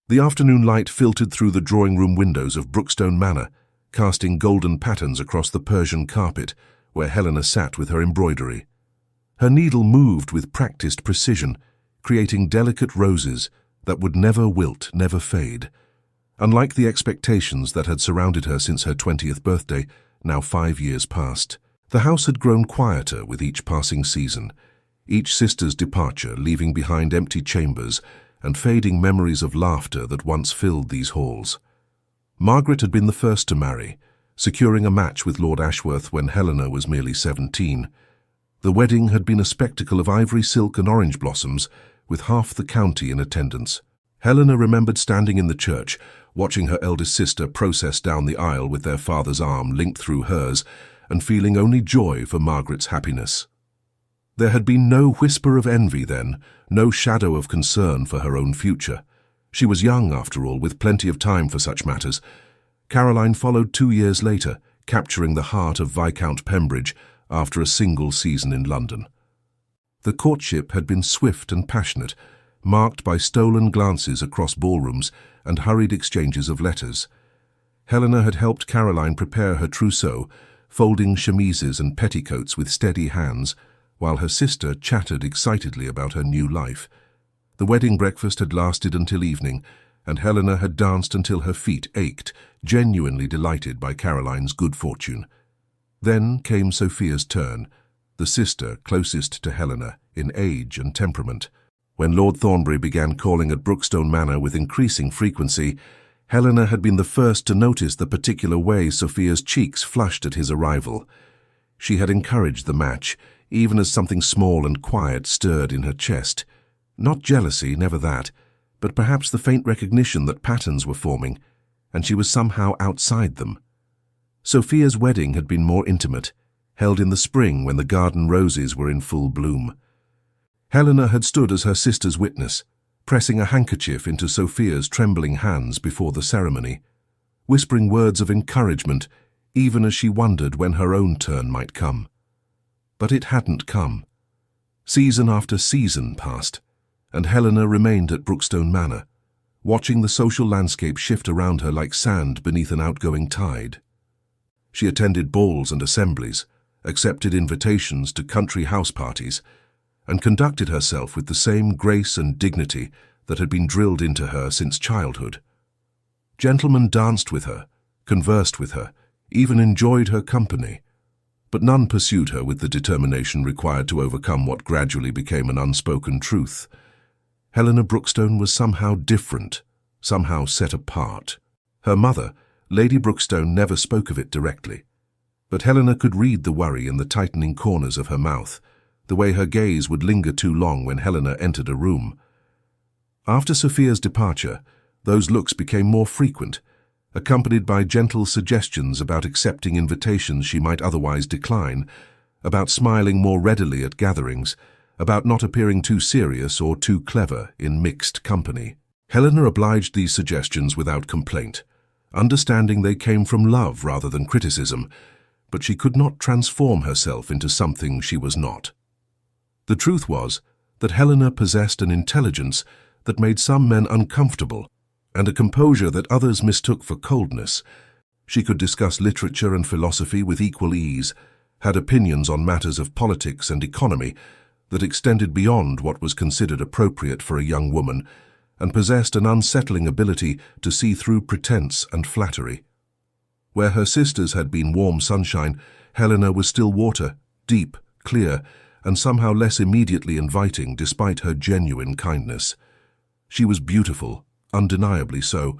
The afternoon light filtered through the drawing-room windows of Brookstone Manor, casting golden patterns across the Persian carpet where Helena sat with her embroidery. Her needle moved with practiced precision, creating delicate roses that would never wilt, never fade. Unlike the expectations that had surrounded her since her 20th birthday, now 5 years past, the house had grown quieter with each passing season, each sister's departure leaving behind empty chambers and fading memories of laughter that once filled these halls. Margaret had been the first to marry, securing a match with Lord Ashworth when Helena was merely 17. The wedding had been a spectacle of ivory silk and orange blossoms, with half the county in attendance. Helena remembered standing in the church, watching her eldest sister process down the aisle with their father's arm linked through hers, and feeling only joy for Margaret's happiness. There had been no whisper of envy then, no shadow of concern for her own future. She was young, after all, with plenty of time for such matters. Caroline followed 2 years later, capturing the heart of Viscount Pembridge after a single season in London. The courtship had been swift and passionate, marked by stolen glances across ballrooms and hurried exchanges of letters. Helena had helped Caroline prepare her trousseau, folding chemises and petticoats with steady hands, while her sister chattered excitedly about her new life. The wedding breakfast had lasted until evening, and Helena had danced until her feet ached, genuinely delighted by Caroline's good fortune. Then came Sophia's turn, the sister closest to Helena in age and temperament. When Lord Thornbury began calling at Brookstone Manor with increasing frequency, Helena had been the first to notice the particular way Sophia's cheeks flushed at his arrival. She had encouraged the match, even as something small and quiet stirred in her chest. Not jealousy, never that, but perhaps the faint recognition that patterns were forming, and she was somehow outside them. Sophia's wedding had been more intimate, held in the spring when the garden roses were in full bloom. Helena had stood as her sister's witness, pressing a handkerchief into Sophia's trembling hands before the ceremony, whispering words of encouragement even as she wondered when her own turn might come. But it hadn't come. Season after season passed, and Helena remained at Brookstone Manor, watching the social landscape shift around her like sand beneath an outgoing tide. She attended balls and assemblies, accepted invitations to country house parties, and conducted herself with the same grace and dignity that had been drilled into her since childhood. Gentlemen danced with her, conversed with her, even enjoyed her company, but none pursued her with the determination required to overcome what gradually became an unspoken truth. Helena Brookstone was somehow different, somehow set apart. Her mother, Lady Brookstone, never spoke of it directly, but Helena could read the worry in the tightening corners of her mouth, the way her gaze would linger too long when Helena entered a room. After Sophia's departure, those looks became more frequent, accompanied by gentle suggestions about accepting invitations she might otherwise decline, about smiling more readily at gatherings, about not appearing too serious or too clever in mixed company. Helena obliged these suggestions without complaint, understanding they came from love rather than criticism, but she could not transform herself into something she was not. The truth was that Helena possessed an intelligence that made some men uncomfortable, and a composure that others mistook for coldness. She could discuss literature and philosophy with equal ease, had opinions on matters of politics and economy that extended beyond what was considered appropriate for a young woman, and possessed an unsettling ability to see through pretense and flattery. Where her sisters had been warm sunshine, Helena was still water, deep, clear, and somehow less immediately inviting despite her genuine kindness. She was beautiful, undeniably so,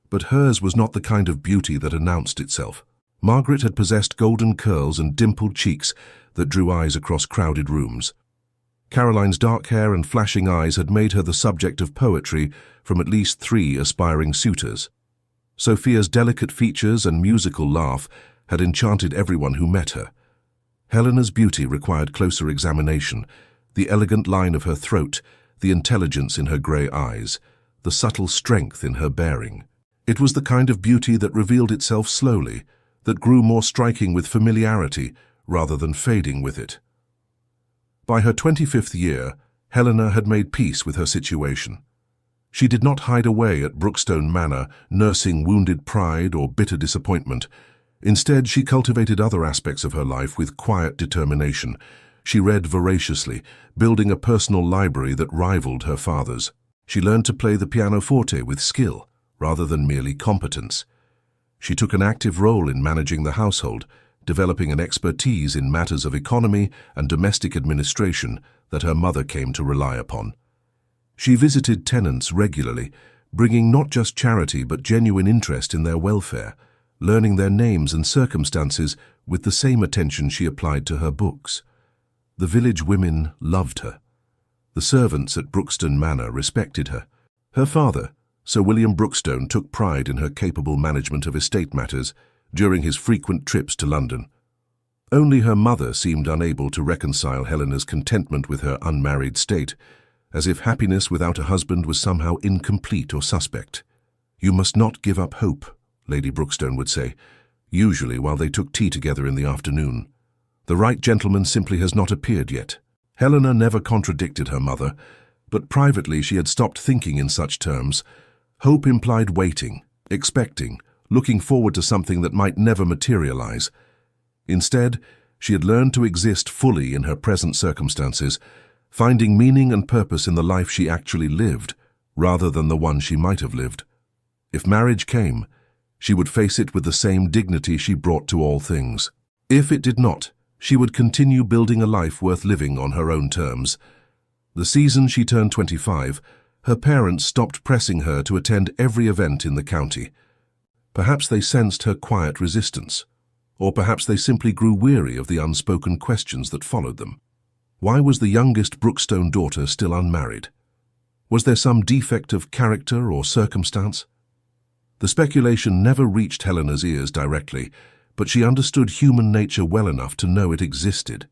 but hers was not the kind of beauty that announced itself. Margaret had possessed golden curls and dimpled cheeks that drew eyes across crowded rooms. Caroline's dark hair and flashing eyes had made her the subject of poetry from at least 3 aspiring suitors. Sophia's delicate features and musical laugh had enchanted everyone who met her. Helena's beauty required closer examination, the elegant line of her throat, the intelligence in her grey eyes, the subtle strength in her bearing. It was the kind of beauty that revealed itself slowly, that grew more striking with familiarity rather than fading with it. By her 25th year, Helena had made peace with her situation. She did not hide away at Brookstone Manor, nursing wounded pride or bitter disappointment. Instead, she cultivated other aspects of her life with quiet determination. She read voraciously, building a personal library that rivaled her father's. She learned to play the pianoforte with skill, rather than merely competence. She took an active role in managing the household, developing an expertise in matters of economy and domestic administration that her mother came to rely upon. She visited tenants regularly, bringing not just charity but genuine interest in their welfare, learning their names and circumstances with the same attention she applied to her books. The village women loved her. The servants at Brookstone Manor respected her. Her father, Sir William Brookstone, took pride in her capable management of estate matters during his frequent trips to London. Only her mother seemed unable to reconcile Helena's contentment with her unmarried state, as if happiness without a husband was somehow incomplete or suspect. "You must not give up hope," Lady Brookstone would say, usually while they took tea together in the afternoon. "The right gentleman simply has not appeared yet." Helena never contradicted her mother, but privately she had stopped thinking in such terms. Hope implied waiting, expecting, looking forward to something that might never materialize. Instead, she had learned to exist fully in her present circumstances, finding meaning and purpose in the life she actually lived, rather than the one she might have lived. If marriage came, she would face it with the same dignity she brought to all things. If it did not, she would continue building a life worth living on her own terms. The season she turned 25, her parents stopped pressing her to attend every event in the county. Perhaps they sensed her quiet resistance, or perhaps they simply grew weary of the unspoken questions that followed them. Why was the youngest Brookstone daughter still unmarried? Was there some defect of character or circumstance? The speculation never reached Helena's ears directly, but she understood human nature well enough to know it existed.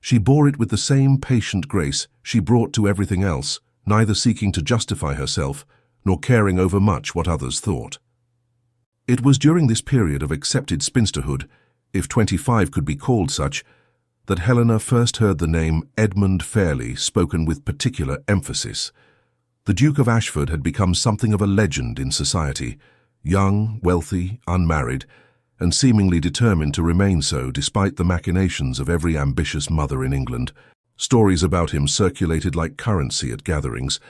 She bore it with the same patient grace she brought to everything else, neither seeking to justify herself nor caring overmuch what others thought. It was during this period of accepted spinsterhood, if 25 could be called such, that Helena first heard the name Edmund Fairlie spoken with particular emphasis. The Duke of Ashford had become something of a legend in society, young, wealthy, unmarried, and seemingly determined to remain so despite the machinations of every ambitious mother in England. Stories about him circulated like currency at gatherings.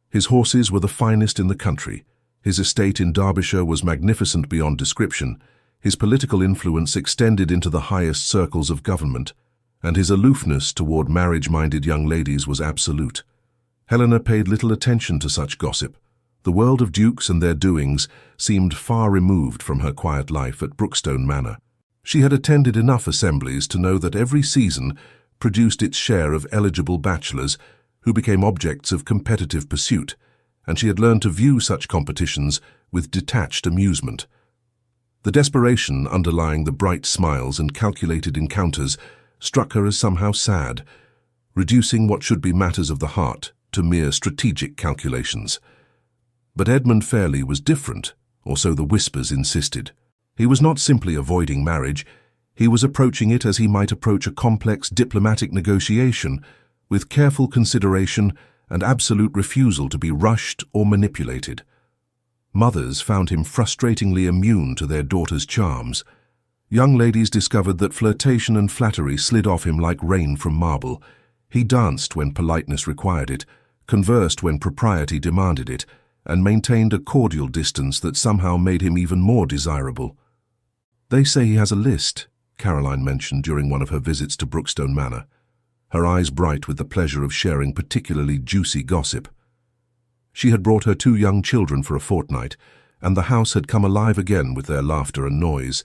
His horses were the finest in the country. His estate in Derbyshire was magnificent beyond description. His political influence extended into the highest circles of government, and his aloofness toward marriage-minded young ladies was absolute. Helena paid little attention to such gossip. The world of dukes and their doings seemed far removed from her quiet life at Brookstone Manor. She had attended enough assemblies to know that every season produced its share of eligible bachelors who became objects of competitive pursuit, and she had learned to view such competitions with detached amusement. The desperation underlying the bright smiles and calculated encounters struck her as somehow sad, reducing what should be matters of the heart to mere strategic calculations. But Edmund Fairlie was different, or so the whispers insisted. He was not simply avoiding marriage, he was approaching it as he might approach a complex diplomatic negotiation, with careful consideration and absolute refusal to be rushed or manipulated. Mothers found him frustratingly immune to their daughters' charms. Young ladies discovered that flirtation and flattery slid off him like rain from marble. He danced when politeness required it, conversed when propriety demanded it, and maintained a cordial distance that somehow made him even more desirable. "They say he has a list," Caroline mentioned during one of her visits to Brookstone Manor, her eyes bright with the pleasure of sharing particularly juicy gossip. She had brought her 2 young children for a fortnight, and the house had come alive again with their laughter and noise.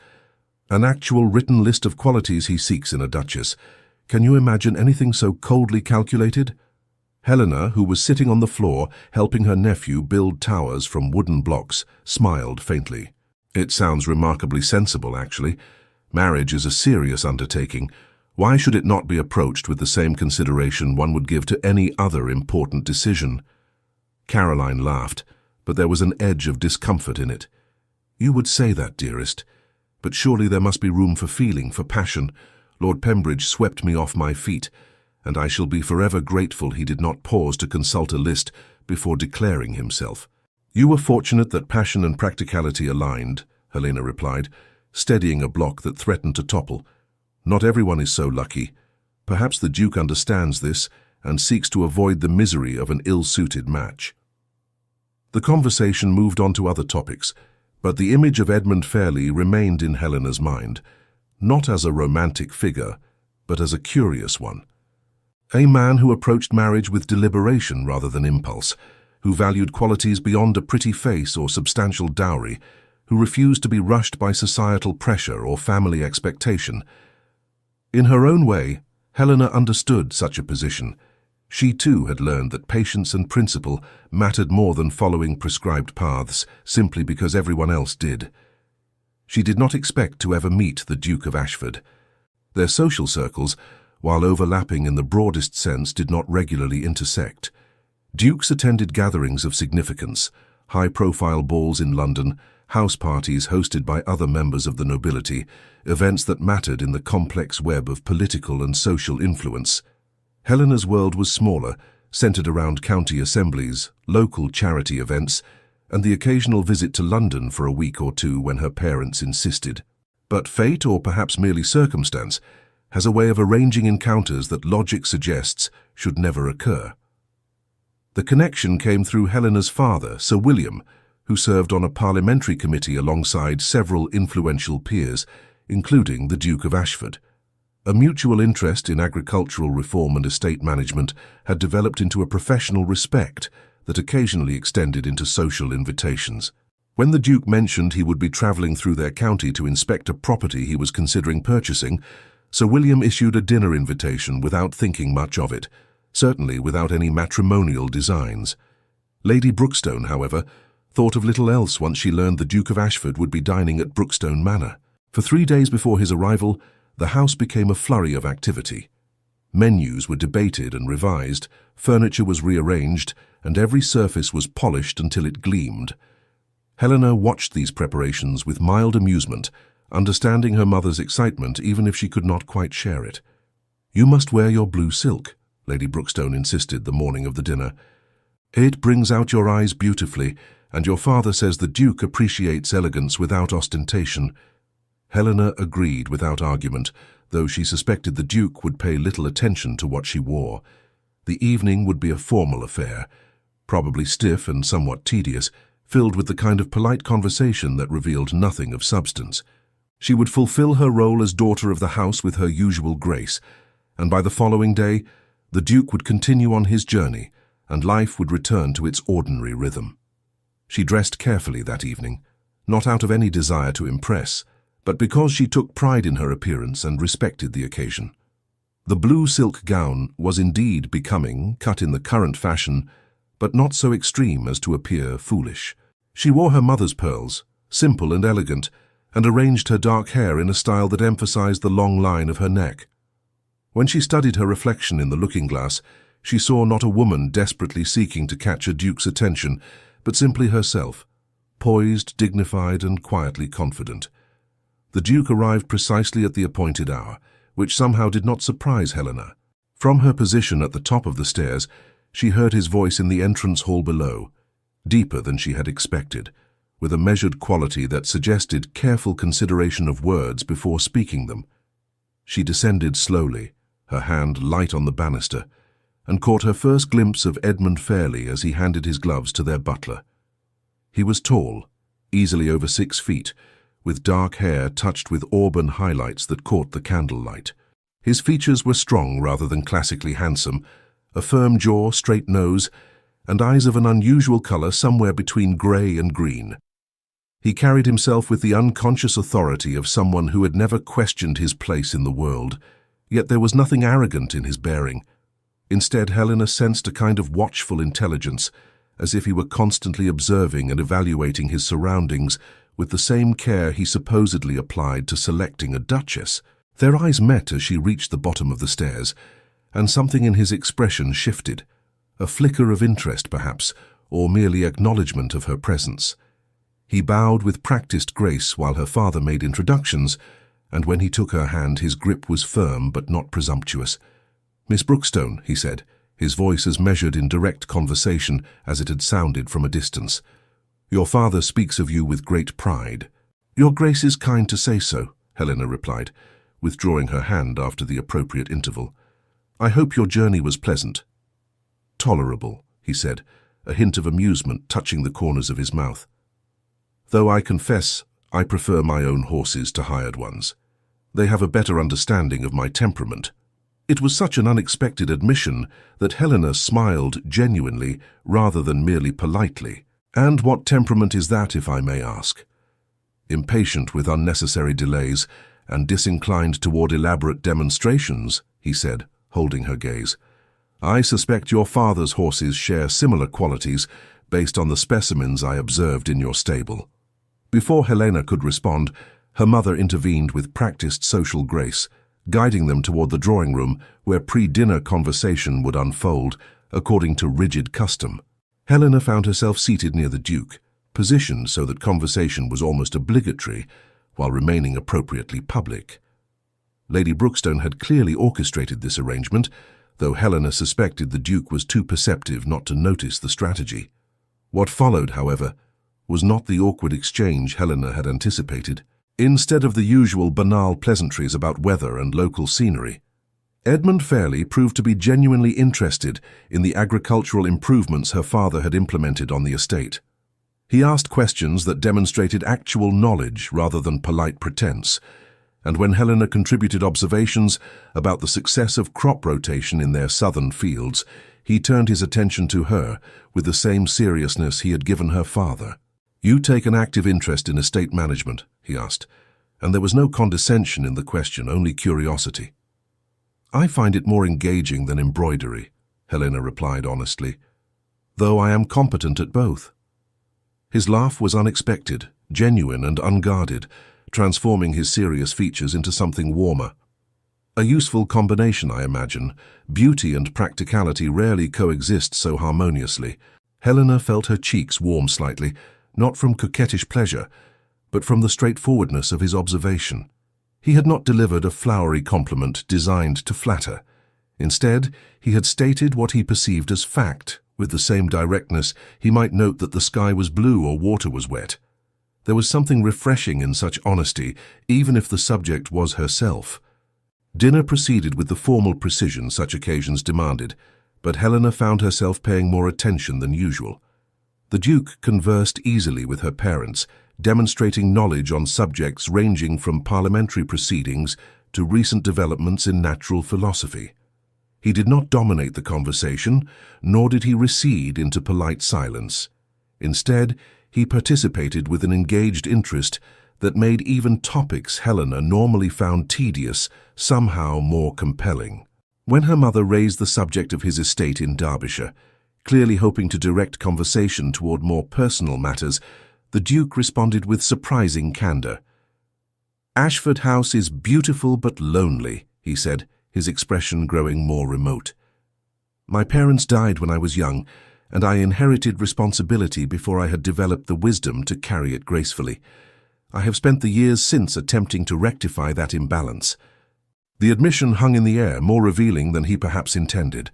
"An actual written list of qualities he seeks in a duchess. Can you imagine anything so coldly calculated?" Helena, who was sitting on the floor helping her nephew build towers from wooden blocks, smiled faintly. "It sounds remarkably sensible, actually. Marriage is a serious undertaking. Why should it not be approached with the same consideration one would give to any other important decision?" Caroline laughed, but there was an edge of discomfort in it. "You would say that, dearest, but surely there must be room for feeling, for passion. Lord Pembridge swept me off my feet, and I shall be forever grateful he did not pause to consult a list before declaring himself. "You were fortunate that passion and practicality aligned," Helena replied, steadying a block that threatened to topple. "Not everyone is so lucky. Perhaps the Duke understands this and seeks to avoid the misery of an ill-suited match." The conversation moved on to other topics, but the image of Edmund Fairley remained in Helena's mind, not as a romantic figure, but as a curious one. A man who approached marriage with deliberation rather than impulse, who valued qualities beyond a pretty face or substantial dowry, who refused to be rushed by societal pressure or family expectation. In her own way, Helena understood such a position. She too had learned that patience and principle mattered more than following prescribed paths simply because everyone else did. She did not expect to ever meet the Duke of Ashford. Their social circles, while overlapping in the broadest sense, did not regularly intersect. Dukes attended gatherings of significance, high-profile balls in London, house parties hosted by other members of the nobility, events that mattered in the complex web of political and social influence. Helena's world was smaller, centered around county assemblies, local charity events, and the occasional visit to London for a week or two when her parents insisted. But fate, or perhaps merely circumstance, has a way of arranging encounters that logic suggests should never occur. The connection came through Helena's father, Sir William, who served on a parliamentary committee alongside several influential peers, including the Duke of Ashford. A mutual interest in agricultural reform and estate management had developed into a professional respect that occasionally extended into social invitations. When the Duke mentioned he would be travelling through their county to inspect a property he was considering purchasing, Sir William issued a dinner invitation without thinking much of it, certainly without any matrimonial designs. Lady Brookstone, however, thought of little else once she learned the Duke of Ashford would be dining at Brookstone Manor. For 3 days before his arrival, the house became a flurry of activity. Menus were debated and revised, furniture was rearranged, and every surface was polished until it gleamed. Helena watched these preparations with mild amusement, understanding her mother's excitement even if she could not quite share it. "You must wear your blue silk," Lady Brookstone insisted the morning of the dinner. "It brings out your eyes beautifully, and your father says the Duke appreciates elegance without ostentation." Helena agreed without argument, though she suspected the Duke would pay little attention to what she wore. The evening would be a formal affair, probably stiff and somewhat tedious, filled with the kind of polite conversation that revealed nothing of substance. She would fulfill her role as daughter of the house with her usual grace, and by the following day, the Duke would continue on his journey, and life would return to its ordinary rhythm. She dressed carefully that evening, not out of any desire to impress, but because she took pride in her appearance and respected the occasion. The blue silk gown was indeed becoming, cut in the current fashion, but not so extreme as to appear foolish. She wore her mother's pearls, simple and elegant, and arranged her dark hair in a style that emphasized the long line of her neck. When she studied her reflection in the looking-glass, she saw not a woman desperately seeking to catch a duke's attention, but simply herself, poised, dignified, and quietly confident. The Duke arrived precisely at the appointed hour, which somehow did not surprise Helena. From her position at the top of the stairs, she heard his voice in the entrance hall below, deeper than she had expected, with a measured quality that suggested careful consideration of words before speaking them. She descended slowly, her hand light on the banister, and caught her first glimpse of Edmund Fairley as he handed his gloves to their butler. He was tall, easily over 6 feet, with dark hair touched with auburn highlights that caught the candlelight. His features were strong rather than classically handsome, a firm jaw, straight nose, and eyes of an unusual color somewhere between grey and green. He carried himself with the unconscious authority of someone who had never questioned his place in the world, yet there was nothing arrogant in his bearing. Instead, Helena sensed a kind of watchful intelligence, as if he were constantly observing and evaluating his surroundings with the same care he supposedly applied to selecting a duchess. Their eyes met as she reached the bottom of the stairs, and something in his expression shifted, a flicker of interest perhaps, or merely acknowledgement of her presence. He bowed with practiced grace while her father made introductions, and when he took her hand his grip was firm but not presumptuous. "Miss Brookstone," he said, his voice as measured in direct conversation as it had sounded from a distance. "Your father speaks of you with great pride." "Your Grace is kind to say so," Helena replied, withdrawing her hand after the appropriate interval. "I hope your journey was pleasant." "Tolerable," he said, a hint of amusement touching the corners of his mouth. "Though I confess I prefer my own horses to hired ones. They have a better understanding of my temperament." It was such an unexpected admission that Helena smiled genuinely rather than merely politely. "And what temperament is that, if I may ask?" "Impatient with unnecessary delays and disinclined toward elaborate demonstrations," he said, holding her gaze. "I suspect your father's horses share similar qualities based on the specimens I observed in your stable." Before Helena could respond, her mother intervened with practiced social grace, guiding them toward the drawing room where pre-dinner conversation would unfold according to rigid custom. Helena found herself seated near the Duke, positioned so that conversation was almost obligatory while remaining appropriately public. Lady Brookstone had clearly orchestrated this arrangement, though Helena suspected the Duke was too perceptive not to notice the strategy. What followed, however, was not the awkward exchange Helena had anticipated. Instead of the usual banal pleasantries about weather and local scenery, Edmund Fairley proved to be genuinely interested in the agricultural improvements her father had implemented on the estate. He asked questions that demonstrated actual knowledge rather than polite pretense, and when Helena contributed observations about the success of crop rotation in their southern fields, he turned his attention to her with the same seriousness he had given her father. "You take an active interest in estate management?" he asked, and there was no condescension in the question, only curiosity. "I find it more engaging than embroidery," Helena replied honestly, "though I am competent at both." His laugh was unexpected, genuine and unguarded, transforming his serious features into something warmer. A useful combination, I imagine. Beauty and practicality rarely coexist so harmoniously. Helena felt her cheeks warm slightly, not from coquettish pleasure, but from the straightforwardness of his observation. He had not delivered a flowery compliment designed to flatter. Instead, he had stated what he perceived as fact, with the same directness he might note that the sky was blue or water was wet. There was something refreshing in such honesty, even if the subject was herself. Dinner proceeded with the formal precision such occasions demanded, but Helena found herself paying more attention than usual. The Duke conversed easily with her parents, demonstrating knowledge on subjects ranging from parliamentary proceedings to recent developments in natural philosophy. He did not dominate the conversation, nor did he recede into polite silence. Instead, he participated with an engaged interest that made even topics Helena normally found tedious somehow more compelling. When her mother raised the subject of his estate in Derbyshire, clearly hoping to direct conversation toward more personal matters, the Duke responded with surprising candor. "Ashford House is beautiful but lonely," he said, his expression growing more remote. "My parents died when I was young, and I inherited responsibility before I had developed the wisdom to carry it gracefully. I have spent the years since attempting to rectify that imbalance." The admission hung in the air, more revealing than he perhaps intended.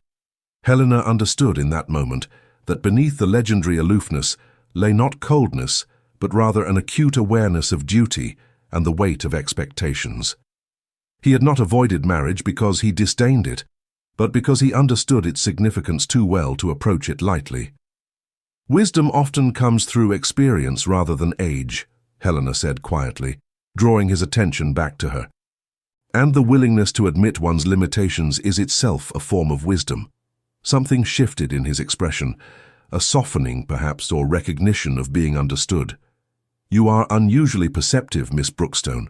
Helena understood in that moment that beneath the legendary aloofness lay not coldness, but rather an acute awareness of duty and the weight of expectations. He had not avoided marriage because he disdained it, but because he understood its significance too well to approach it lightly. "Wisdom often comes through experience rather than age," Helena said quietly, drawing his attention back to her. "And the willingness to admit one's limitations is itself a form of wisdom." Something shifted in his expression, a softening, perhaps, or recognition of being understood. "You are unusually perceptive, Miss Brookstone."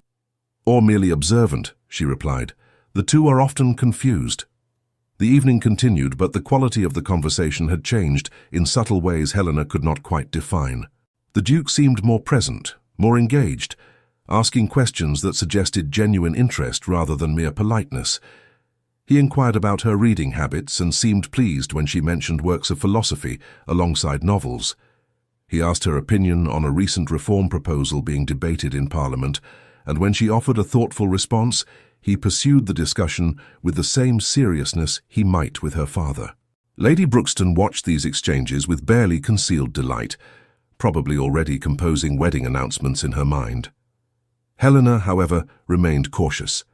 "Or merely observant," she replied. "The two are often confused." The evening continued, but the quality of the conversation had changed in subtle ways Helena could not quite define. The Duke seemed more present, more engaged, asking questions that suggested genuine interest rather than mere politeness. He inquired about her reading habits and seemed pleased when she mentioned works of philosophy alongside novels. He asked her opinion on a recent reform proposal being debated in Parliament, and when she offered a thoughtful response, he pursued the discussion with the same seriousness he might with her father. Lady Brookston watched these exchanges with barely concealed delight, probably already composing wedding announcements in her mind. Helena, however, remained cautious.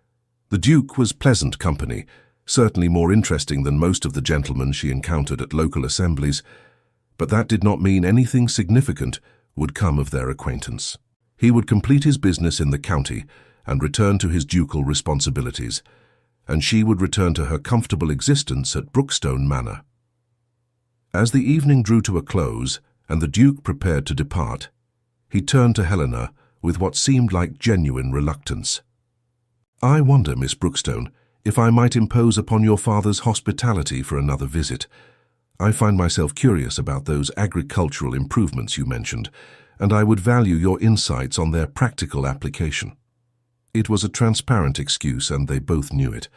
The Duke was pleasant company, certainly more interesting than most of the gentlemen she encountered at local assemblies, but that did not mean anything significant would come of their acquaintance. He would complete his business in the county and return to his ducal responsibilities, and she would return to her comfortable existence at Brookstone Manor. As the evening drew to a close and the Duke prepared to depart, he turned to Helena with what seemed like genuine reluctance. "I wonder, Miss Brookstone, if I might impose upon your father's hospitality for another visit. I find myself curious about those agricultural improvements you mentioned, and I would value your insights on their practical application." It was a transparent excuse, and they both knew it.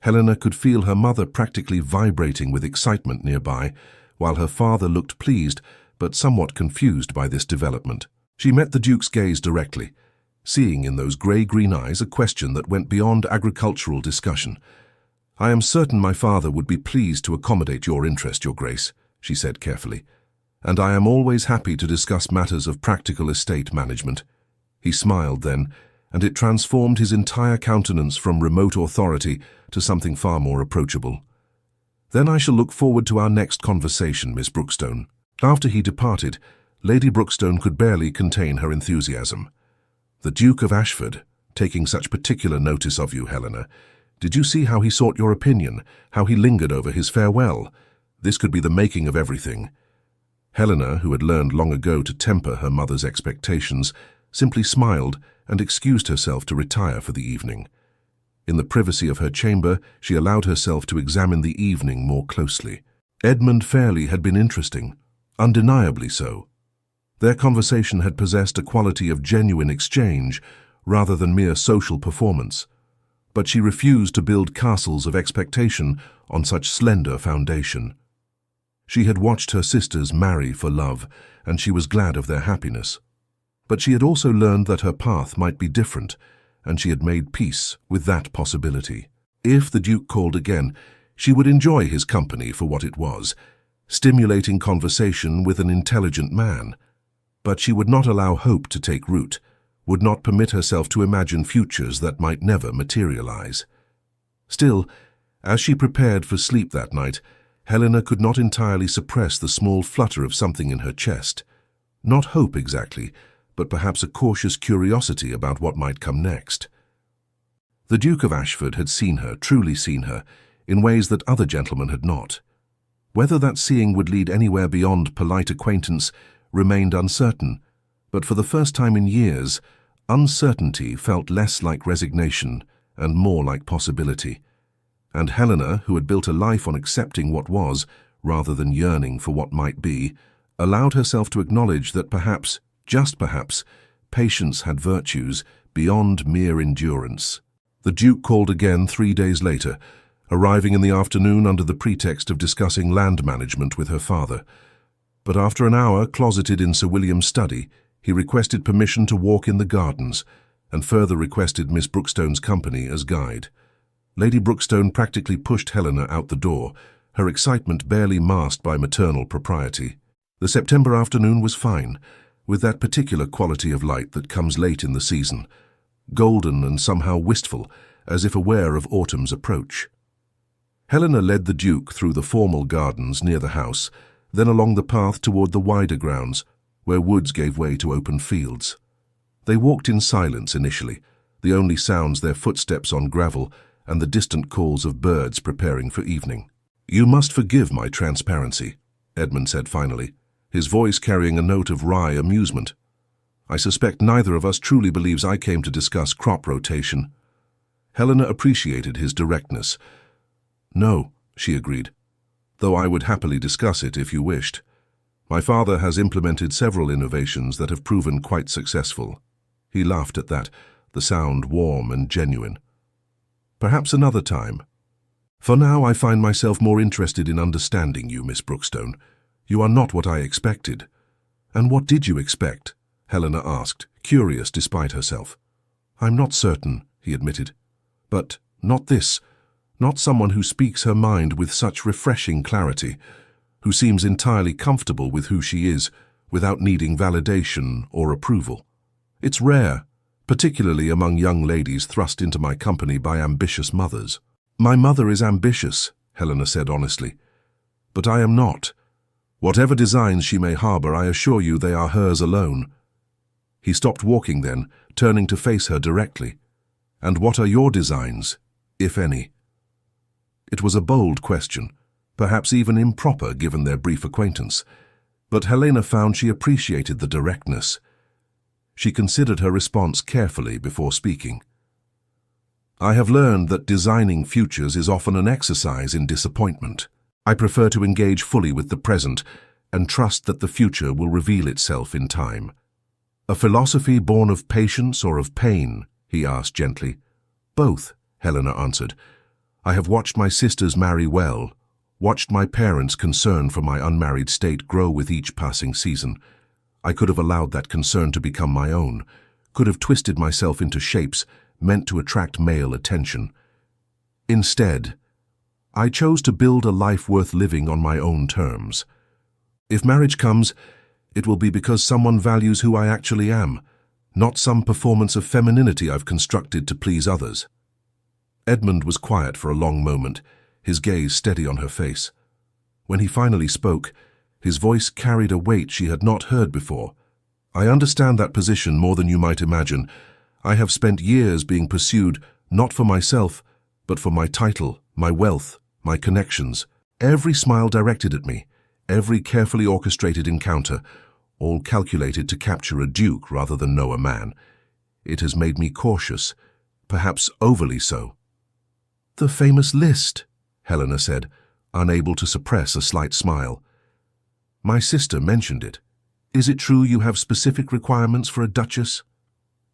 Helena could feel her mother practically vibrating with excitement nearby, while her father looked pleased but somewhat confused by this development. She met the Duke's gaze directly, seeing in those grey-green eyes a question that went beyond agricultural discussion. "I am certain my father would be pleased to accommodate your interest, Your Grace," she said carefully, "and I am always happy to discuss matters of practical estate management." He smiled then, and it transformed his entire countenance from remote authority to something far more approachable. "Then I shall look forward to our next conversation, Miss Brookstone." After he departed, Lady Brookstone could barely contain her enthusiasm. "The Duke of Ashford, taking such particular notice of you, Helena. Did you see how he sought your opinion, how he lingered over his farewell? This could be the making of everything." Helena, who had learned long ago to temper her mother's expectations, simply smiled and excused herself to retire for the evening. In the privacy of her chamber, she allowed herself to examine the evening more closely. Edmund Fairley had been interesting, undeniably so. Their conversation had possessed a quality of genuine exchange rather than mere social performance, but she refused to build castles of expectation on such slender foundation. She had watched her sisters marry for love, and she was glad of their happiness. But she had also learned that her path might be different, and she had made peace with that possibility. If the Duke called again, she would enjoy his company for what it was, stimulating conversation with an intelligent man. But she would not allow hope to take root, would not permit herself to imagine futures that might never materialize. Still, as she prepared for sleep that night, Helena could not entirely suppress the small flutter of something in her chest. Not hope exactly, but perhaps a cautious curiosity about what might come next. The Duke of Ashford had seen her, truly seen her, in ways that other gentlemen had not. Whether that seeing would lead anywhere beyond polite acquaintance remained uncertain, but for the first time in years, uncertainty felt less like resignation and more like possibility. And Helena, who had built a life on accepting what was, rather than yearning for what might be, allowed herself to acknowledge that perhaps, just perhaps, patience had virtues beyond mere endurance. The Duke called again 3 days later, arriving in the afternoon under the pretext of discussing land management with her father. But after an hour closeted in Sir William's study, he requested permission to walk in the gardens, and further requested Miss Brookstone's company as guide. Lady Brookstone practically pushed Helena out the door, her excitement barely masked by maternal propriety. The September afternoon was fine, with that particular quality of light that comes late in the season, golden and somehow wistful, as if aware of autumn's approach. Helena led the Duke through the formal gardens near the house, then along the path toward the wider grounds, where woods gave way to open fields. They walked in silence initially, the only sounds their footsteps on gravel and the distant calls of birds preparing for evening. "You must forgive my transparency," Edmund said finally, his voice carrying a note of wry amusement. "I suspect neither of us truly believes I came to discuss crop rotation." Helena appreciated his directness. "No," she agreed, "though I would happily discuss it if you wished. My father has implemented several innovations that have proven quite successful." He laughed at that, the sound warm and genuine. "Perhaps another time. For now I find myself more interested in understanding you, Miss Brookstone. You are not what I expected." "And what did you expect?" Helena asked, curious despite herself. "I'm not certain," he admitted. "But not this. not someone who speaks her mind with such refreshing clarity, who seems entirely comfortable with who she is, without needing validation or approval. It's rare, particularly among young ladies thrust into my company by ambitious mothers. My mother is ambitious, Helena said honestly, but I am not. Whatever designs she may harbor, I assure you they are hers alone. He stopped walking then, turning to face her directly. And what are your designs, if any? It was a bold question, perhaps even improper given their brief acquaintance, but Helena found she appreciated the directness. She considered her response carefully before speaking. I have learned that designing futures is often an exercise in disappointment. I prefer to engage fully with the present and trust that the future will reveal itself in time. A philosophy born of patience or of pain? He asked gently. Both, Helena answered. I have watched my sisters marry well, watched my parents' concern for my unmarried state grow with each passing season. I could have allowed that concern to become my own, could have twisted myself into shapes meant to attract male attention. Instead, I chose to build a life worth living on my own terms. If marriage comes, it will be because someone values who I actually am, not some performance of femininity I've constructed to please others. Edmund was quiet for a long moment, his gaze steady on her face. When he finally spoke, his voice carried a weight she had not heard before. I understand that position more than you might imagine. I have spent years being pursued, not for myself, but for my title, my wealth, my connections. Every smile directed at me, every carefully orchestrated encounter, all calculated to capture a duke rather than know a man. It has made me cautious, perhaps overly so. The famous list, Helena said, unable to suppress a slight smile. My sister mentioned it. Is it true you have specific requirements for a duchess?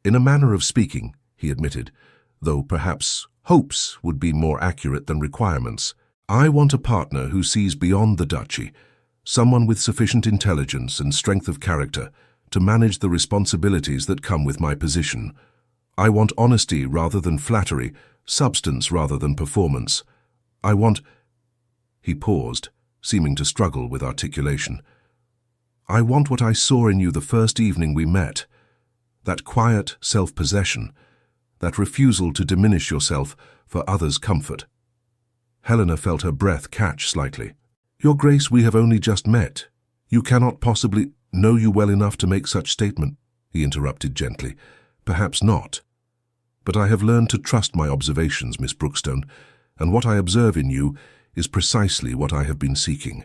In a manner of speaking, he admitted, though perhaps hopes would be more accurate than requirements. I want a partner who sees beyond the duchy, someone with sufficient intelligence and strength of character to manage the responsibilities that come with my position. I want honesty rather than flattery, substance rather than performance. I want... He paused, seeming to struggle with articulation. I want what I saw in you the first evening we met. That quiet self-possession, that refusal to diminish yourself for others' comfort. Helena felt her breath catch slightly. Your Grace, we have only just met. You cannot possibly know you well enough to make such statement, he interrupted gently. Perhaps not. But I have learned to trust my observations, Miss Brookstone, and what I observe in you is precisely what I have been seeking.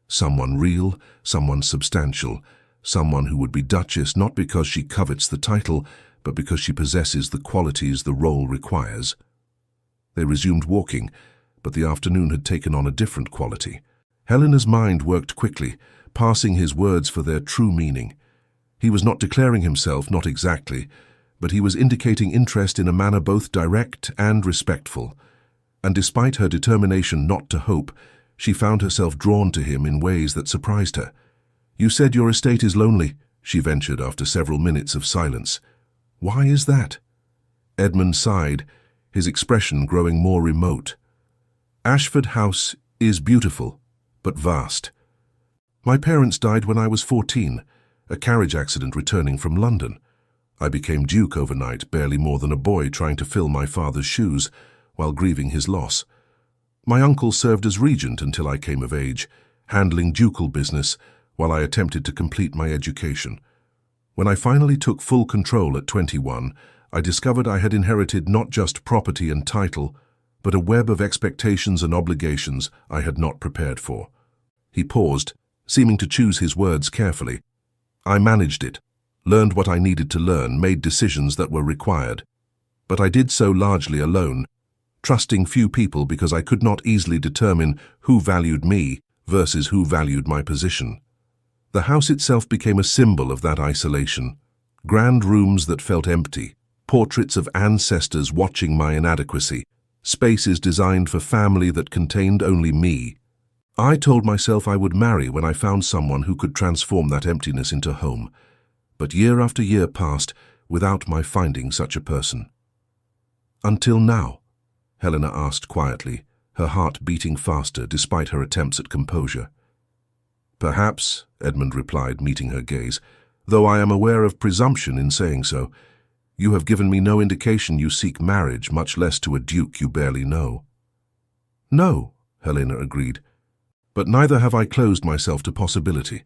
Someone real, someone substantial, someone who would be Duchess not because she covets the title, but because she possesses the qualities the role requires. They resumed walking, but the afternoon had taken on a different quality. Helena's mind worked quickly, parsing his words for their true meaning. He was not declaring himself, not exactly, but he was indicating interest in a manner both direct and respectful. And despite her determination not to hope, she found herself drawn to him in ways that surprised her. You said your estate is lonely, she ventured after several minutes of silence. Why is that? Edmund sighed, his expression growing more remote. Ashford House is beautiful, but vast. My parents died when I was 14, a carriage accident returning from London. I became duke overnight, barely more than a boy trying to fill my father's shoes, while grieving his loss. My uncle served as regent until I came of age, handling ducal business while I attempted to complete my education. When I finally took full control at 21, I discovered I had inherited not just property and title, but a web of expectations and obligations I had not prepared for. He paused, seeming to choose his words carefully. I managed it, learned what I needed to learn, made decisions that were required. But I did so largely alone, trusting few people because I could not easily determine who valued me versus who valued my position. The house itself became a symbol of that isolation. Grand rooms that felt empty, portraits of ancestors watching my inadequacy, spaces designed for family that contained only me. I told myself I would marry when I found someone who could transform that emptiness into home, but year after year passed without my finding such a person. Until now. Helena asked quietly, her heart beating faster despite her attempts at composure. Perhaps, Edmund replied, meeting her gaze, though I am aware of presumption in saying so. You have given me no indication you seek marriage, much less to a duke you barely know. No, Helena agreed, but neither have I closed myself to possibility.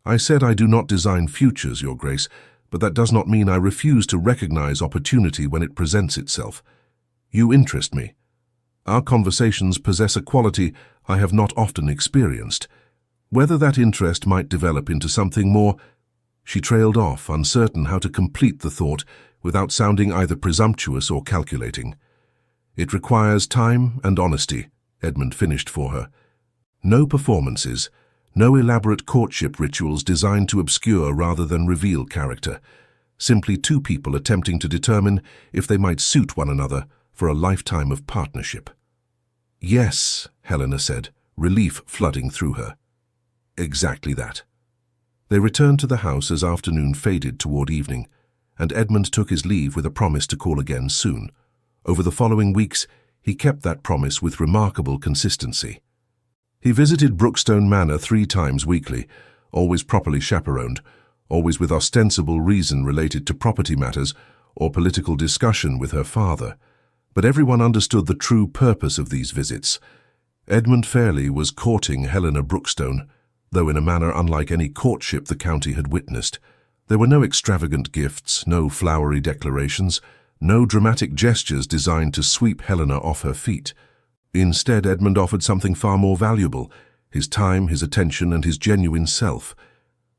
I said I do not design futures, Your Grace, but that does not mean I refuse to recognize opportunity when it presents itself. You interest me. Our conversations possess a quality I have not often experienced. Whether that interest might develop into something more— She trailed off, uncertain how to complete the thought without sounding either presumptuous or calculating. It requires time and honesty, Edmund finished for her. No performances, no elaborate courtship rituals designed to obscure rather than reveal character. Simply two people attempting to determine if they might suit one another for a lifetime of partnership. Yes, Helena said, relief flooding through her. Exactly that. They returned to the house as afternoon faded toward evening, and Edmund took his leave with a promise to call again soon. Over the following weeks, he kept that promise with remarkable consistency. He visited Brookstone Manor 3 times weekly, always properly chaperoned, always with ostensible reason related to property matters or political discussion with her father. But everyone understood the true purpose of these visits. Edmund Fairley was courting Helena Brookstone, though in a manner unlike any courtship the county had witnessed. There were no extravagant gifts, no flowery declarations, no dramatic gestures designed to sweep Helena off her feet. Instead, Edmund offered something far more valuable, his time, his attention, and his genuine self.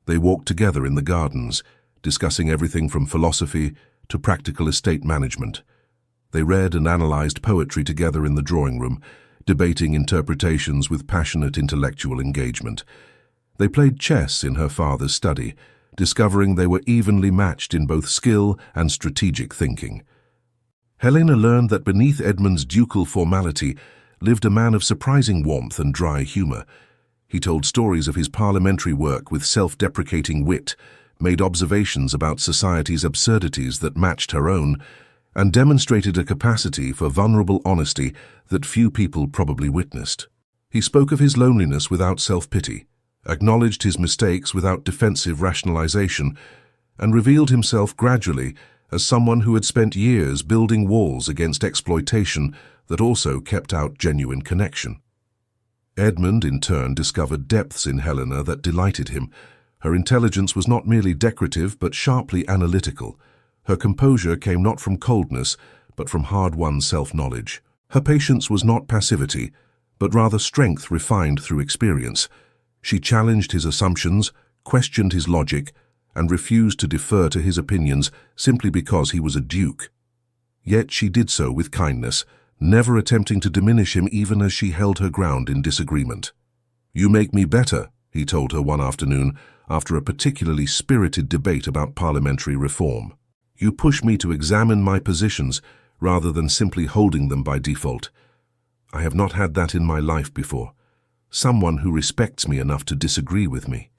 They walked together in the gardens, discussing everything from philosophy to practical estate management. They read and analyzed poetry together in the drawing room, debating interpretations with passionate intellectual engagement. They played chess in her father's study, discovering they were evenly matched in both skill and strategic thinking. Helena learned that beneath Edmund's ducal formality lived a man of surprising warmth and dry humor. He told stories of his parliamentary work with self-deprecating wit, made observations about society's absurdities that matched her own, and demonstrated a capacity for vulnerable honesty that few people probably witnessed. He spoke of his loneliness without self-pity, acknowledged his mistakes without defensive rationalization, and revealed himself gradually as someone who had spent years building walls against exploitation that also kept out genuine connection. Edmund, in turn, discovered depths in Helena that delighted him. Her intelligence was not merely decorative but sharply analytical. Her composure came not from coldness, but from hard-won self-knowledge. Her patience was not passivity, but rather strength refined through experience. She challenged his assumptions, questioned his logic, and refused to defer to his opinions simply because he was a duke. Yet she did so with kindness, never attempting to diminish him even as she held her ground in disagreement. "You make me better," he told her one afternoon after a particularly spirited debate about parliamentary reform. "You push me to examine my positions rather than simply holding them by default. I have not had that in my life before. Someone who respects me enough to disagree with me."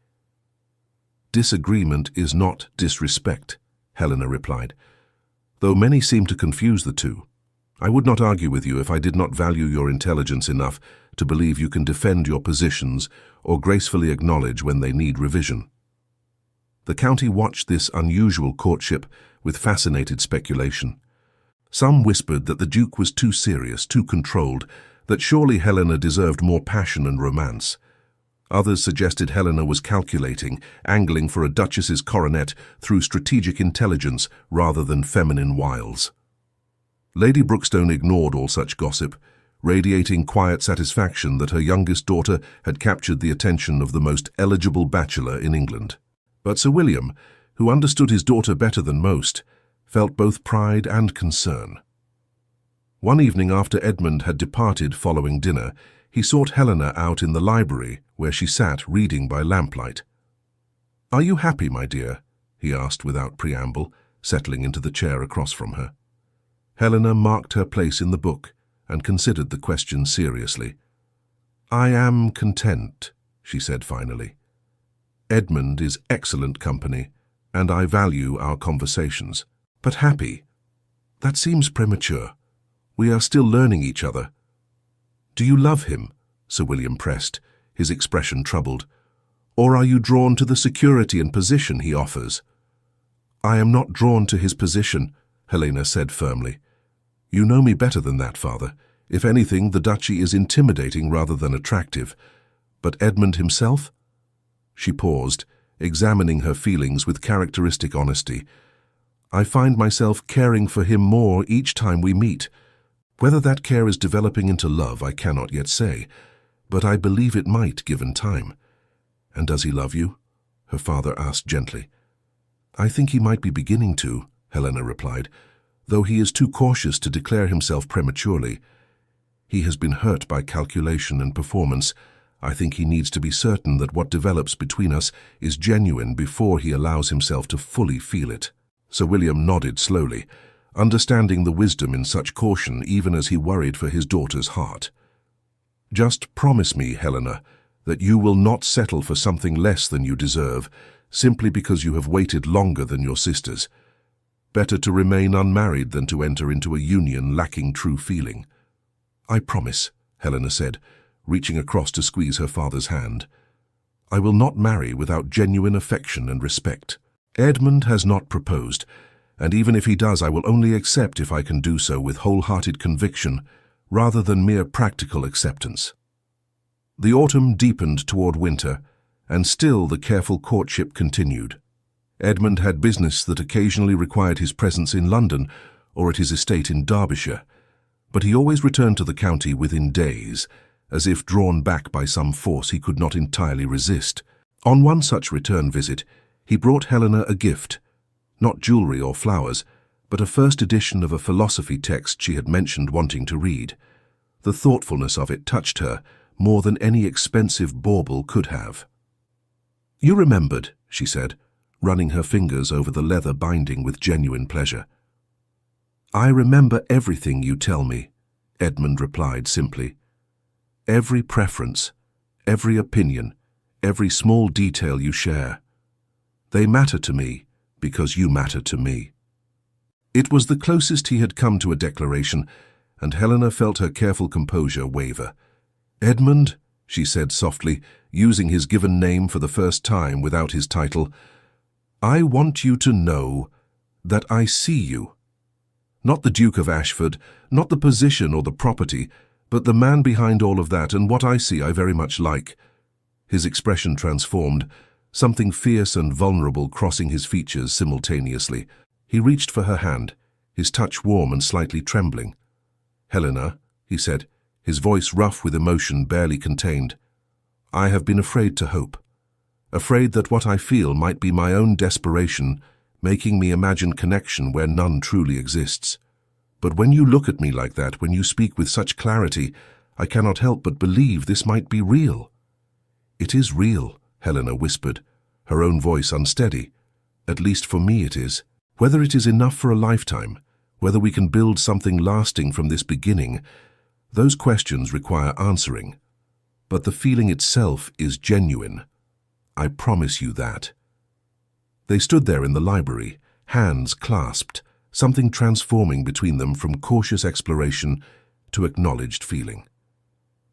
"Disagreement is not disrespect," Helena replied, "though many seem to confuse the two. I would not argue with you if I did not value your intelligence enough to believe you can defend your positions or gracefully acknowledge when they need revision." The county watched this unusual courtship with fascinated speculation. Some whispered that the Duke was too serious, too controlled, that surely Helena deserved more passion and romance. Others suggested Helena was calculating, angling for a duchess's coronet through strategic intelligence rather than feminine wiles. Lady Brookstone ignored all such gossip, radiating quiet satisfaction that her youngest daughter had captured the attention of the most eligible bachelor in England. But Sir William, who understood his daughter better than most, felt both pride and concern. One evening after Edmund had departed following dinner, he sought Helena out in the library where she sat reading by lamplight. "Are you happy, my dear?" he asked without preamble, settling into the chair across from her. Helena marked her place in the book and considered the question seriously. "I am content," she said finally. "Edmund is excellent company, and I value our conversations. But happy? That seems premature. We are still learning each other. Do you love him? Sir William pressed, his expression troubled. Or are you drawn to the security and position he offers? I am not drawn to his position, Helena said firmly. You know me better than that, father. If anything, the duchy is intimidating rather than attractive. But Edmund himself? She paused, examining her feelings with characteristic honesty. I find myself caring for him more each time we meet. Whether that care is developing into love, I cannot yet say, but I believe it might, given time. And does he love you? Her father asked gently. I think he might be beginning to, Helena replied, though he is too cautious to declare himself prematurely. He has been hurt by calculation and performance. I think he needs to be certain that what develops between us is genuine before he allows himself to fully feel it. Sir William nodded slowly, understanding the wisdom in such caution even as he worried for his daughter's heart. Just promise me, Helena, that you will not settle for something less than you deserve, simply because you have waited longer than your sisters. Better to remain unmarried than to enter into a union lacking true feeling. I promise, Helena said, reaching across to squeeze her father's hand. I will not marry without genuine affection and respect. Edmund has not proposed, and even if he does, I will only accept if I can do so with wholehearted conviction, rather than mere practical acceptance. The autumn deepened toward winter, and still the careful courtship continued. Edmund had business that occasionally required his presence in London or at his estate in Derbyshire, but he always returned to the county within days, as if drawn back by some force he could not entirely resist. On one such return visit, he brought Helena a gift, not jewelry or flowers, but a first edition of a philosophy text she had mentioned wanting to read. The thoughtfulness of it touched her more than any expensive bauble could have. You remembered, she said, running her fingers over the leather binding with genuine pleasure. I remember everything you tell me, Edmund replied simply. Every preference, every opinion, every small detail you share. They matter to me because you matter to me. It was the closest he had come to a declaration, and Helena felt her careful composure waver. Edmund, she said softly, using his given name for the first time without his title, I want you to know that I see you. Not the Duke of Ashford, not the position or the property, but the man behind all of that, and what I see I very much like. His expression transformed, something fierce and vulnerable crossing his features simultaneously. He reached for her hand, his touch warm and slightly trembling. Helena, he said, his voice rough with emotion barely contained, I have been afraid to hope. Afraid that what I feel might be my own desperation, making me imagine connection where none truly exists. But when you look at me like that, when you speak with such clarity, I cannot help but believe this might be real. It is real, Helena whispered, her own voice unsteady. At least for me it is. Whether it is enough for a lifetime, whether we can build something lasting from this beginning, those questions require answering. But the feeling itself is genuine. I promise you that. They stood there in the library, hands clasped, something transforming between them from cautious exploration to acknowledged feeling.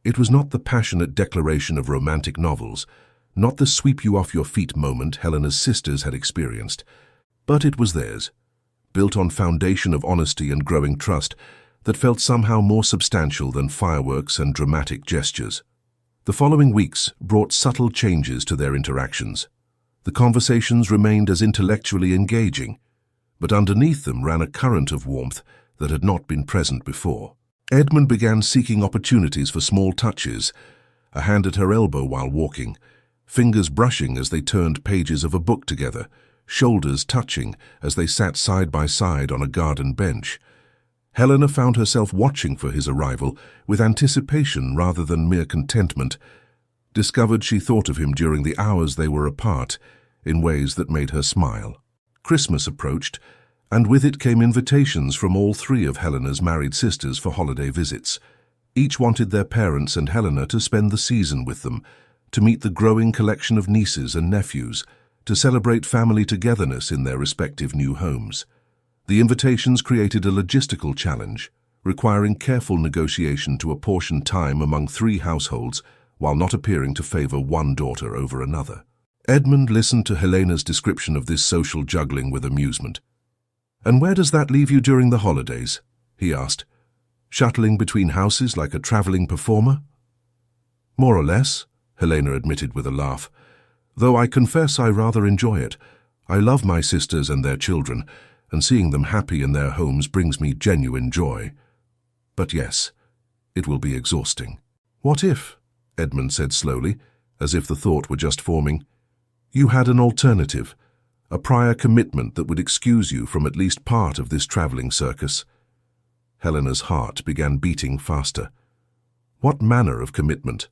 It was not the passionate declaration of romantic novels, not the sweep-you-off-your-feet moment Helena's sisters had experienced, but it was theirs, built on foundation of honesty and growing trust that felt somehow more substantial than fireworks and dramatic gestures. The following weeks brought subtle changes to their interactions. The conversations remained as intellectually engaging, but underneath them ran a current of warmth that had not been present before. Edmund began seeking opportunities for small touches, a hand at her elbow while walking, fingers brushing as they turned pages of a book together, shoulders touching as they sat side by side on a garden bench. Helena found herself watching for his arrival with anticipation rather than mere contentment, discovered she thought of him during the hours they were apart in ways that made her smile. Christmas approached, and with it came invitations from all three of Helena's married sisters for holiday visits. Each wanted their parents and Helena to spend the season with them, to meet the growing collection of nieces and nephews, to celebrate family togetherness in their respective new homes. The invitations created a logistical challenge. requiring careful negotiation to apportion time among 3 households while not appearing to favor one daughter over another. Edmund listened to Helena's description of this social juggling with amusement. "And where does that leave you during the holidays?" he asked. "Shuttling between houses like a traveling performer?" "More or less," Helena admitted with a laugh. "Though I confess I rather enjoy it. I love my sisters and their children, and seeing them happy in their homes brings me genuine joy. But yes, it will be exhausting." "What if," Edmund said slowly, as if the thought were just forming, "you had an alternative, a prior commitment that would excuse you from at least part of this traveling circus?" Helena's heart began beating faster. What manner of commitment?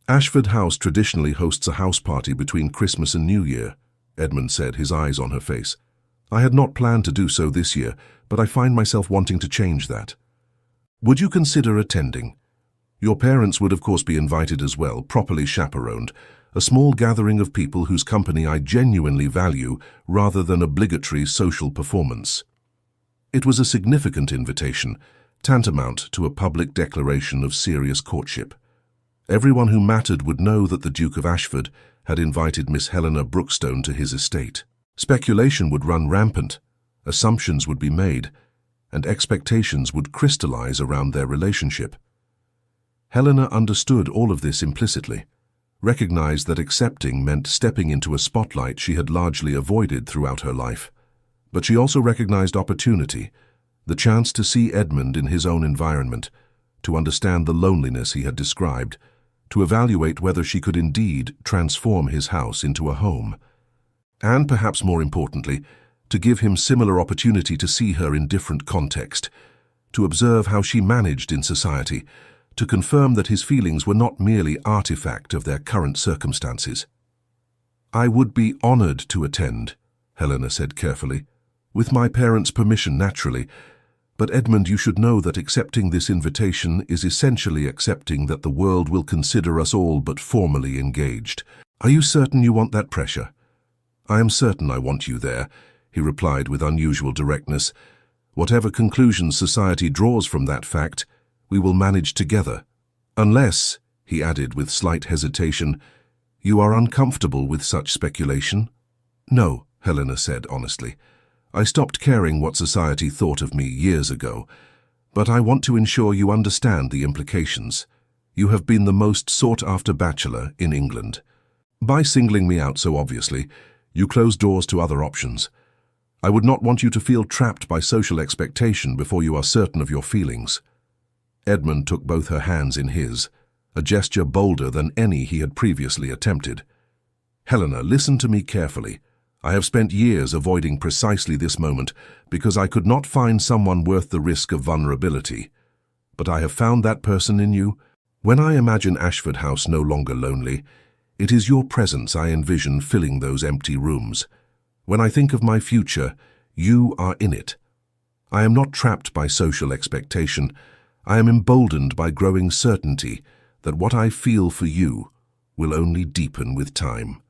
"Ashford House traditionally hosts a house party between Christmas and New Year," Edmund said, his eyes on her face. "I had not planned to do so this year, but I find myself wanting to change that. Would you consider attending? Your parents would of course be invited as well, properly chaperoned, a small gathering of people whose company I genuinely value rather than obligatory social performance." It was a significant invitation, tantamount to a public declaration of serious courtship. Everyone who mattered would know that the Duke of Ashford had invited Miss Helena Brookstone to his estate. Speculation would run rampant, assumptions would be made, and expectations would crystallize around their relationship. Helena understood all of this implicitly, recognized that accepting meant stepping into a spotlight she had largely avoided throughout her life. But she also recognized opportunity, the chance to see Edmund in his own environment, to understand the loneliness he had described, to evaluate whether she could indeed transform his house into a home. And perhaps more importantly, to give him similar opportunity to see her in different context, to observe how she managed in society, to confirm that his feelings were not merely artifact of their current circumstances. "I would be honored to attend," Helena said carefully, "with my parents' permission naturally, but Edmund, you should know that accepting this invitation is essentially accepting that the world will consider us all but formally engaged. Are you certain you want that pressure?" "I am certain I want you there," he replied with unusual directness. "Whatever conclusions society draws from that fact, we will manage together. Unless," he added with slight hesitation, "you are uncomfortable with such speculation." "No," Helena said honestly. "I stopped caring what society thought of me years ago, but I want to ensure you understand the implications. You have been the most sought-after bachelor in England. By singling me out so obviously, you close doors to other options. I would not want you to feel trapped by social expectation before you are certain of your feelings." Edmund took both her hands in his, a gesture bolder than any he had previously attempted. "Helena, listen to me carefully. I have spent years avoiding precisely this moment because I could not find someone worth the risk of vulnerability. But I have found that person in you. When I imagine Ashford House no longer lonely, it is your presence I envision filling those empty rooms. When I think of my future, you are in it. I am not trapped by social expectation. I am emboldened by growing certainty that what I feel for you will only deepen with time."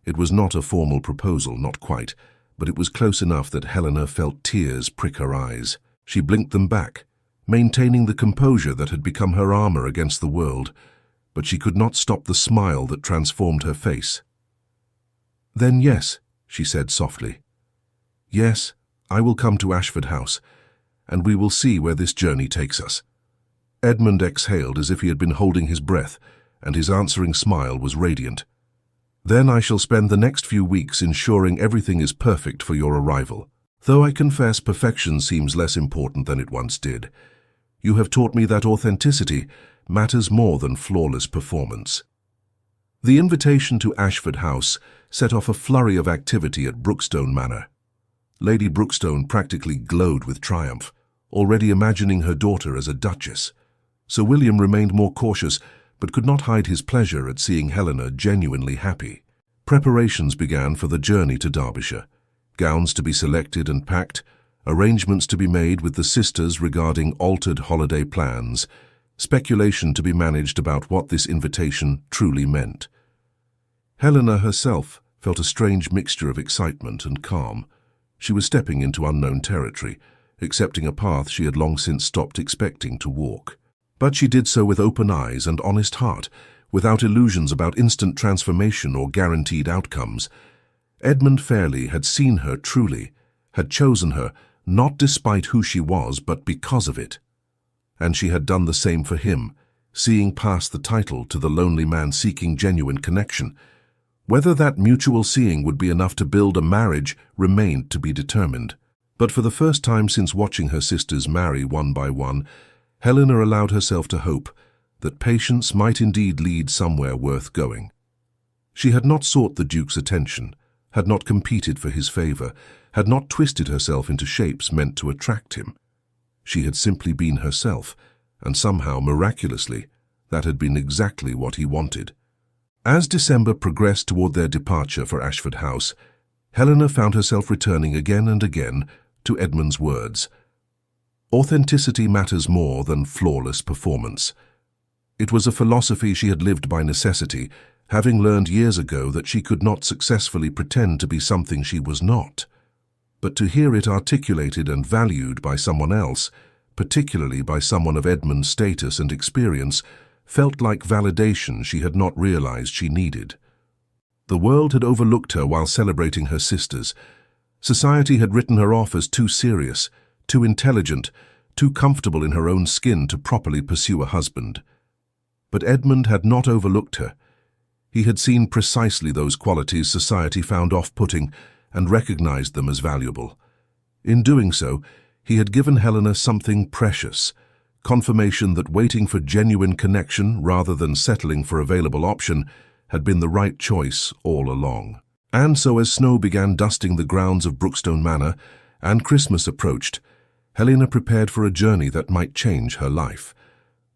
It was not a formal proposal, not quite, but it was close enough that Helena felt tears prick her eyes. She blinked them back, maintaining the composure that had become her armor against the world, but she could not stop the smile that transformed her face. "Then yes," she said softly. "Yes, I will come to Ashford House, and we will see where this journey takes us." Edmund exhaled as if he had been holding his breath, and his answering smile was radiant. "Then I shall spend the next few weeks ensuring everything is perfect for your arrival. Though I confess perfection seems less important than it once did. You have taught me that authenticity matters more than flawless performance." The invitation to Ashford House set off a flurry of activity at Brookstone Manor. Lady Brookstone practically glowed with triumph, already imagining her daughter as a duchess. Sir William remained more cautious, but could not hide his pleasure at seeing Helena genuinely happy. Preparations began for the journey to Derbyshire. Gowns to be selected and packed, arrangements to be made with the sisters regarding altered holiday plans, speculation to be managed about what this invitation truly meant. Helena herself felt a strange mixture of excitement and calm. She was stepping into unknown territory, accepting a path she had long since stopped expecting to walk. But she did so with open eyes and honest heart, without illusions about instant transformation or guaranteed outcomes. Edmund Fairley had seen her truly, had chosen her, not despite who she was, but because of it. And she had done the same for him, seeing past the title to the lonely man seeking genuine connection. Whether that mutual seeing would be enough to build a marriage remained to be determined. But for the first time since watching her sisters marry one by one, Helena allowed herself to hope that patience might indeed lead somewhere worth going. She had not sought the Duke's attention, had not competed for his favor, had not twisted herself into shapes meant to attract him. She had simply been herself, and somehow, miraculously, that had been exactly what he wanted. As December progressed toward their departure for Ashford House, Helena found herself returning again and again to Edmund's words. Authenticity matters more than flawless performance. It was a philosophy she had lived by necessity, having learned years ago that she could not successfully pretend to be something she was not. But to hear it articulated and valued by someone else, particularly by someone of Edmund's status and experience, felt like validation she had not realized she needed. The world had overlooked her while celebrating her sisters. Society had written her off as too serious, too intelligent, too comfortable in her own skin to properly pursue a husband. But Edmund had not overlooked her. He had seen precisely those qualities society found off-putting and recognized them as valuable. In doing so, he had given Helena something precious, confirmation that waiting for genuine connection rather than settling for available option had been the right choice all along. And so as snow began dusting the grounds of Brookstone Manor and Christmas approached, Helena prepared for a journey that might change her life.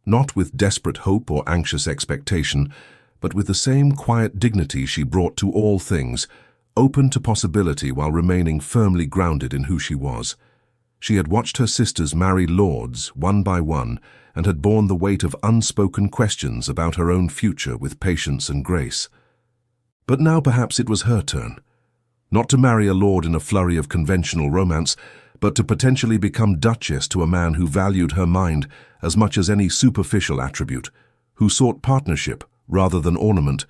Not with desperate hope or anxious expectation, but with the same quiet dignity she brought to all things, open to possibility while remaining firmly grounded in who she was. She had watched her sisters marry lords one by one and had borne the weight of unspoken questions about her own future with patience and grace. But now perhaps it was her turn. Not to marry a lord in a flurry of conventional romance, but to potentially become duchess to a man who valued her mind as much as any superficial attribute, who sought partnership rather than ornament,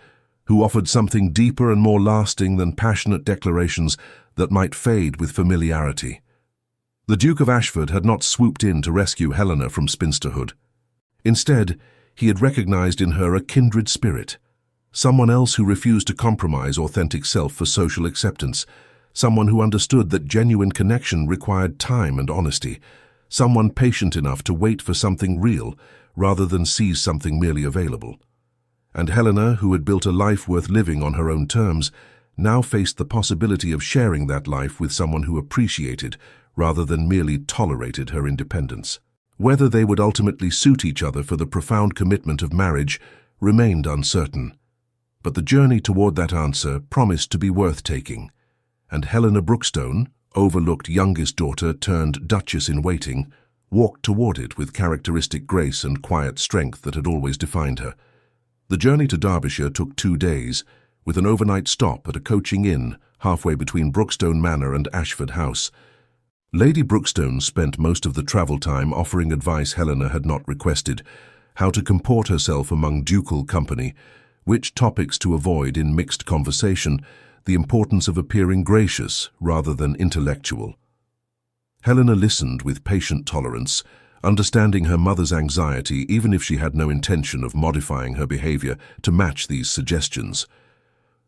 who offered something deeper and more lasting than passionate declarations that might fade with familiarity. The Duke of Ashford had not swooped in to rescue Helena from spinsterhood. Instead, he had recognized in her a kindred spirit, someone else who refused to compromise authentic self for social acceptance, someone who understood that genuine connection required time and honesty, someone patient enough to wait for something real rather than seize something merely available. And Helena, who had built a life worth living on her own terms, now faced the possibility of sharing that life with someone who appreciated rather than merely tolerated her independence. Whether they would ultimately suit each other for the profound commitment of marriage remained uncertain. But the journey toward that answer promised to be worth taking, and Helena Brookstone, overlooked youngest daughter turned Duchess-in-waiting, walked toward it with characteristic grace and quiet strength that had always defined her. The journey to Derbyshire took 2 days, with an overnight stop at a coaching inn halfway between Brookstone Manor and Ashford House. Lady Brookstone spent most of the travel time offering advice Helena had not requested, how to comport herself among ducal company, which topics to avoid in mixed conversation, the importance of appearing gracious rather than intellectual. Helena listened with patient tolerance, understanding her mother's anxiety even if she had no intention of modifying her behavior to match these suggestions.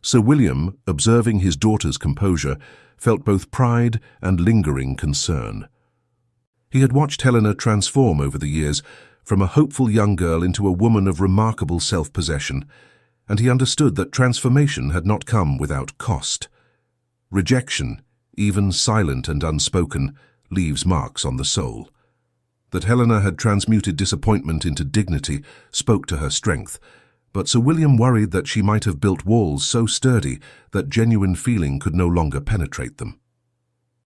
Sir William, observing his daughter's composure, felt both pride and lingering concern. He had watched Helena transform over the years from a hopeful young girl into a woman of remarkable self-possession, and he understood that transformation had not come without cost. Rejection, even silent and unspoken, leaves marks on the soul. That Helena had transmuted disappointment into dignity spoke to her strength, but Sir William worried that she might have built walls so sturdy that genuine feeling could no longer penetrate them.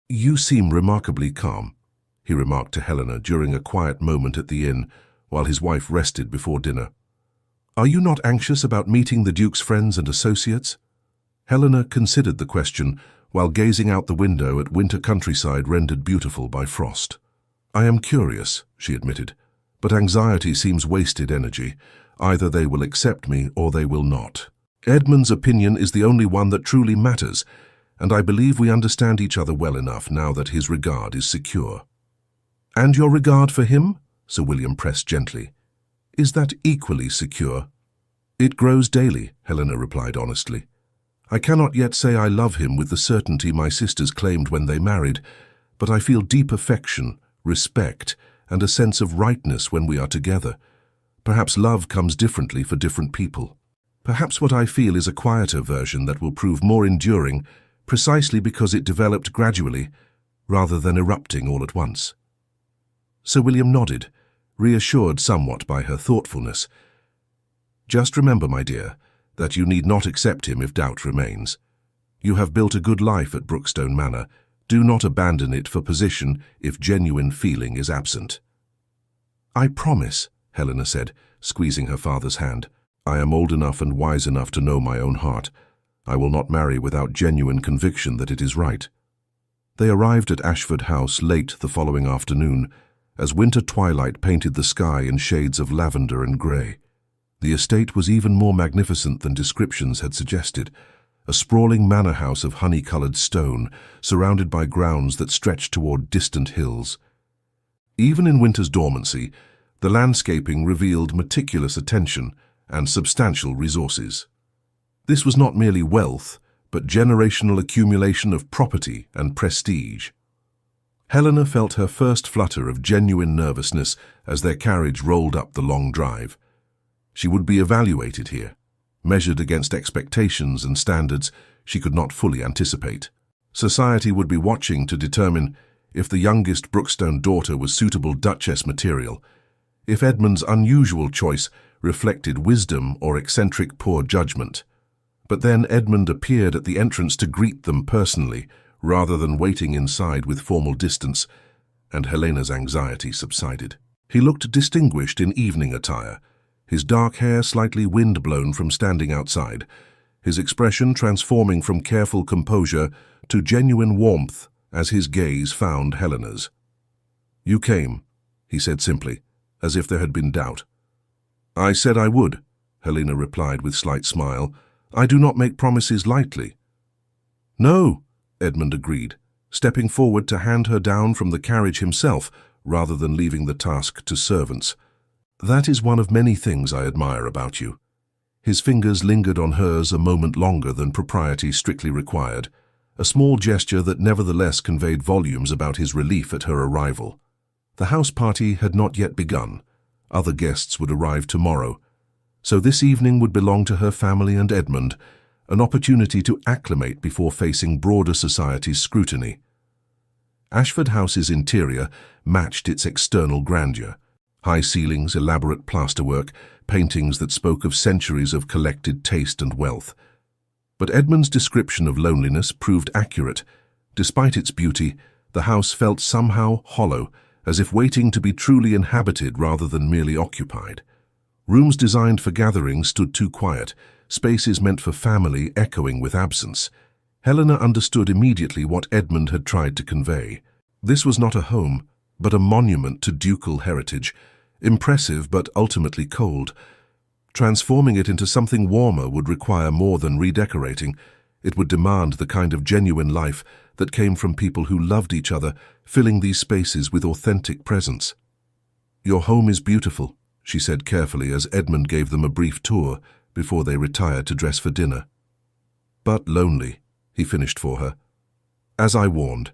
"You seem remarkably calm," he remarked to Helena during a quiet moment at the inn while his wife rested before dinner. "Are you not anxious about meeting the Duke's friends and associates?" Helena considered the question while gazing out the window at winter countryside rendered beautiful by frost. "I am curious," she admitted, "but anxiety seems wasted energy. Either they will accept me or they will not. Edmund's opinion is the only one that truly matters, and I believe we understand each other well enough now that his regard is secure." "And your regard for him?" Sir William pressed gently. "Is that equally secure?" "It grows daily," Helena replied honestly. "I cannot yet say I love him with the certainty my sisters claimed when they married, but I feel deep affection, respect, and a sense of rightness when we are together. Perhaps love comes differently for different people. Perhaps what I feel is a quieter version that will prove more enduring precisely because it developed gradually rather than erupting all at once." Sir William nodded, reassured somewhat by her thoughtfulness. "Just remember, my dear, that you need not accept him if doubt remains. You have built a good life at Brookstone Manor. Do not abandon it for position if genuine feeling is absent." "I promise," Helena said, squeezing her father's hand. "I am old enough and wise enough to know my own heart. I will not marry without genuine conviction that it is right." They arrived at Ashford House late the following afternoon, as winter twilight painted the sky in shades of lavender and grey. The estate was even more magnificent than descriptions had suggested, a sprawling manor house of honey-coloured stone, surrounded by grounds that stretched toward distant hills. Even in winter's dormancy, the landscaping revealed meticulous attention and substantial resources. This was not merely wealth, but generational accumulation of property and prestige. Helena felt her first flutter of genuine nervousness as their carriage rolled up the long drive. She would be evaluated here, measured against expectations and standards she could not fully anticipate. Society would be watching to determine if the youngest Brookstone daughter was suitable Duchess material, if Edmund's unusual choice reflected wisdom or eccentric poor judgment. But then Edmund appeared at the entrance to greet them personally, rather than waiting inside with formal distance, and Helena's anxiety subsided. He looked distinguished in evening attire, his dark hair slightly wind-blown from standing outside, his expression transforming from careful composure to genuine warmth as his gaze found Helena's. "You came," he said simply, as if there had been doubt. "I said I would," Helena replied with slight smile. "I do not make promises lightly." "No," Edmund agreed, stepping forward to hand her down from the carriage himself, rather than leaving the task to servants. "That is one of many things I admire about you." His fingers lingered on hers a moment longer than propriety strictly required, a small gesture that nevertheless conveyed volumes about his relief at her arrival. The house party had not yet begun. Other guests would arrive tomorrow, so this evening would belong to her family and Edmund, an opportunity to acclimate before facing broader society's scrutiny. Ashford House's interior matched its external grandeur. High ceilings, elaborate plasterwork, paintings that spoke of centuries of collected taste and wealth. But Edmund's description of loneliness proved accurate. Despite its beauty, the house felt somehow hollow, as if waiting to be truly inhabited rather than merely occupied. Rooms designed for gatherings stood too quiet, spaces meant for family echoing with absence. Helena understood immediately what Edmund had tried to convey. This was not a home, but a monument to ducal heritage, impressive but ultimately cold. Transforming it into something warmer would require more than redecorating. It would demand the kind of genuine life that came from people who loved each other, filling these spaces with authentic presence. "Your home is beautiful," she said carefully as Edmund gave them a brief tour before they retired to dress for dinner. "But lonely," he finished for her. "As I warned,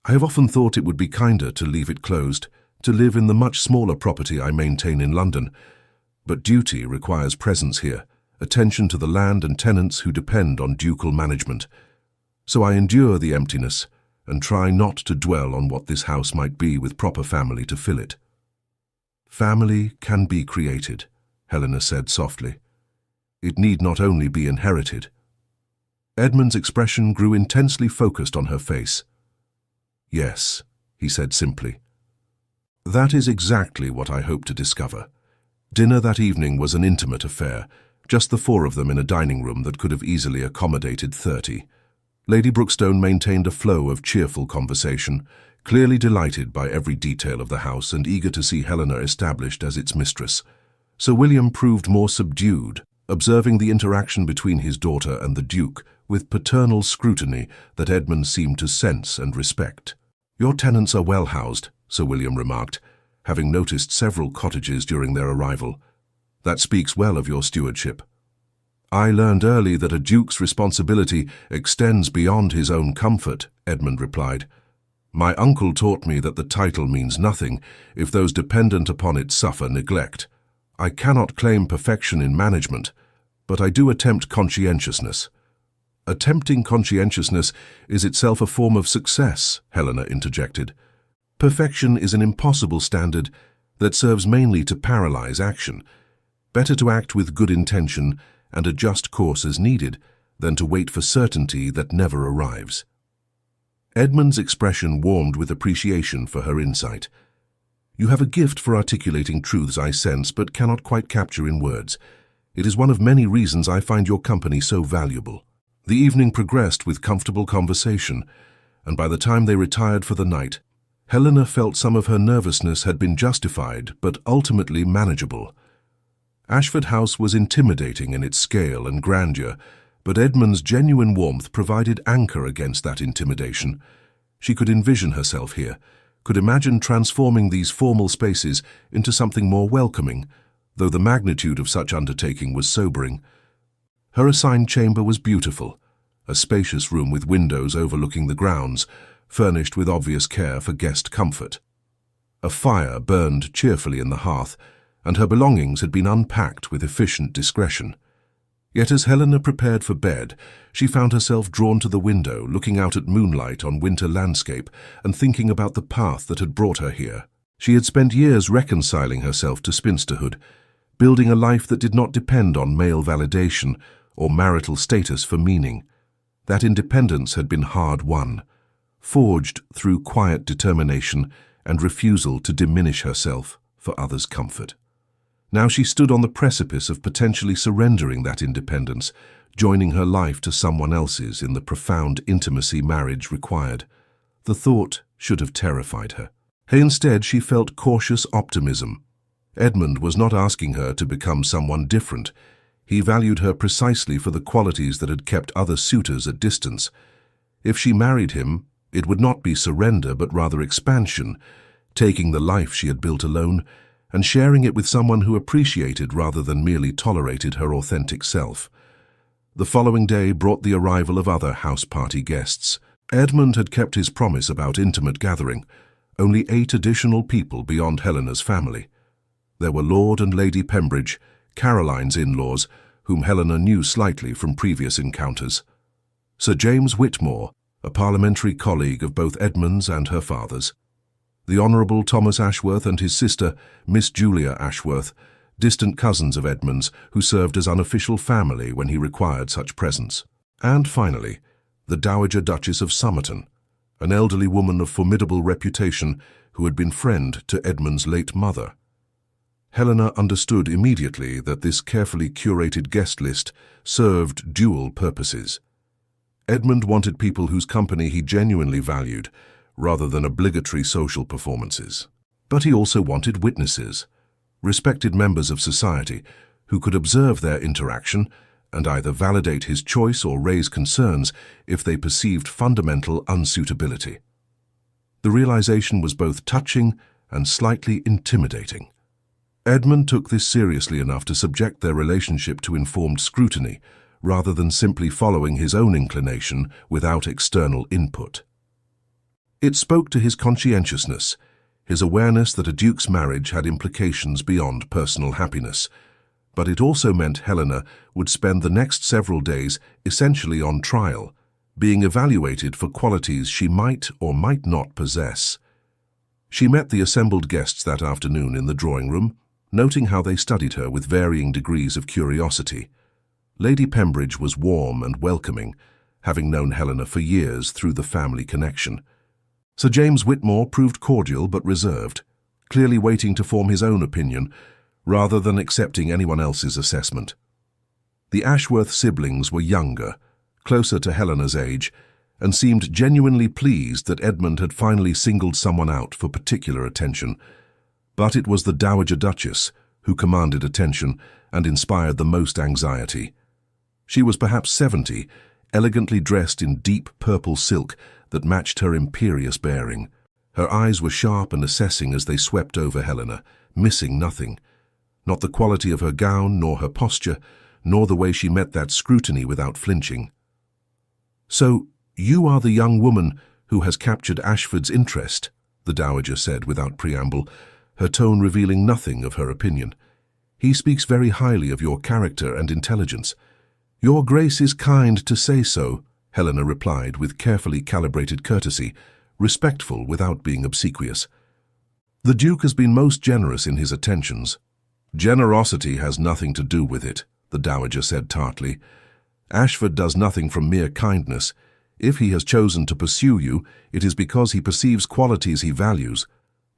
I have often thought it would be kinder to leave it closed, to live in the much smaller property I maintain in London. But duty requires presence here, attention to the land and tenants who depend on ducal management. So I endure the emptiness and try not to dwell on what this house might be with proper family to fill it." "Family can be created," Helena said softly. "It need not only be inherited." Edmund's expression grew intensely focused on her face. "Yes," he said simply. "That is exactly what I hope to discover." Dinner that evening was an intimate affair, just the four of them in a dining room that could have easily accommodated 30. Lady Brookstone maintained a flow of cheerful conversation, clearly delighted by every detail of the house and eager to see Helena established as its mistress. Sir William proved more subdued, observing the interaction between his daughter and the Duke with paternal scrutiny that Edmund seemed to sense and respect. "Your tenants are well housed," Sir William remarked, having noticed several cottages during their arrival. "That speaks well of your stewardship." "I learned early that a duke's responsibility extends beyond his own comfort," Edmund replied. "My uncle taught me that the title means nothing if those dependent upon it suffer neglect. I cannot claim perfection in management, but I do attempt conscientiousness." "Attempting conscientiousness is itself a form of success," Helena interjected. "Perfection is an impossible standard that serves mainly to paralyze action. Better to act with good intention and adjust course as needed than to wait for certainty that never arrives." Edmund's expression warmed with appreciation for her insight. "You have a gift for articulating truths I sense but cannot quite capture in words. It is one of many reasons I find your company so valuable." The evening progressed with comfortable conversation, and by the time they retired for the night, Helena felt some of her nervousness had been justified but ultimately manageable. Ashford House was intimidating in its scale and grandeur, but Edmund's genuine warmth provided anchor against that intimidation. She could envision herself here, could imagine transforming these formal spaces into something more welcoming, though the magnitude of such undertaking was sobering. Her assigned chamber was beautiful, a spacious room with windows overlooking the grounds, furnished with obvious care for guest comfort. A fire burned cheerfully in the hearth, and her belongings had been unpacked with efficient discretion. Yet as Helena prepared for bed, she found herself drawn to the window, looking out at moonlight on winter landscape and thinking about the path that had brought her here. She had spent years reconciling herself to spinsterhood, building a life that did not depend on male validation or marital status for meaning. That independence had been hard-won, forged through quiet determination and refusal to diminish herself for others' comfort. Now she stood on the precipice of potentially surrendering that independence, joining her life to someone else's in the profound intimacy marriage required. The thought should have terrified her. Instead, she felt cautious optimism. Edmund was not asking her to become someone different. He valued her precisely for the qualities that had kept other suitors at distance. If she married him, it would not be surrender but rather expansion, taking the life she had built alone and sharing it with someone who appreciated rather than merely tolerated her authentic self. The following day brought the arrival of other house party guests. Edmund had kept his promise about intimate gathering, only 8 additional people beyond Helena's family. There were Lord and Lady Pembridge, Caroline's in-laws, whom Helena knew slightly from previous encounters. Sir James Whitmore, a parliamentary colleague of both Edmund's and her father's. The Honourable Thomas Ashworth and his sister, Miss Julia Ashworth, distant cousins of Edmund's who served as unofficial family when he required such presence. And finally, the Dowager Duchess of Somerton, an elderly woman of formidable reputation who had been friend to Edmund's late mother. Helena understood immediately that this carefully curated guest list served dual purposes. Edmund wanted people whose company he genuinely valued, rather than obligatory social performances. But he also wanted witnesses, respected members of society, who could observe their interaction and either validate his choice or raise concerns if they perceived fundamental unsuitability. The realization was both touching and slightly intimidating. Edmund took this seriously enough to subject their relationship to informed scrutiny, rather than simply following his own inclination without external input. It spoke to his conscientiousness, his awareness that a duke's marriage had implications beyond personal happiness, but it also meant Helena would spend the next several days essentially on trial, being evaluated for qualities she might or might not possess. She met the assembled guests that afternoon in the drawing room, noting how they studied her with varying degrees of curiosity. Lady Pembridge was warm and welcoming, having known Helena for years through the family connection. Sir James Whitmore proved cordial but reserved, clearly waiting to form his own opinion, rather than accepting anyone else's assessment. The Ashworth siblings were younger, closer to Helena's age, and seemed genuinely pleased that Edmund had finally singled someone out for particular attention. But it was the Dowager Duchess who commanded attention and inspired the most anxiety. She was perhaps 70, elegantly dressed in deep purple silk that matched her imperious bearing. Her eyes were sharp and assessing as they swept over Helena, missing nothing. Not the quality of her gown, nor her posture, nor the way she met that scrutiny without flinching. "So, you are the young woman who has captured Ashford's interest," the Dowager said without preamble, her tone revealing nothing of her opinion. "He speaks very highly of your character and intelligence." "Your Grace is kind to say so," Helena replied with carefully calibrated courtesy, respectful without being obsequious. "The Duke has been most generous in his attentions." "Generosity has nothing to do with it," the Dowager said tartly. "Ashford does nothing from mere kindness. If he has chosen to pursue you, it is because he perceives qualities he values.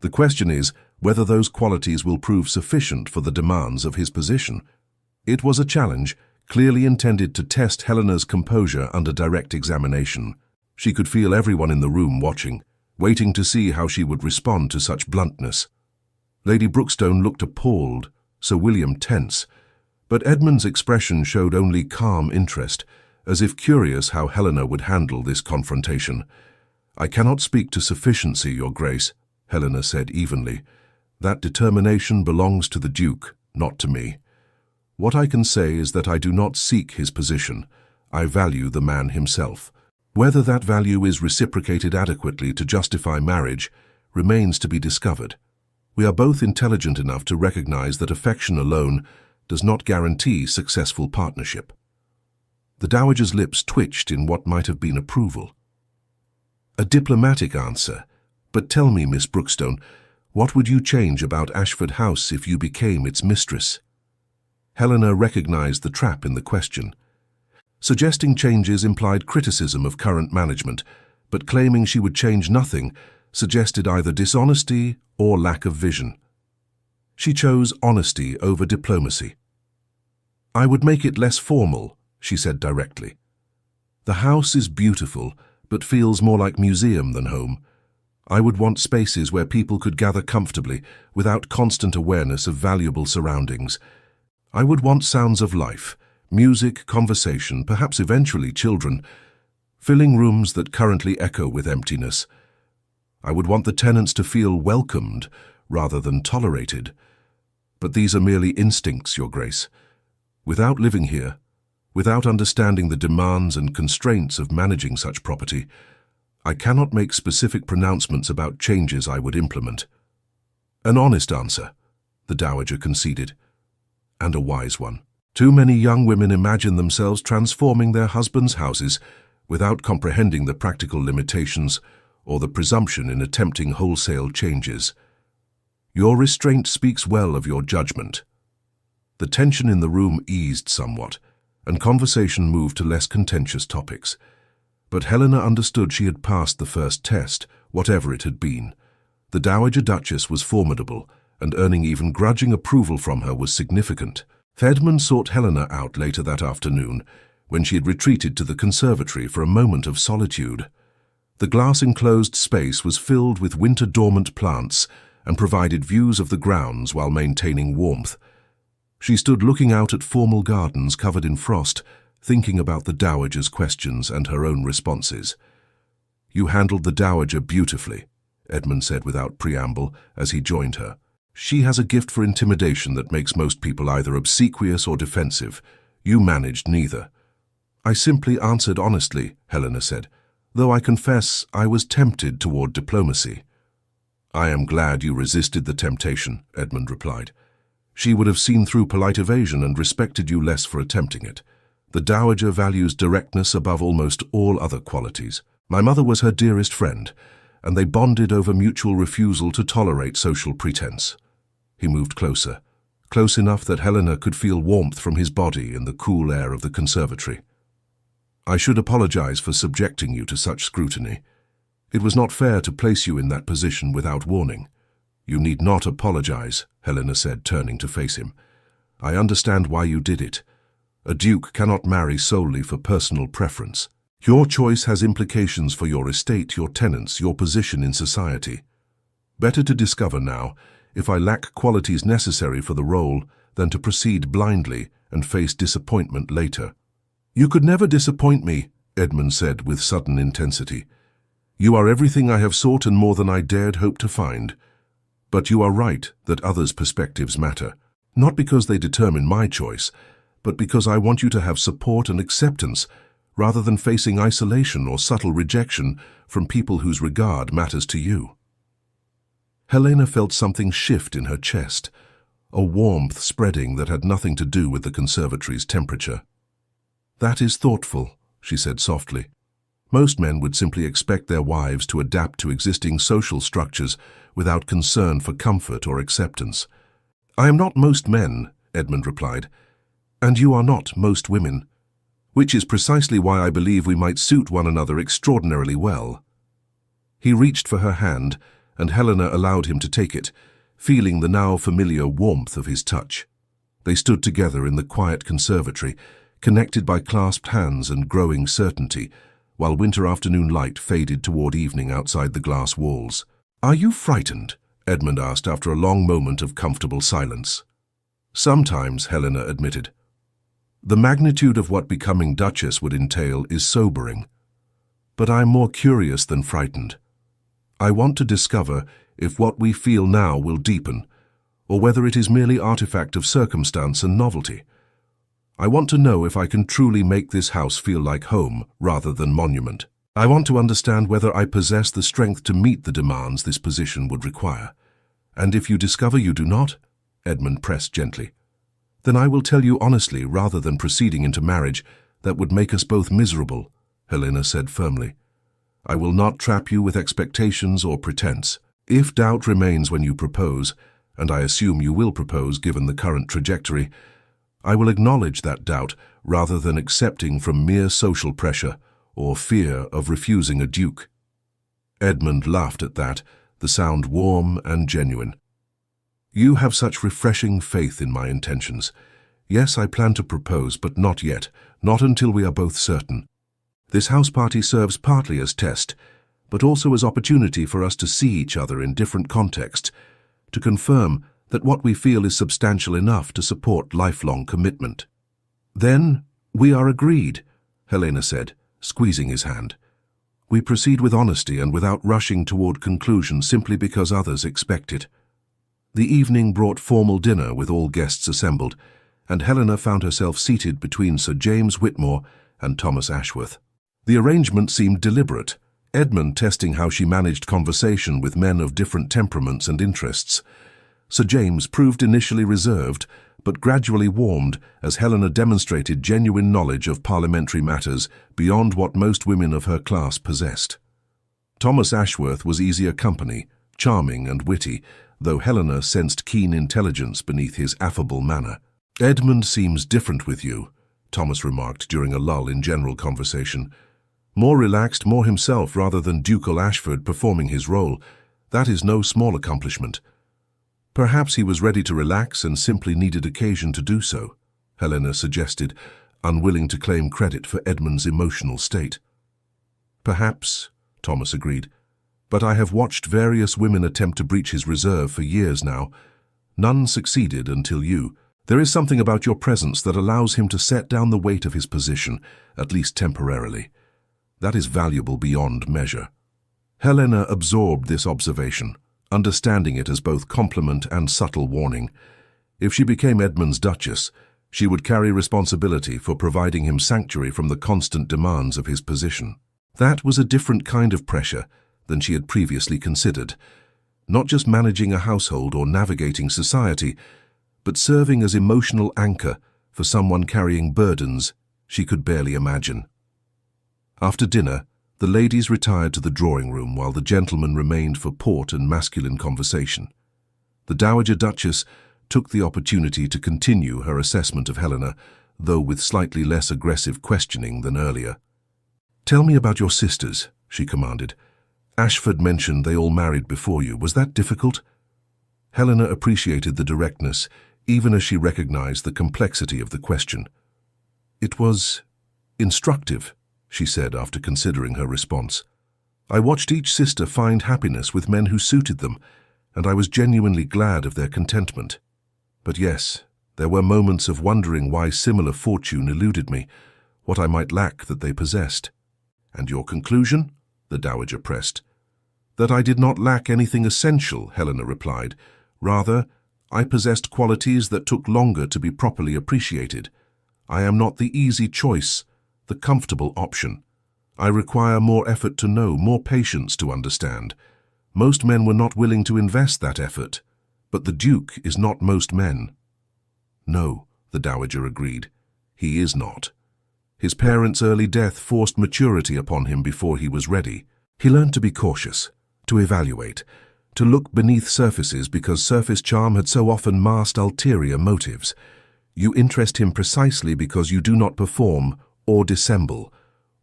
The question is whether those qualities will prove sufficient for the demands of his position." It was a challenge, clearly intended to test Helena's composure under direct examination. She could feel everyone in the room watching, waiting to see how she would respond to such bluntness. Lady Brookstone looked appalled, Sir William tense, but Edmund's expression showed only calm interest, as if curious how Helena would handle this confrontation. "I cannot speak to sufficiency, Your Grace," Helena said evenly. "That determination belongs to the Duke, not to me. What I can say is that I do not seek his position. I value the man himself. Whether that value is reciprocated adequately to justify marriage remains to be discovered. We are both intelligent enough to recognize that affection alone does not guarantee successful partnership." The Dowager's lips twitched in what might have been approval. "A diplomatic answer. But tell me, Miss Brookstone, what would you change about Ashford House if you became its mistress?" Helena recognized the trap in the question. Suggesting changes implied criticism of current management, but claiming she would change nothing suggested either dishonesty or lack of vision. She chose honesty over diplomacy. "I would make it less formal," she said directly. "The house is beautiful, but feels more like museum than home. I would want spaces where people could gather comfortably without constant awareness of valuable surroundings. I would want sounds of life, music, conversation, perhaps eventually children, filling rooms that currently echo with emptiness. I would want the tenants to feel welcomed rather than tolerated. But these are merely instincts, Your Grace. Without living here, without understanding the demands and constraints of managing such property, I cannot make specific pronouncements about changes I would implement." "An honest answer," the Dowager conceded, "and a wise one. Too many young women imagine themselves transforming their husbands' houses without comprehending the practical limitations or the presumption in attempting wholesale changes. Your restraint speaks well of your judgment." The tension in the room eased somewhat, and conversation moved to less contentious topics. But Helena understood she had passed the first test, whatever it had been. The Dowager Duchess was formidable, and earning even grudging approval from her was significant. Edmund sought Helena out later that afternoon, when she had retreated to the conservatory for a moment of solitude. The glass-enclosed space was filled with winter-dormant plants and provided views of the grounds while maintaining warmth. She stood looking out at formal gardens covered in frost, thinking about the Dowager's questions and her own responses. "You handled the Dowager beautifully," Edmund said without preamble as he joined her. "She has a gift for intimidation that makes most people either obsequious or defensive. You managed neither." "I simply answered honestly," Helena said, "though I confess I was tempted toward diplomacy." "I am glad you resisted the temptation," Edmund replied. "She would have seen through polite evasion and respected you less for attempting it. The Dowager values directness above almost all other qualities. My mother was her dearest friend, and they bonded over mutual refusal to tolerate social pretense." He moved closer, close enough that Helena could feel warmth from his body in the cool air of the conservatory. "I should apologize for subjecting you to such scrutiny. It was not fair to place you in that position without warning." "You need not apologize," Helena said, turning to face him. "I understand why you did it. A duke cannot marry solely for personal preference." Your choice has implications for your estate, your tenants, your position in society. Better to discover now if I lack qualities necessary for the role than to proceed blindly and face disappointment later. You could never disappoint me, Edmund said with sudden intensity. You are everything I have sought and more than I dared hope to find. But you are right that others' perspectives matter, not because they determine my choice, but because I want you to have support and acceptance rather than facing isolation or subtle rejection from people whose regard matters to you. Helena felt something shift in her chest, a warmth spreading that had nothing to do with the conservatory's temperature. That is thoughtful, she said softly. Most men would simply expect their wives to adapt to existing social structures without concern for comfort or acceptance. I am not most men, Edmund replied, and you are not most women, which is precisely why I believe we might suit one another extraordinarily well. He reached for her hand, and Helena allowed him to take it, feeling the now familiar warmth of his touch. They stood together in the quiet conservatory, connected by clasped hands and growing certainty, while winter afternoon light faded toward evening outside the glass walls. Are you frightened? Edmund asked after a long moment of comfortable silence. Sometimes, Helena admitted. The magnitude of what becoming Duchess would entail is sobering. But I'm more curious than frightened. I want to discover if what we feel now will deepen, or whether it is merely artifact of circumstance and novelty. I want to know if I can truly make this house feel like home rather than monument. I want to understand whether I possess the strength to meet the demands this position would require. And if you discover you do not, Edmund pressed gently, then I will tell you honestly rather than proceeding into marriage that would make us both miserable, Helena said firmly. I will not trap you with expectations or pretense. If doubt remains when you propose, and I assume you will propose given the current trajectory, I will acknowledge that doubt rather than accepting from mere social pressure or fear of refusing a duke. Edmund laughed at that, the sound warm and genuine. You have such refreshing faith in my intentions. Yes, I plan to propose, but not yet, not until we are both certain. This house party serves partly as test, but also as opportunity for us to see each other in different contexts, to confirm that what we feel is substantial enough to support lifelong commitment. Then we are agreed, Helena said, squeezing his hand. We proceed with honesty and without rushing toward conclusion simply because others expect it. The evening brought formal dinner with all guests assembled, and Helena found herself seated between Sir James Whitmore and Thomas Ashworth. The arrangement seemed deliberate, Edmund testing how she managed conversation with men of different temperaments and interests. Sir James proved initially reserved, but gradually warmed as Helena demonstrated genuine knowledge of parliamentary matters beyond what most women of her class possessed. Thomas Ashworth was easier company, charming and witty, though Helena sensed keen intelligence beneath his affable manner. Edmund seems different with you, Thomas remarked during a lull in general conversation. More relaxed, more himself rather than ducal Ashford performing his role. That is no small accomplishment. Perhaps he was ready to relax and simply needed occasion to do so, Helena suggested, unwilling to claim credit for Edmund's emotional state. Perhaps, Thomas agreed, but I have watched various women attempt to breach his reserve for years now. None succeeded until you. There is something about your presence that allows him to set down the weight of his position, at least temporarily. That is valuable beyond measure. Helena absorbed this observation, understanding it as both compliment and subtle warning. If she became Edmund's Duchess, she would carry responsibility for providing him sanctuary from the constant demands of his position. That was a different kind of pressure than she had previously considered, not just managing a household or navigating society, but serving as emotional anchor for someone carrying burdens she could barely imagine. After dinner, the ladies retired to the drawing room while the gentlemen remained for port and masculine conversation. The Dowager Duchess took the opportunity to continue her assessment of Helena, though with slightly less aggressive questioning than earlier. "Tell me about your sisters," she commanded. "Ashford mentioned they all married before you. Was that difficult?" Helena appreciated the directness, even as she recognized the complexity of the question. "It was instructive," she said after considering her response. I watched each sister find happiness with men who suited them, and I was genuinely glad of their contentment. But yes, there were moments of wondering why similar fortune eluded me, what I might lack that they possessed. And your conclusion? The dowager pressed. That I did not lack anything essential, Helena replied. Rather, I possessed qualities that took longer to be properly appreciated. I am not the easy choice, the comfortable option. I require more effort to know, more patience to understand. Most men were not willing to invest that effort, but the Duke is not most men. No, the dowager agreed. He is not. His parents' early death forced maturity upon him before he was ready. He learned to be cautious, to evaluate, to look beneath surfaces because surface charm had so often masked ulterior motives. You interest him precisely because you do not perform or dissemble.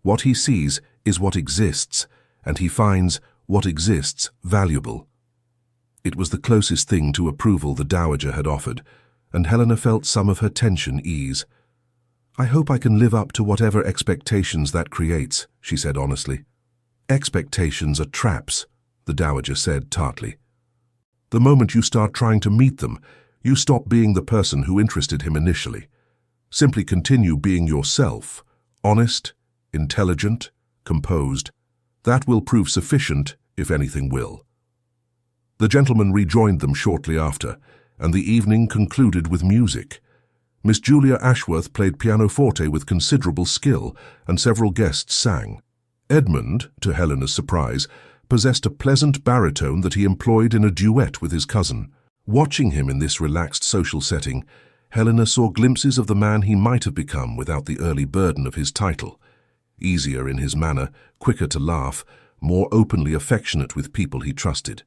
What he sees is what exists, and he finds what exists valuable. It was the closest thing to approval the dowager had offered, and Helena felt some of her tension ease. I hope I can live up to whatever expectations that creates, she said honestly. Expectations are traps, the dowager said tartly. The moment you start trying to meet them, you stop being the person who interested him initially. Simply continue being yourself, honest, intelligent, composed. That will prove sufficient, if anything will. The gentleman rejoined them shortly after, and the evening concluded with music. Miss Julia Ashworth played pianoforte with considerable skill, and several guests sang. Edmund, to Helena's surprise, possessed a pleasant baritone that he employed in a duet with his cousin. Watching him in this relaxed social setting, Helena saw glimpses of the man he might have become without the early burden of his title. Easier in his manner, quicker to laugh, more openly affectionate with people he trusted.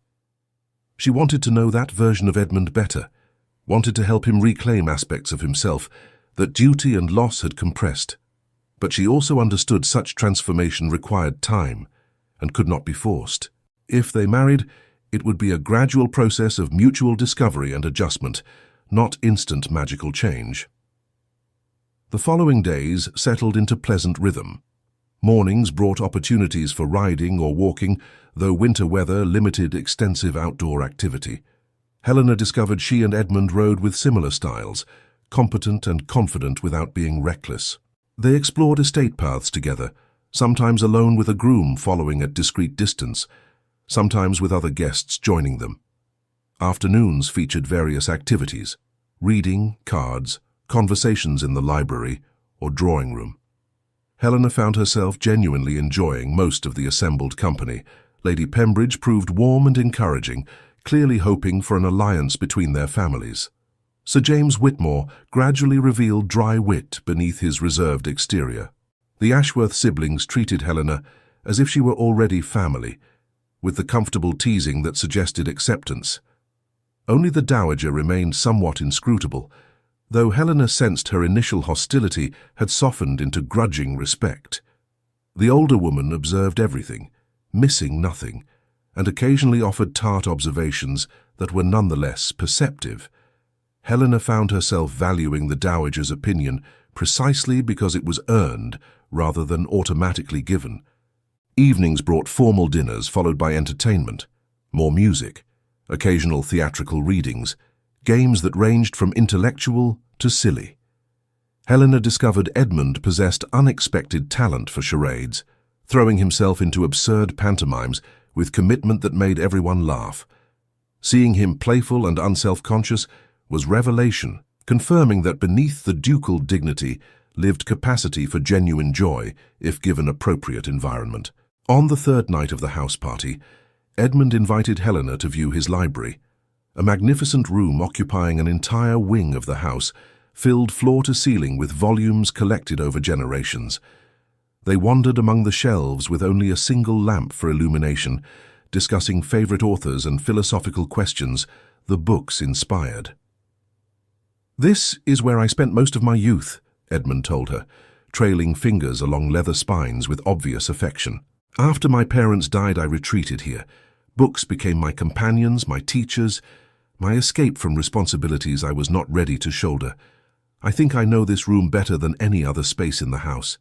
She wanted to know that version of Edmund better, wanted to help him reclaim aspects of himself that duty and loss had compressed. But she also understood such transformation required time and could not be forced. If they married, it would be a gradual process of mutual discovery and adjustment, not instant magical change. The following days settled into pleasant rhythm. Mornings brought opportunities for riding or walking, though winter weather limited extensive outdoor activity. Helena discovered she and Edmund rode with similar styles, competent and confident without being reckless. They explored estate paths together, sometimes alone with a groom following at discreet distance, sometimes with other guests joining them. Afternoons featured various activities: reading, cards, conversations in the library, or drawing room. Helena found herself genuinely enjoying most of the assembled company. Lady Pembridge proved warm and encouraging, clearly hoping for an alliance between their families. Sir James Whitmore gradually revealed dry wit beneath his reserved exterior. The Ashworth siblings treated Helena as if she were already family, with the comfortable teasing that suggested acceptance. Only the dowager remained somewhat inscrutable, though Helena sensed her initial hostility had softened into grudging respect. The older woman observed everything, missing nothing, and occasionally offered tart observations that were nonetheless perceptive. Helena found herself valuing the dowager's opinion precisely because it was earned rather than automatically given. Evenings brought formal dinners followed by entertainment, more music, occasional theatrical readings, games that ranged from intellectual to silly. Helena discovered Edmund possessed unexpected talent for charades, throwing himself into absurd pantomimes with commitment that made everyone laugh. Seeing him playful and unself-conscious was revelation, confirming that beneath the ducal dignity lived capacity for genuine joy if given appropriate environment. On the third night of the house party, Edmund invited Helena to view his library, a magnificent room occupying an entire wing of the house, filled floor to ceiling with volumes collected over generations. They wandered among the shelves with only a single lamp for illumination, discussing favorite authors and philosophical questions the books inspired. "This is where I spent most of my youth," Edmund told her, trailing fingers along leather spines with obvious affection. "After my parents died, I retreated here. Books became my companions, my teachers, my escape from responsibilities I was not ready to shoulder. I think I know this room better than any other space in the house."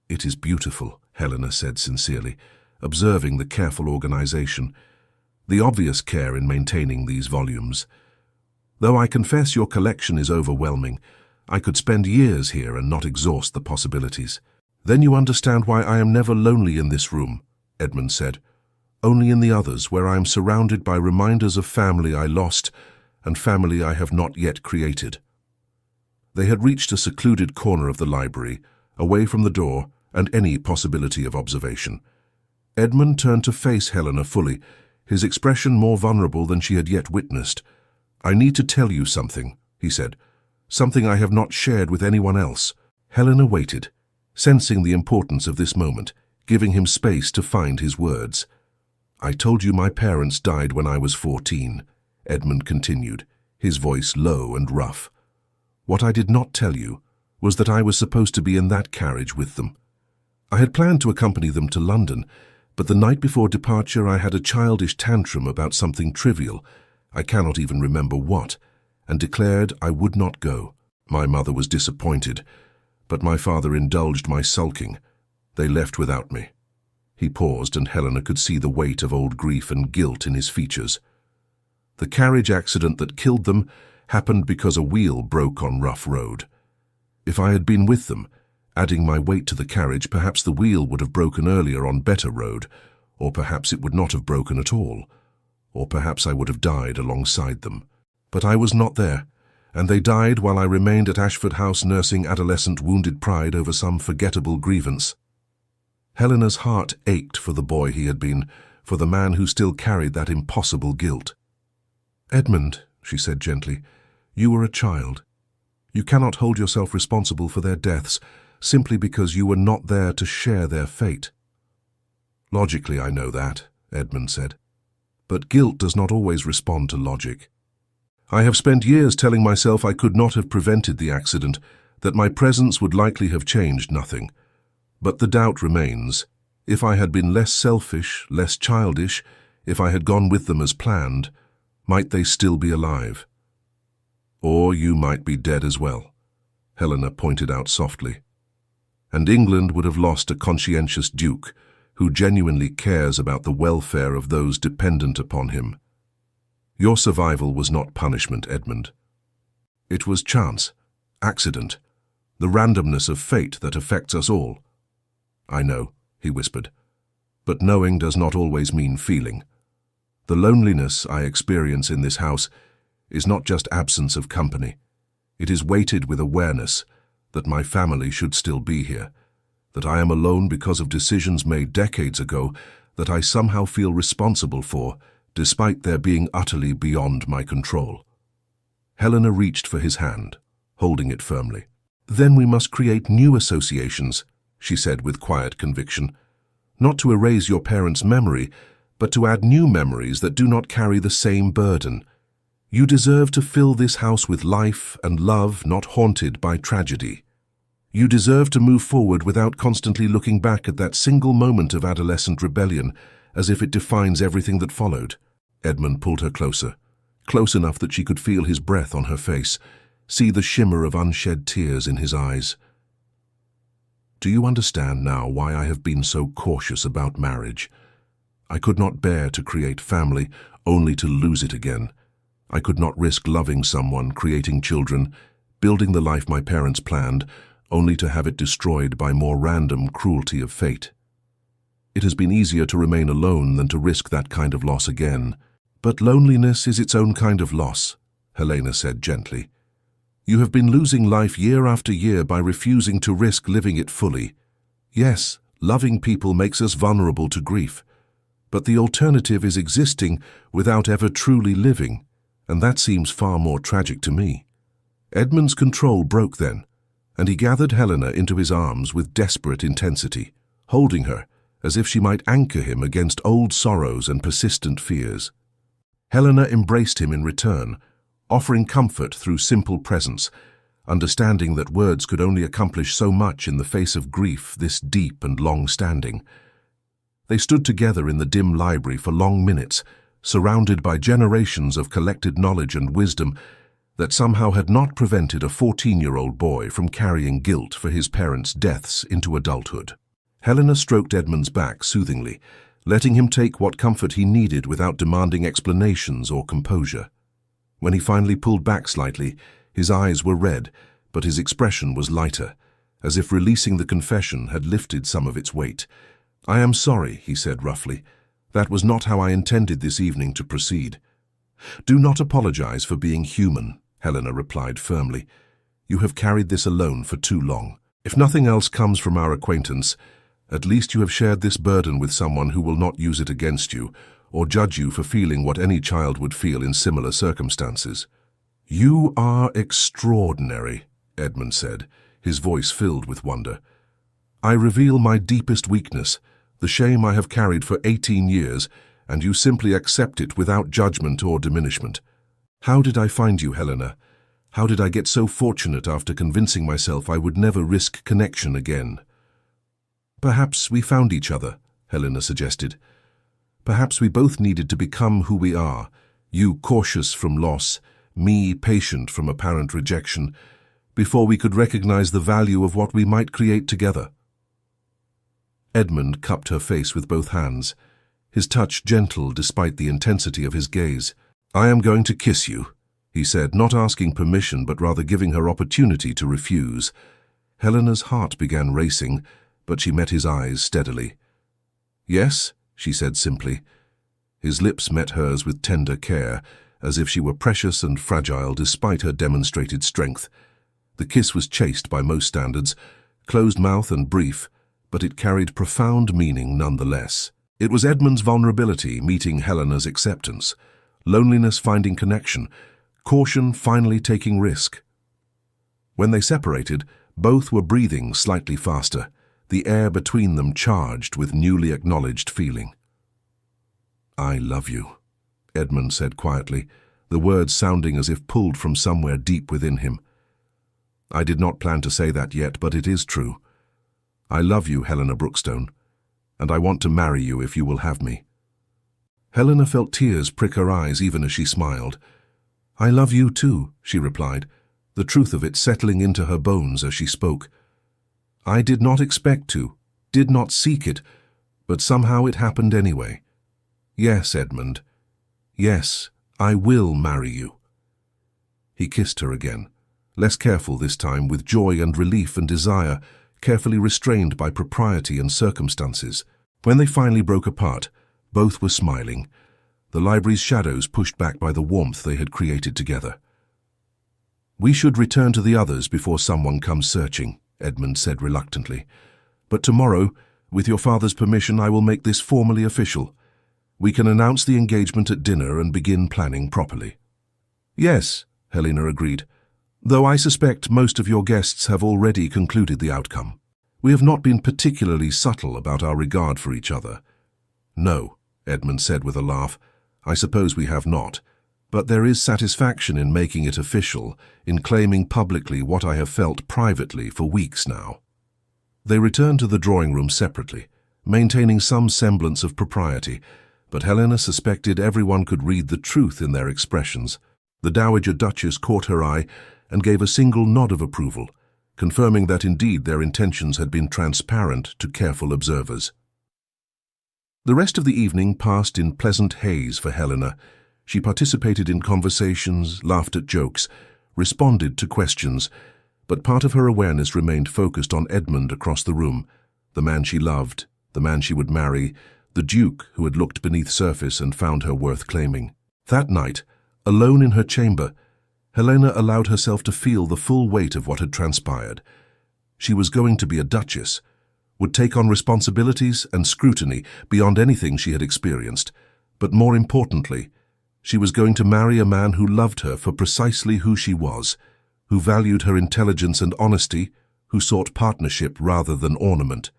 "It is beautiful," Helena said sincerely, observing the careful organization, the obvious care in maintaining these volumes. "Though I confess your collection is overwhelming, I could spend years here and not exhaust the possibilities." "Then you understand why I am never lonely in this room," Edmund said. "Only in the others, where I am surrounded by reminders of family I lost and family I have not yet created." They had reached a secluded corner of the library, away from the door and any possibility of observation. Edmund turned to face Helena fully, his expression more vulnerable than she had yet witnessed. "I need to tell you something," he said. "Something I have not shared with anyone else." Helena waited, sensing the importance of this moment, giving him space to find his words. "I told you my parents died when I was 14, Edmund continued, his voice low and rough. "What I did not tell you was that I was supposed to be in that carriage with them. I had planned to accompany them to London, but the night before departure I had a childish tantrum about something trivial, I cannot even remember what, and declared I would not go. My mother was disappointed, but my father indulged my sulking. They left without me." He paused, and Helena could see the weight of old grief and guilt in his features. "The carriage accident that killed them happened because a wheel broke on rough road. If I had been with them, adding my weight to the carriage, perhaps the wheel would have broken earlier on better road, or perhaps it would not have broken at all, or perhaps I would have died alongside them. But I was not there, and they died while I remained at Ashford House nursing adolescent wounded pride over some forgettable grievance." Helena's heart ached for the boy he had been, for the man who still carried that impossible guilt. "Edmund," she said gently, "you were a child. You cannot hold yourself responsible for their deaths simply because you were not there to share their fate." "Logically, I know that," Edmund said. "But guilt does not always respond to logic. I have spent years telling myself I could not have prevented the accident, that my presence would likely have changed nothing. But the doubt remains. If I had been less selfish, less childish, if I had gone with them as planned, might they still be alive? Or you might be dead as well," Helena pointed out softly. "And England would have lost a conscientious duke who genuinely cares about the welfare of those dependent upon him. Your survival was not punishment, Edmund. It was chance, accident, the randomness of fate that affects us all." "I know," he whispered, "but knowing does not always mean feeling. The loneliness I experience in this house is not just absence of company. It is weighted with awareness that my family should still be here, that I am alone because of decisions made decades ago that I somehow feel responsible for, despite their being utterly beyond my control." Helena reached for his hand, holding it firmly. "Then we must create new associations," she said with quiet conviction. "Not to erase your parents' memory, but to add new memories that do not carry the same burden. You deserve to fill this house with life and love, not haunted by tragedy. You deserve to move forward without constantly looking back at that single moment of adolescent rebellion as if it defines everything that followed." Edmund pulled her closer, close enough that she could feel his breath on her face, see the shimmer of unshed tears in his eyes. "Do you understand now why I have been so cautious about marriage? I could not bear to create family only to lose it again. I could not risk loving someone, creating children, building the life my parents planned, only to have it destroyed by more random cruelty of fate. It has been easier to remain alone than to risk that kind of loss again. But loneliness is its own kind of loss," Helena said gently. "You have been losing life year after year by refusing to risk living it fully. Yes, loving people makes us vulnerable to grief, but the alternative is existing without ever truly living, and that seems far more tragic to me." Edmund's control broke then, and he gathered Helena into his arms with desperate intensity, holding her as if she might anchor him against old sorrows and persistent fears. Helena embraced him in return, offering comfort through simple presence, understanding that words could only accomplish so much in the face of grief this deep and long-standing. They stood together in the dim library for long minutes, surrounded by generations of collected knowledge and wisdom, that somehow had not prevented a 14-year-old boy from carrying guilt for his parents' deaths into adulthood. Helena stroked Edmund's back soothingly, letting him take what comfort he needed without demanding explanations or composure. When he finally pulled back slightly, his eyes were red, but his expression was lighter, as if releasing the confession had lifted some of its weight. "I am sorry," he said roughly. "That was not how I intended this evening to proceed." "Do not apologize for being human," Helena replied firmly. "You have carried this alone for too long. If nothing else comes from our acquaintance, at least you have shared this burden with someone who will not use it against you or judge you for feeling what any child would feel in similar circumstances." "You are extraordinary," Edmund said, his voice filled with wonder. "I reveal my deepest weakness, the shame I have carried for 18 years, and you simply accept it without judgment or diminishment. How did I find you, Helena? How did I get so fortunate after convincing myself I would never risk connection again?" "Perhaps we found each other," Helena suggested. "Perhaps we both needed to become who we are, you cautious from loss, me patient from apparent rejection, before we could recognize the value of what we might create together." Edmund cupped her face with both hands, his touch gentle despite the intensity of his gaze. "I am going to kiss you," he said, not asking permission but rather giving her opportunity to refuse. Helena's heart began racing, but she met his eyes steadily. "Yes," she said simply. His lips met hers with tender care, as if she were precious and fragile despite her demonstrated strength. The kiss was chaste by most standards, closed mouth and brief, but it carried profound meaning nonetheless. It was Edmund's vulnerability meeting Helena's acceptance, loneliness finding connection, caution finally taking risk. When they separated, both were breathing slightly faster, the air between them charged with newly acknowledged feeling. "I love you," Edmund said quietly, the words sounding as if pulled from somewhere deep within him. "I did not plan to say that yet, but it is true. I love you, Helena Brookstone, and I want to marry you if you will have me." Helena felt tears prick her eyes even as she smiled. "I love you too," she replied, the truth of it settling into her bones as she spoke. "I did not expect to, did not seek it, but somehow it happened anyway. Yes, Edmund. Yes, I will marry you." He kissed her again, less careful this time, with joy and relief and desire, carefully restrained by propriety and circumstances. When they finally broke apart, both were smiling, the library's shadows pushed back by the warmth they had created together. "We should return to the others before someone comes searching," Edmund said reluctantly. "But tomorrow, with your father's permission, I will make this formally official. We can announce the engagement at dinner and begin planning properly." "Yes," Helena agreed, "though I suspect most of your guests have already concluded the outcome. We have not been particularly subtle about our regard for each other." "No," Edmund said with a laugh, "I suppose we have not. But there is satisfaction in making it official, in claiming publicly what I have felt privately for weeks now." They returned to the drawing room separately, maintaining some semblance of propriety, but Helena suspected everyone could read the truth in their expressions. The Dowager Duchess caught her eye and gave a single nod of approval, confirming that indeed their intentions had been transparent to careful observers. The rest of the evening passed in pleasant haze for Helena. She participated in conversations, laughed at jokes, responded to questions, but part of her awareness remained focused on Edmund across the room, the man she loved, the man she would marry, the Duke who had looked beneath surface and found her worth claiming. That night, alone in her chamber, Helena allowed herself to feel the full weight of what had transpired. She was going to be a duchess, would take on responsibilities and scrutiny beyond anything she had experienced, but more importantly, she was going to marry a man who loved her for precisely who she was, who valued her intelligence and honesty, who sought partnership rather than ornament.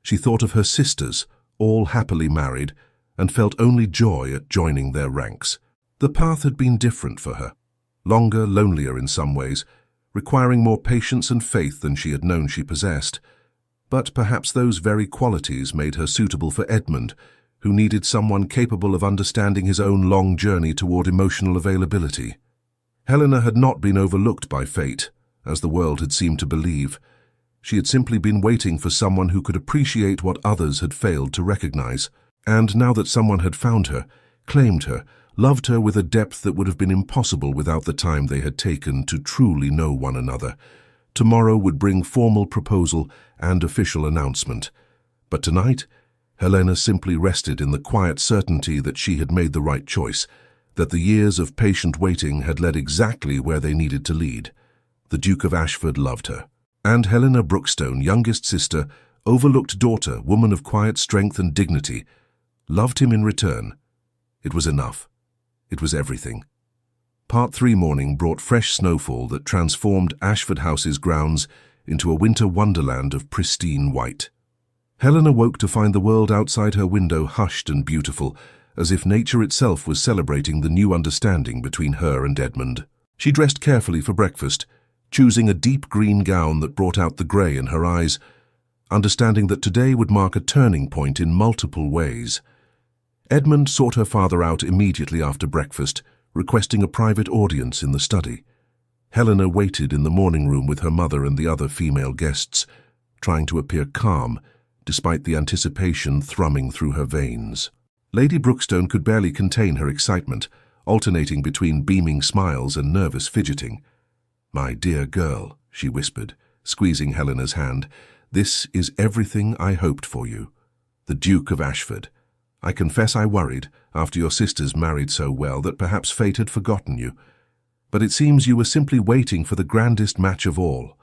She thought of her sisters, all happily married, and felt only joy at joining their ranks. The path had been different for her, longer, lonelier in some ways, requiring more patience and faith than she had known she possessed. But perhaps those very qualities made her suitable for Edmund, who needed someone capable of understanding his own long journey toward emotional availability. Helena had not been overlooked by fate, as the world had seemed to believe. She had simply been waiting for someone who could appreciate what others had failed to recognize. And now that someone had found her, claimed her, loved her with a depth that would have been impossible without the time they had taken to truly know one another, tomorrow would bring formal proposal and official announcement. But tonight, Helena simply rested in the quiet certainty that she had made the right choice, that the years of patient waiting had led exactly where they needed to lead. The Duke of Ashford loved her. And Helena Brookstone, youngest sister, overlooked daughter, woman of quiet strength and dignity, loved him in return. It was enough. It was everything. Part 3 morning brought fresh snowfall that transformed Ashford House's grounds into a winter wonderland of pristine white. Helena woke to find the world outside her window hushed and beautiful, as if nature itself was celebrating the new understanding between her and Edmund. She dressed carefully for breakfast, choosing a deep green gown that brought out the grey in her eyes, understanding that today would mark a turning point in multiple ways. Edmund sought her father out immediately after breakfast, requesting a private audience in the study. Helena waited in the morning room with her mother and the other female guests, trying to appear calm, despite the anticipation thrumming through her veins. Lady Brookstone could barely contain her excitement, alternating between beaming smiles and nervous fidgeting. "My dear girl," she whispered, squeezing Helena's hand, "this is everything I hoped for you. The Duke of Ashford. I confess I worried, after your sisters married so well, that perhaps fate had forgotten you. But it seems you were simply waiting for the grandest match of all."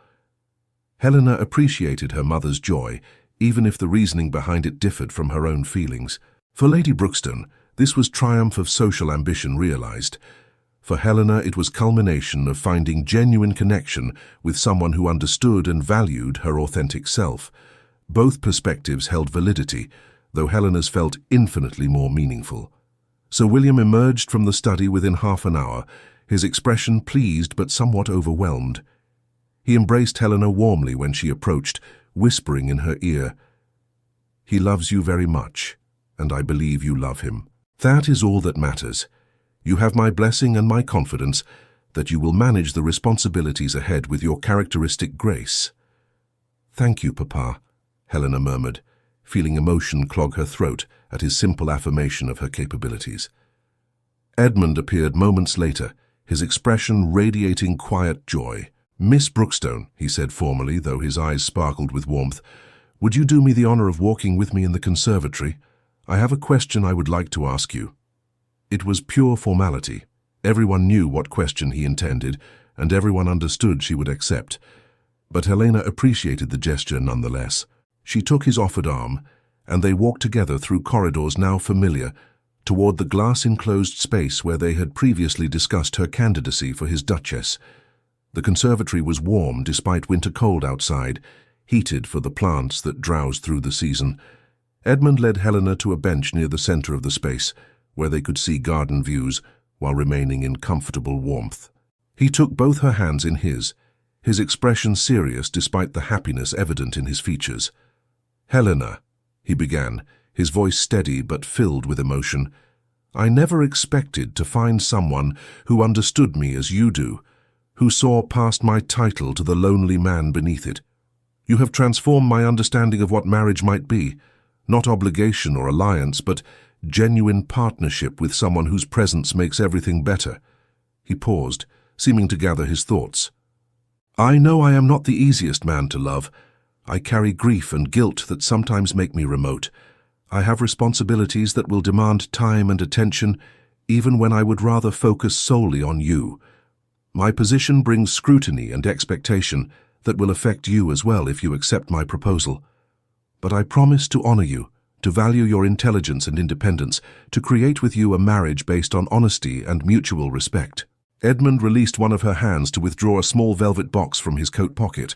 Helena appreciated her mother's joy, even if the reasoning behind it differed from her own feelings. For Lady Brookstone, this was triumph of social ambition realized. For Helena, it was culmination of finding genuine connection with someone who understood and valued her authentic self. Both perspectives held validity, though Helena's felt infinitely more meaningful. Sir William emerged from the study within half an hour, his expression pleased but somewhat overwhelmed. He embraced Helena warmly when she approached, whispering in her ear, "He loves you very much, and I believe you love him. That is all that matters. You have my blessing and my confidence that you will manage the responsibilities ahead with your characteristic grace." "Thank you, Papa," Helena murmured, feeling emotion clog her throat at his simple affirmation of her capabilities. Edmund appeared moments later, his expression radiating quiet joy. "Miss Brookstone," he said formally, though his eyes sparkled with warmth, "would you do me the honor of walking with me in the conservatory? I have a question I would like to ask you." It was pure formality. Everyone knew what question he intended, and everyone understood she would accept. But Helena appreciated the gesture nonetheless. She took his offered arm, and they walked together through corridors now familiar, toward the glass-enclosed space where they had previously discussed her candidacy for his duchess. The conservatory was warm despite winter cold outside, heated for the plants that drowsed through the season. Edmund led Helena to a bench near the center of the space, where they could see garden views while remaining in comfortable warmth. He took both her hands in his expression serious despite the happiness evident in his features. "Helena," he began, his voice steady but filled with emotion, "I never expected to find someone who understood me as you do, who saw past my title to the lonely man beneath it. You have transformed my understanding of what marriage might be, not obligation or alliance, but genuine partnership with someone whose presence makes everything better." He paused, seeming to gather his thoughts. "I know I am not the easiest man to love. I carry grief and guilt that sometimes make me remote. I have responsibilities that will demand time and attention, even when I would rather focus solely on you. My position brings scrutiny and expectation that will affect you as well if you accept my proposal. But I promise to honor you, to value your intelligence and independence, to create with you a marriage based on honesty and mutual respect." Edmund released one of her hands to withdraw a small velvet box from his coat pocket.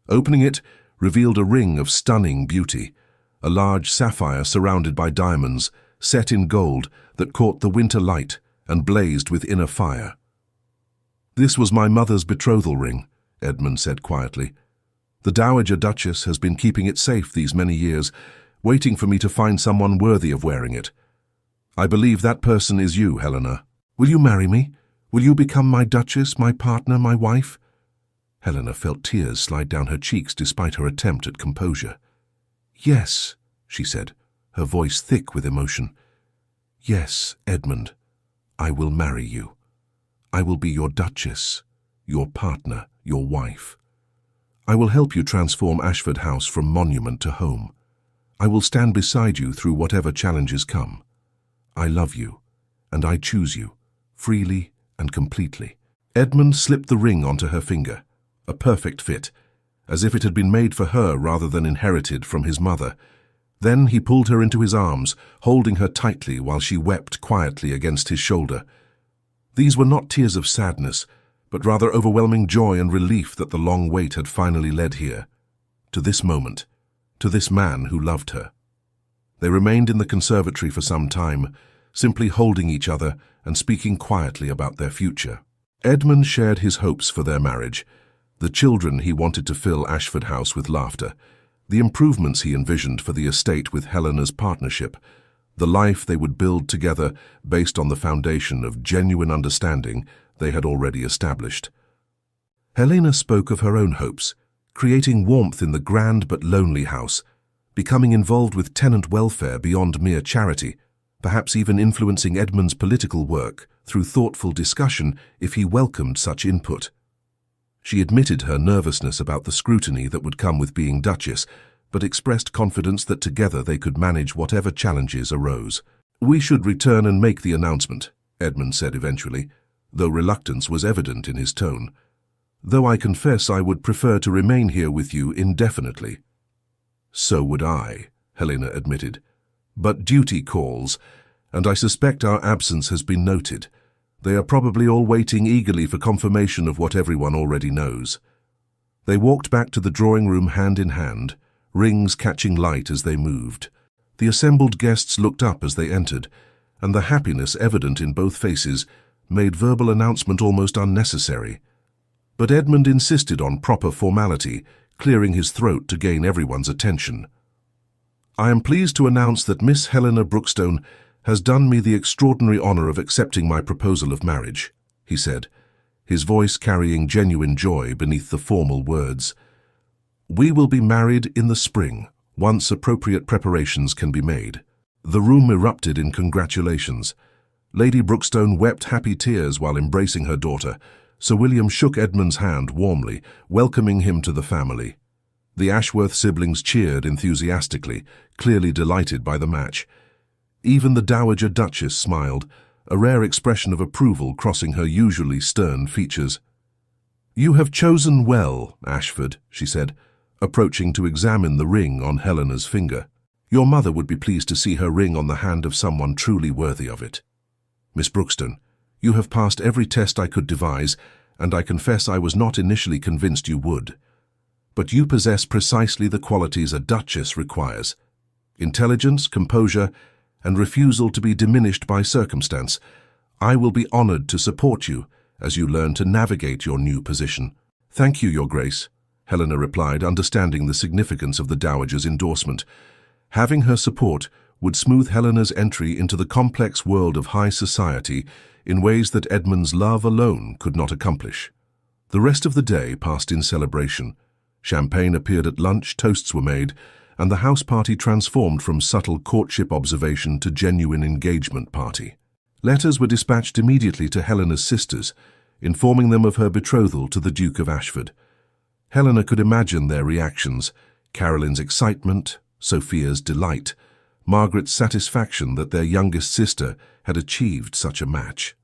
Opening it, revealed a ring of stunning beauty, a large sapphire surrounded by diamonds, set in gold, that caught the winter light and blazed with inner fire. "This was my mother's betrothal ring," Edmund said quietly. "The Dowager Duchess has been keeping it safe these many years, waiting for me to find someone worthy of wearing it. I believe that person is you, Helena. Will you marry me? Will you become my Duchess, my partner, my wife?" Helena felt tears slide down her cheeks despite her attempt at composure. "Yes," she said, her voice thick with emotion. "Yes, Edmund, I will marry you. I will be your Duchess, your partner, your wife. I will help you transform Ashford House from monument to home. I will stand beside you through whatever challenges come. I love you, and I choose you, freely and completely." Edmund slipped the ring onto her finger, a perfect fit, as if it had been made for her rather than inherited from his mother. Then he pulled her into his arms, holding her tightly while she wept quietly against his shoulder. These were not tears of sadness, but rather overwhelming joy and relief that the long wait had finally led here, to this moment, to this man who loved her. They remained in the conservatory for some time, simply holding each other and speaking quietly about their future. Edmund shared his hopes for their marriage, the children he wanted to fill Ashford House with laughter, the improvements he envisioned for the estate with Helena's partnership, the life they would build together based on the foundation of genuine understanding they had already established. Helena spoke of her own hopes, creating warmth in the grand but lonely house, becoming involved with tenant welfare beyond mere charity, perhaps even influencing Edmund's political work through thoughtful discussion if he welcomed such input. She admitted her nervousness about the scrutiny that would come with being Duchess, but expressed confidence that together they could manage whatever challenges arose. "We should return and make the announcement," Edmund said eventually, though reluctance was evident in his tone. "Though I confess I would prefer to remain here with you indefinitely." "So would I," Helena admitted. "But duty calls, and I suspect our absence has been noted. They are probably all waiting eagerly for confirmation of what everyone already knows." They walked back to the drawing room hand in hand, rings catching light as they moved. The assembled guests looked up as they entered, and the happiness evident in both faces made verbal announcement almost unnecessary. But Edmund insisted on proper formality, clearing his throat to gain everyone's attention. "I am pleased to announce that Miss Helena Brookstone has done me the extraordinary honor of accepting my proposal of marriage," he said, his voice carrying genuine joy beneath the formal words. "We will be married in the spring, once appropriate preparations can be made." The room erupted in congratulations. Lady Brookstone wept happy tears while embracing her daughter. Sir William shook Edmund's hand warmly, welcoming him to the family. The Ashworth siblings cheered enthusiastically, clearly delighted by the match. Even the Dowager Duchess smiled, a rare expression of approval crossing her usually stern features. "You have chosen well, Ashford," she said, approaching to examine the ring on Helena's finger. "Your mother would be pleased to see her ring on the hand of someone truly worthy of it. Miss Brookstone, you have passed every test I could devise, and I confess I was not initially convinced you would. But you possess precisely the qualities a duchess requires: intelligence, composure, and refusal to be diminished by circumstance. I will be honored to support you as you learn to navigate your new position." "Thank you, Your Grace," Helena replied, understanding the significance of the Dowager's endorsement. Having her support would smooth Helena's entry into the complex world of high society in ways that Edmund's love alone could not accomplish. The rest of the day passed in celebration. Champagne appeared at lunch, toasts were made, and the house party transformed from subtle courtship observation to genuine engagement party. Letters were dispatched immediately to Helena's sisters, informing them of her betrothal to the Duke of Ashford. Helena could imagine their reactions: Caroline's excitement, Sophia's delight, Margaret's satisfaction that their youngest sister had achieved such a match.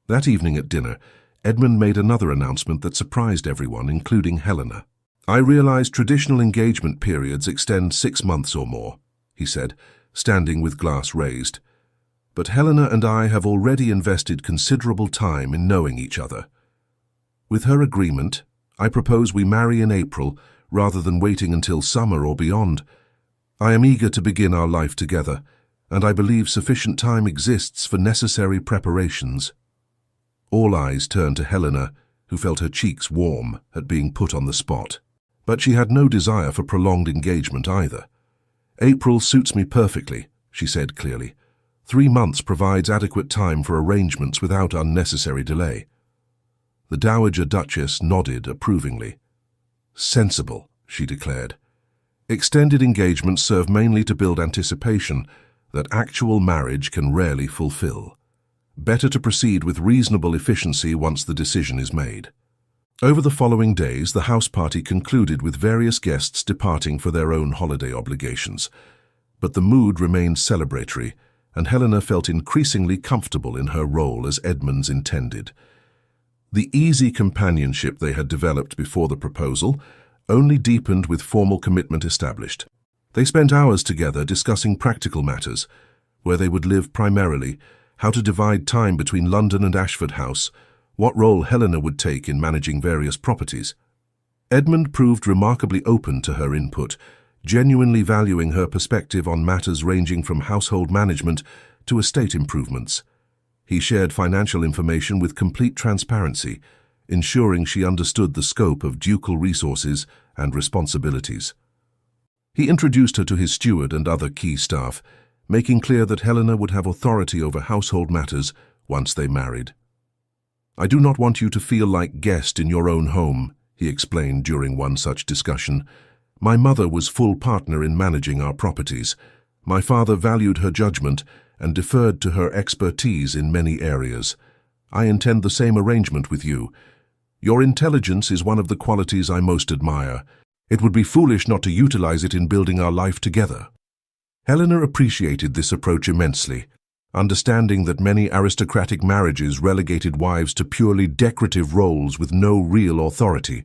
That evening at dinner, Edmund made another announcement that surprised everyone, including Helena. "I realize traditional engagement periods extend 6 months or more," he said, standing with glass raised. "But Helena and I have already invested considerable time in knowing each other. With her agreement, I propose we marry in April rather than waiting until summer or beyond. I am eager to begin our life together, and I believe sufficient time exists for necessary preparations." All eyes turned to Helena, who felt her cheeks warm at being put on the spot. But she had no desire for prolonged engagement either. "April suits me perfectly," she said clearly. 3 months provides adequate time for arrangements without unnecessary delay. The Dowager Duchess nodded approvingly. Sensible, she declared. Extended engagements serve mainly to build anticipation that actual marriage can rarely fulfill. Better to proceed with reasonable efficiency once the decision is made. Over the following days, the house party concluded with various guests departing for their own holiday obligations. But the mood remained celebratory, and Helena felt increasingly comfortable in her role as Edmund's intended. The easy companionship they had developed before the proposal only deepened with formal commitment established. They spent hours together discussing practical matters, where they would live primarily, how to divide time between London and Ashford House, what role Helena would take in managing various properties. Edmund proved remarkably open to her input, genuinely valuing her perspective on matters ranging from household management to estate improvements. He shared financial information with complete transparency, ensuring she understood the scope of ducal resources and responsibilities. He introduced her to his steward and other key staff, making clear that Helena would have authority over household matters once they married. "I do not want you to feel like guest in your own home," he explained during one such discussion. "My mother was full partner in managing our properties. My father valued her judgment and deferred to her expertise in many areas. I intend the same arrangement with you. Your intelligence is one of the qualities I most admire. It would be foolish not to utilize it in building our life together." Helena appreciated this approach immensely, understanding that many aristocratic marriages relegated wives to purely decorative roles with no real authority.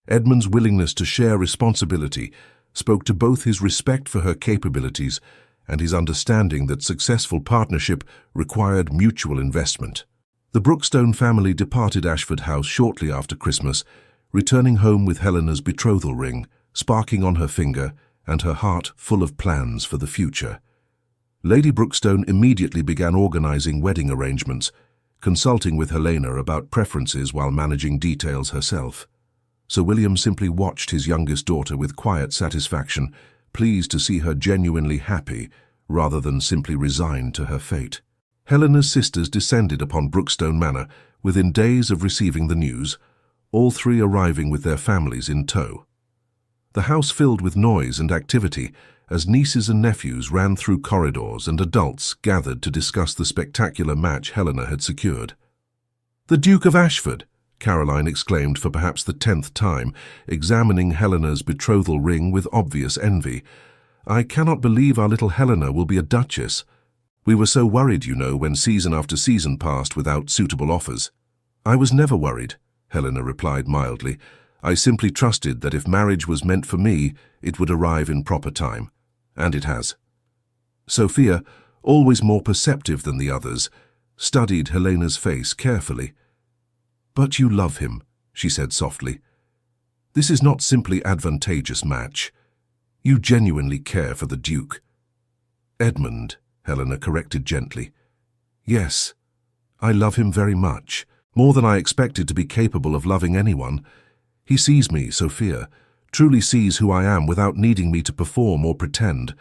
Edmund's willingness to share responsibility spoke to both his respect for her capabilities and his understanding that successful partnership required mutual investment. The Brookstone family departed Ashford House shortly after Christmas, returning home with Helena's betrothal ring sparking on her finger and her heart full of plans for the future. Lady Brookstone immediately began organizing wedding arrangements, consulting with Helena about preferences while managing details herself. Sir William simply watched his youngest daughter with quiet satisfaction, pleased to see her genuinely happy rather than simply resigned to her fate. Helena's sisters descended upon Brookstone Manor within days of receiving the news, all three arriving with their families in tow. The house filled with noise and activity as nieces and nephews ran through corridors and adults gathered to discuss the spectacular match Helena had secured. "The Duke of Ashford!" Caroline exclaimed for perhaps the 10th time, examining Helena's betrothal ring with obvious envy. "I cannot believe our little Helena will be a duchess. We were so worried, you know, when season after season passed without suitable offers." "I was never worried," Helena replied mildly. "I simply trusted that if marriage was meant for me, it would arrive in proper time. And it has." Sophia, always more perceptive than the others, studied Helena's face carefully. "But you love him," she said softly. "This is not simply advantageous match. You genuinely care for the Duke." "Edmund," Helena corrected gently. "Yes, I love him very much, more than I expected to be capable of loving anyone. He sees me, Sophia, truly sees who I am without needing me to perform or pretend.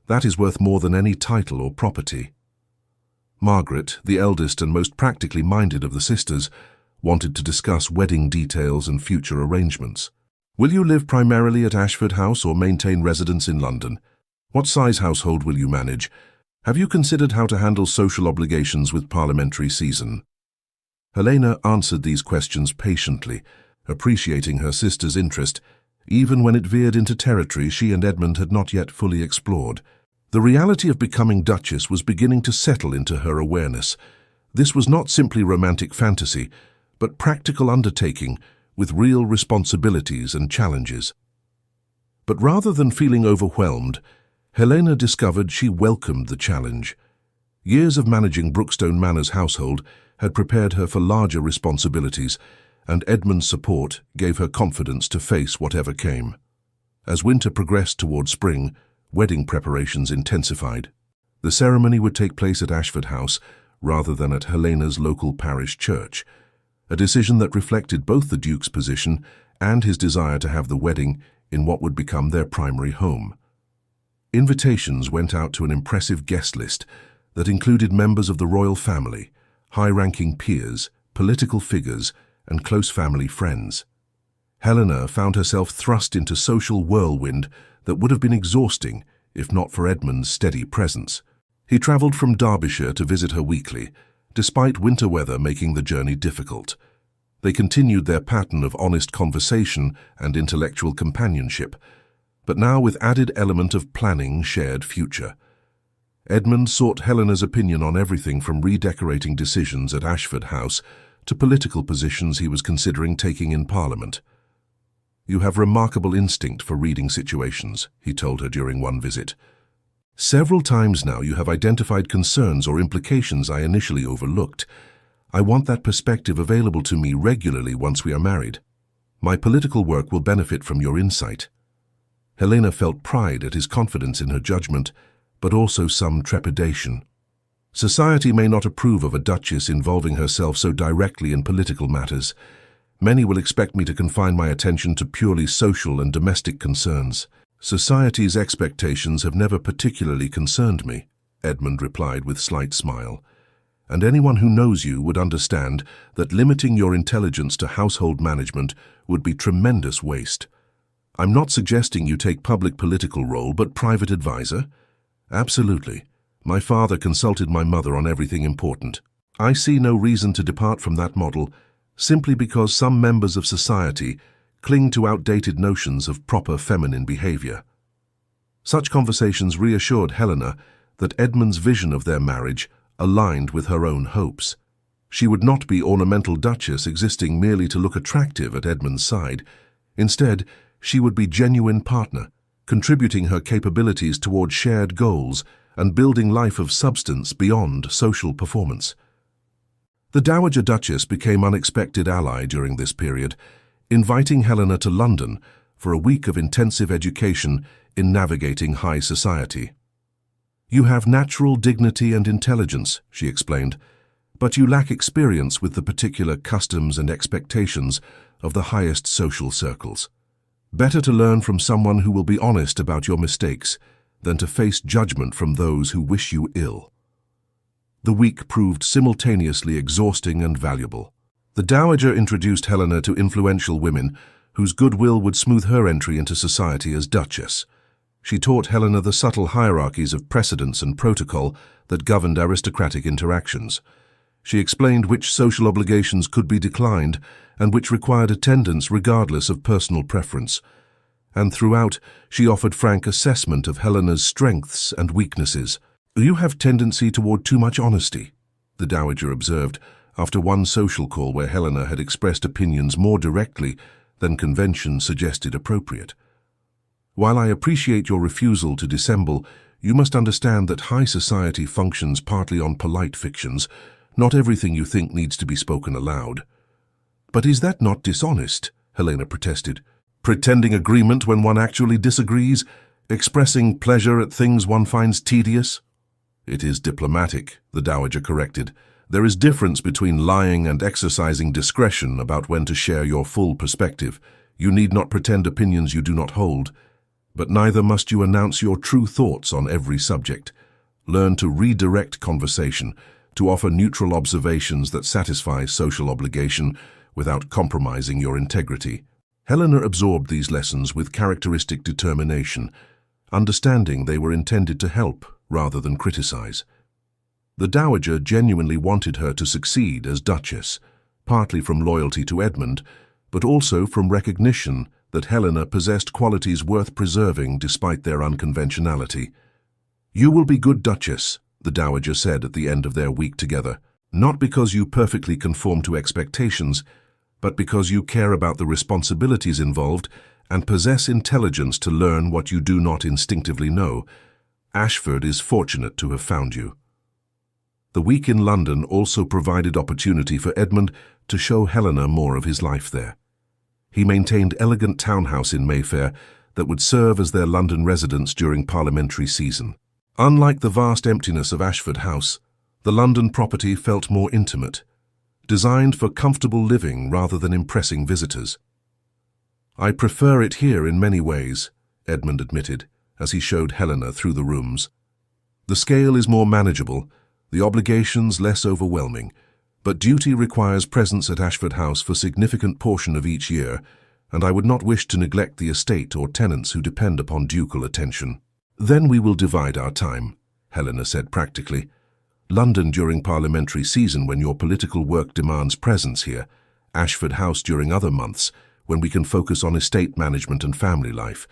That is worth more than any title or property." Margaret, the eldest and most practically minded of the sisters, wanted to discuss wedding details and future arrangements. "Will you live primarily at Ashford House or maintain residence in London? What size household will you manage? Have you considered how to handle social obligations with parliamentary season?" Helena answered these questions patiently, appreciating her sister's interest, even when it veered into territory she and Edmund had not yet fully explored. The reality of becoming Duchess was beginning to settle into her awareness. This was not simply romantic fantasy, but practical undertaking with real responsibilities and challenges. But rather than feeling overwhelmed, Helena discovered she welcomed the challenge. Years of managing Brookstone Manor's household had prepared her for larger responsibilities, and Edmund's support gave her confidence to face whatever came. As winter progressed toward spring, wedding preparations intensified. The ceremony would take place at Ashford House rather than at Helena's local parish church, a decision that reflected both the Duke's position and his desire to have the wedding in what would become their primary home. Invitations went out to an impressive guest list, that included members of the royal family, high-ranking peers, political figures, and close family friends. Helena found herself thrust into social whirlwind that would have been exhausting if not for Edmund's steady presence. He travelled from Derbyshire to visit her weekly, despite winter weather making the journey difficult. They continued their pattern of honest conversation and intellectual companionship, but now with added element of planning shared future. Edmund sought Helena's opinion on everything from redecorating decisions at Ashford House to political positions he was considering taking in Parliament. "You have remarkable instinct for reading situations," he told her during one visit. "Several times now you have identified concerns or implications I initially overlooked. I want that perspective available to me regularly once we are married. My political work will benefit from your insight." Helena felt pride at his confidence in her judgment, but also some trepidation. Society may not approve of a duchess involving herself so directly in political matters. Many will expect me to confine my attention to purely social and domestic concerns. "Society's expectations have never particularly concerned me," Edmund replied with slight smile. "And anyone who knows you would understand that limiting your intelligence to household management would be tremendous waste. I'm not suggesting you take public political role, but private advisor? Absolutely. My father consulted my mother on everything important. I see no reason to depart from that model simply because some members of society cling to outdated notions of proper feminine behavior." Such conversations reassured Helena that Edmund's vision of their marriage aligned with her own hopes. She would not be ornamental duchess existing merely to look attractive at Edmund's side. Instead, she would be genuine partner, contributing her capabilities toward shared goals and building life of substance beyond social performance. The Dowager Duchess became unexpected ally during this period, inviting Helena to London for a week of intensive education in navigating high society. "You have natural dignity and intelligence," she explained, "but you lack experience with the particular customs and expectations of the highest social circles. Better to learn from someone who will be honest about your mistakes than to face judgment from those who wish you ill." The week proved simultaneously exhausting and valuable. The Dowager introduced Helena to influential women whose goodwill would smooth her entry into society as Duchess. She taught Helena the subtle hierarchies of precedence and protocol that governed aristocratic interactions. She explained which social obligations could be declined and which required attendance regardless of personal preference. And throughout, she offered frank assessment of Helena's strengths and weaknesses. "You have tendency toward too much honesty," the Dowager observed after one social call where Helena had expressed opinions more directly than convention suggested appropriate. "While I appreciate your refusal to dissemble, you must understand that high society functions partly on polite fictions. Not everything you think needs to be spoken aloud." "But is that not dishonest?" Helena protested. "Pretending agreement when one actually disagrees? Expressing pleasure at things one finds tedious?" "It is diplomatic," the Dowager corrected. "There is difference between lying and exercising discretion about when to share your full perspective. You need not pretend opinions you do not hold. But neither must you announce your true thoughts on every subject. Learn to redirect conversation, to offer neutral observations that satisfy social obligation without compromising your integrity." Helena absorbed these lessons with characteristic determination, understanding they were intended to help rather than criticize. The Dowager genuinely wanted her to succeed as Duchess, partly from loyalty to Edmund, but also from recognition that Helena possessed qualities worth preserving despite their unconventionality. "You will be good Duchess," the Dowager said at the end of their week together, "not because you perfectly conform to expectations, but because you care about the responsibilities involved and possess intelligence to learn what you do not instinctively know. Ashford is fortunate to have found you." The week in London also provided opportunity for Edmund to show Helena more of his life there. He maintained elegant townhouse in Mayfair that would serve as their London residence during parliamentary season. Unlike the vast emptiness of Ashford House, the London property felt more intimate, designed for comfortable living rather than impressing visitors. "I prefer it here in many ways," Edmund admitted, as he showed Helena through the rooms. "The scale is more manageable, The obligations less overwhelming, but duty requires presence at Ashford House for a significant portion of each year, and I would not wish to neglect the estate or tenants who depend upon ducal attention. Then we will divide our time, Helena said practically. London during parliamentary season when your political work demands presence here, Ashford House during other months when we can focus on estate management and family life.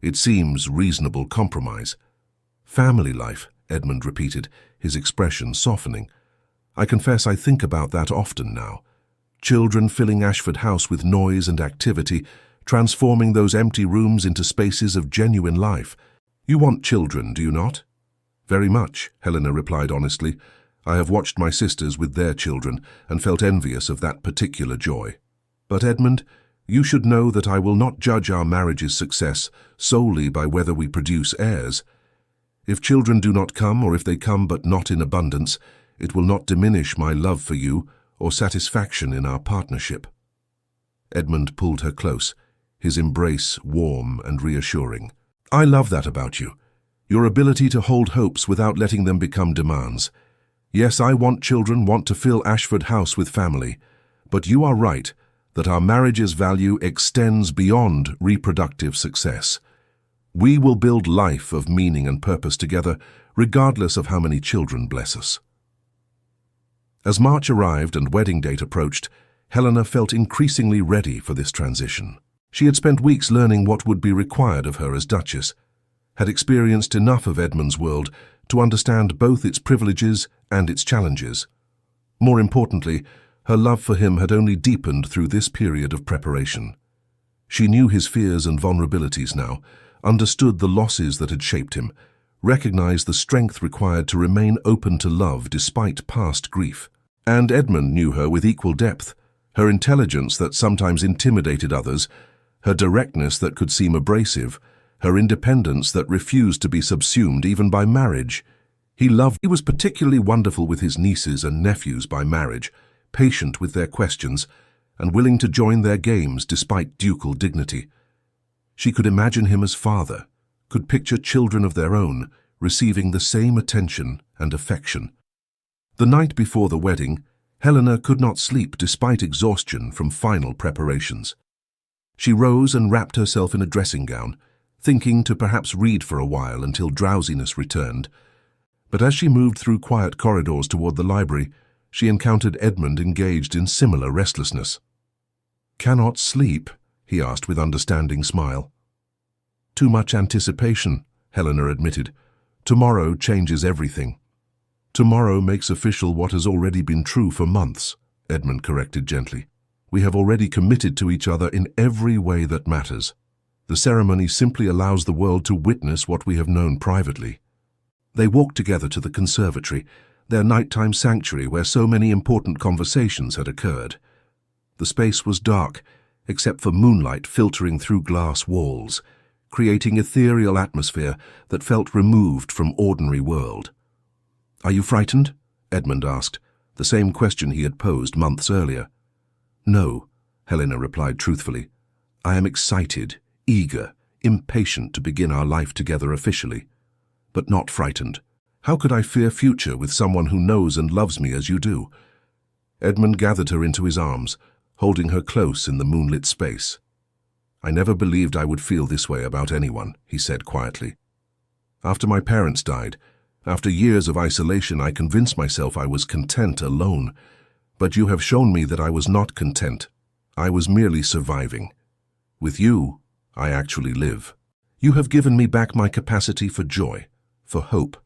It seems reasonable compromise. Family life, Edmund repeated, his expression softening. I confess I think about that often now. Children filling Ashford House with noise and activity, transforming those empty rooms into spaces of genuine life. You want children, do you not? Very much, Helena replied honestly. I have watched my sisters with their children and felt envious of that particular joy. But Edmund, you should know that I will not judge our marriage's success solely by whether we produce heirs. If children do not come, or if they come but not in abundance, it will not diminish my love for you or satisfaction in our partnership. Edmund pulled her close, his embrace warm and reassuring. I love that about you, your ability to hold hopes without letting them become demands. Yes, I want children, want to fill Ashford House with family, but you are right that our marriage's value extends beyond reproductive success. We will build life of meaning and purpose together, regardless of how many children bless us. As March arrived and wedding date approached, Helena felt increasingly ready for this transition. She had spent weeks learning what would be required of her as Duchess, had experienced enough of Edmund's world to understand both its privileges and its challenges. More importantly, her love for him had only deepened through this period of preparation. She knew his fears and vulnerabilities now, understood the losses that had shaped him, recognized the strength required to remain open to love despite past grief. And Edmund knew her with equal depth, her intelligence that sometimes intimidated others, her directness that could seem abrasive, her independence that refused to be subsumed even by marriage. He was particularly wonderful with his nieces and nephews by marriage, patient with their questions, and willing to join their games despite ducal dignity. She could imagine him as father, could picture children of their own receiving the same attention and affection. The night before the wedding, Helena could not sleep despite exhaustion from final preparations. She rose and wrapped herself in a dressing gown, thinking to perhaps read for a while until drowsiness returned. But as she moved through quiet corridors toward the library, she encountered Edmund engaged in similar restlessness. "Cannot sleep?" he asked with understanding smile. "Too much anticipation," Helena admitted. "Tomorrow changes everything." "Tomorrow makes official what has already been true for months," Edmund corrected gently. "We have already committed to each other in every way that matters. The ceremony simply allows the world to witness what we have known privately." They walked together to the conservatory, their nighttime sanctuary where so many important conversations had occurred. The space was dark, except for moonlight filtering through glass walls, creating ethereal atmosphere that felt removed from ordinary world. "Are you frightened?" Edmund asked, the same question he had posed months earlier. "No," Helena replied truthfully. "I am excited, eager, impatient to begin our life together officially, but not frightened. How could I fear future with someone who knows and loves me as you do?" Edmund gathered her into his arms, holding her close in the moonlit space. "I never believed I would feel this way about anyone," he said quietly. "After my parents died, after years of isolation, I convinced myself I was content alone. But you have shown me that I was not content. I was merely surviving. With you, I actually live. You have given me back my capacity for joy, for hope,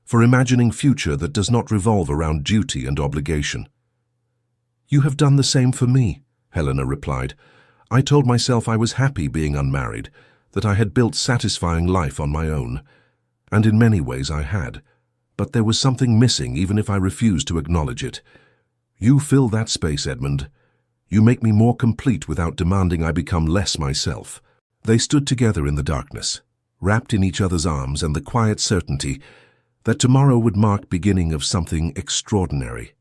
for imagining future that does not revolve around duty and obligation." "You have done the same for me," Helena replied. "I told myself I was happy being unmarried, that I had built satisfying life on my own. And in many ways I had. But there was something missing even if I refused to acknowledge it. You fill that space, Edmund. You make me more complete without demanding I become less myself." They stood together in the darkness, wrapped in each other's arms and the quiet certainty that tomorrow would mark beginning of something extraordinary.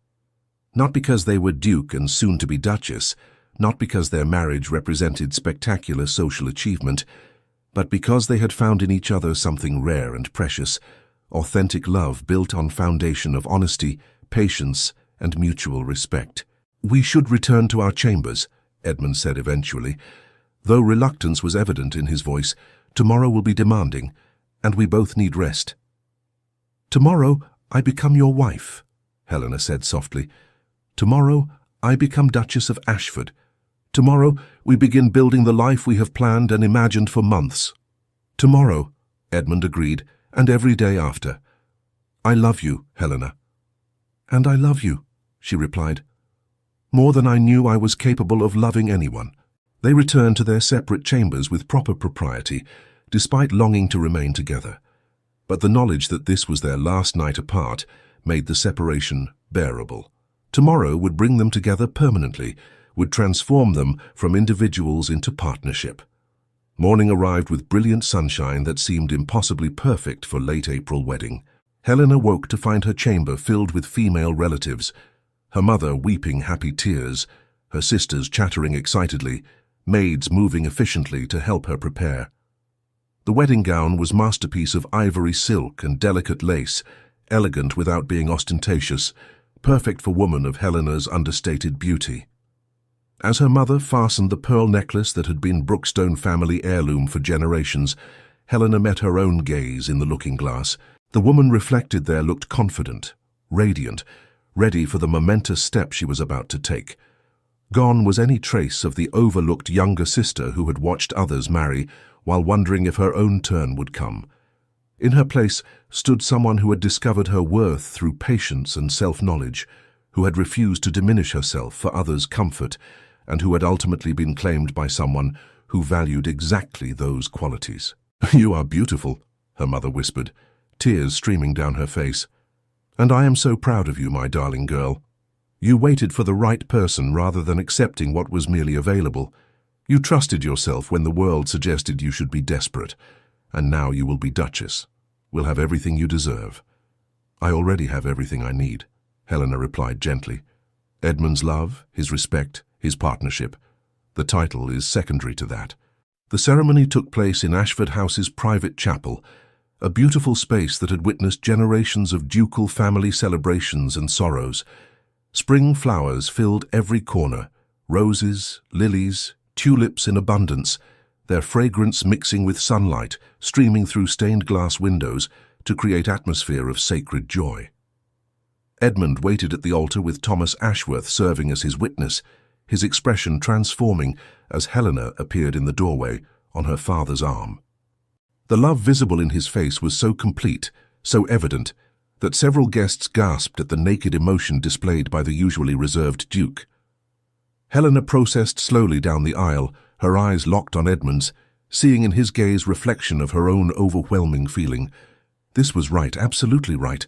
Not because they were Duke and soon to be Duchess, not because their marriage represented spectacular social achievement, but because they had found in each other something rare and precious, authentic love built on foundation of honesty, patience, and mutual respect. "We should return to our chambers," Edmund said eventually. Though reluctance was evident in his voice, tomorrow will be demanding, and we both need rest. "Tomorrow I become your wife," Helena said softly. "Tomorrow I become Duchess of Ashford. Tomorrow we begin building the life we have planned and imagined for months." "Tomorrow," Edmund agreed, "and every day after. I love you, Helena." "And I love you," she replied. "More than I knew I was capable of loving anyone." They returned to their separate chambers with proper propriety, despite longing to remain together. But the knowledge that this was their last night apart made the separation bearable. Tomorrow would bring them together permanently, would transform them from individuals into partnership. Morning arrived with brilliant sunshine that seemed impossibly perfect for late April wedding. Helena woke to find her chamber filled with female relatives, her mother weeping happy tears, her sisters chattering excitedly, maids moving efficiently to help her prepare. The wedding gown was masterpiece of ivory silk and delicate lace, elegant without being ostentatious, perfect for woman of Helena's understated beauty. As her mother fastened the pearl necklace that had been Brookstone family heirloom for generations, Helena met her own gaze in the looking-glass. The woman reflected there looked confident, radiant, ready for the momentous step she was about to take. Gone was any trace of the overlooked younger sister who had watched others marry while wondering if her own turn would come. In her place stood someone who had discovered her worth through patience and self-knowledge, who had refused to diminish herself for others' comfort, and who had ultimately been claimed by someone who valued exactly those qualities. "You are beautiful," her mother whispered, tears streaming down her face. "And I am so proud of you, my darling girl. You waited for the right person rather than accepting what was merely available. You trusted yourself when the world suggested you should be desperate, and now you will be Duchess. We'll have everything you deserve." "I already have everything I need," Helena replied gently. "Edmund's love, his respect, his partnership. The title is secondary to that." The ceremony took place in Ashford House's private chapel, a beautiful space that had witnessed generations of ducal family celebrations and sorrows. Spring flowers filled every corner, roses, lilies, tulips in abundance, their fragrance mixing with sunlight streaming through stained glass windows to create atmosphere of sacred joy. Edmund waited at the altar with Thomas Ashworth serving as his witness, his expression transforming as Helena appeared in the doorway on her father's arm. The love visible in his face was so complete, so evident, that several guests gasped at the naked emotion displayed by the usually reserved Duke. Helena processed slowly down the aisle, her eyes locked on Edmund's, seeing in his gaze reflection of her own overwhelming feeling. This was right, absolutely right,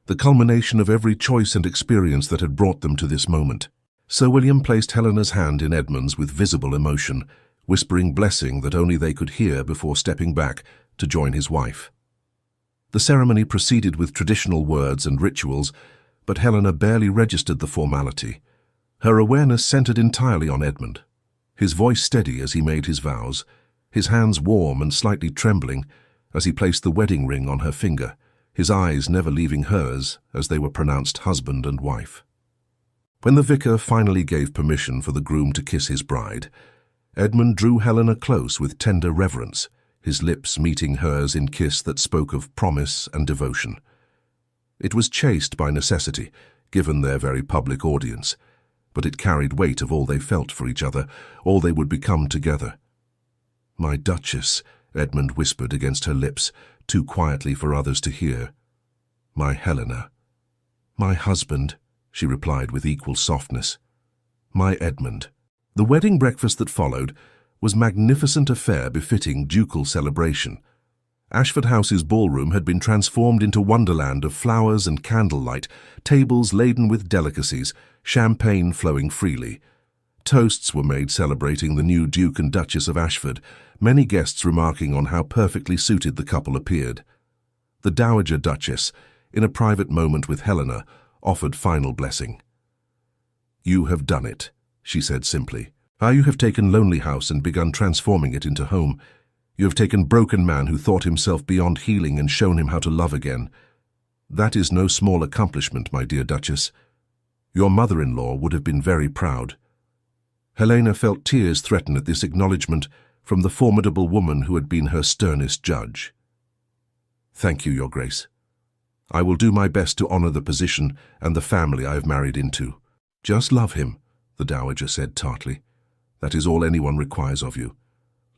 the culmination of every choice and experience that had brought them to this moment. Sir William placed Helena's hand in Edmund's with visible emotion, whispering blessing that only they could hear before stepping back to join his wife. The ceremony proceeded with traditional words and rituals, but Helena barely registered the formality. Her awareness centered entirely on Edmund, his voice steady as he made his vows, his hands warm and slightly trembling as he placed the wedding ring on her finger, his eyes never leaving hers as they were pronounced husband and wife. When the vicar finally gave permission for the groom to kiss his bride, Edmund drew Helena close with tender reverence, his lips meeting hers in kiss that spoke of promise and devotion. It was chaste by necessity, given their very public audience, but it carried weight of all they felt for each other, all they would become together. "My Duchess," Edmund whispered against her lips, too quietly for others to hear. "My Helena." "My husband," she replied with equal softness. "My Edmund." The wedding breakfast that followed was magnificent affair befitting ducal celebration. Ashford House's ballroom had been transformed into wonderland of flowers and candlelight, tables laden with delicacies, champagne flowing freely. Toasts were made celebrating the new Duke and Duchess of Ashford, many guests remarking on how perfectly suited the couple appeared. The Dowager Duchess, in a private moment with Helena, offered final blessing. "You have done it," she said simply. "You have taken Lonely House and begun transforming it into home. You have taken broken man who thought himself beyond healing and shown him how to love again. That is no small accomplishment, my dear Duchess. Your mother-in-law would have been very proud. Helena felt tears threaten at this acknowledgment from the formidable woman who had been her sternest judge. Thank you, Your Grace. I will do my best to honor the position and the family I have married into. Just love him, the Dowager said tartly. That is all anyone requires of you.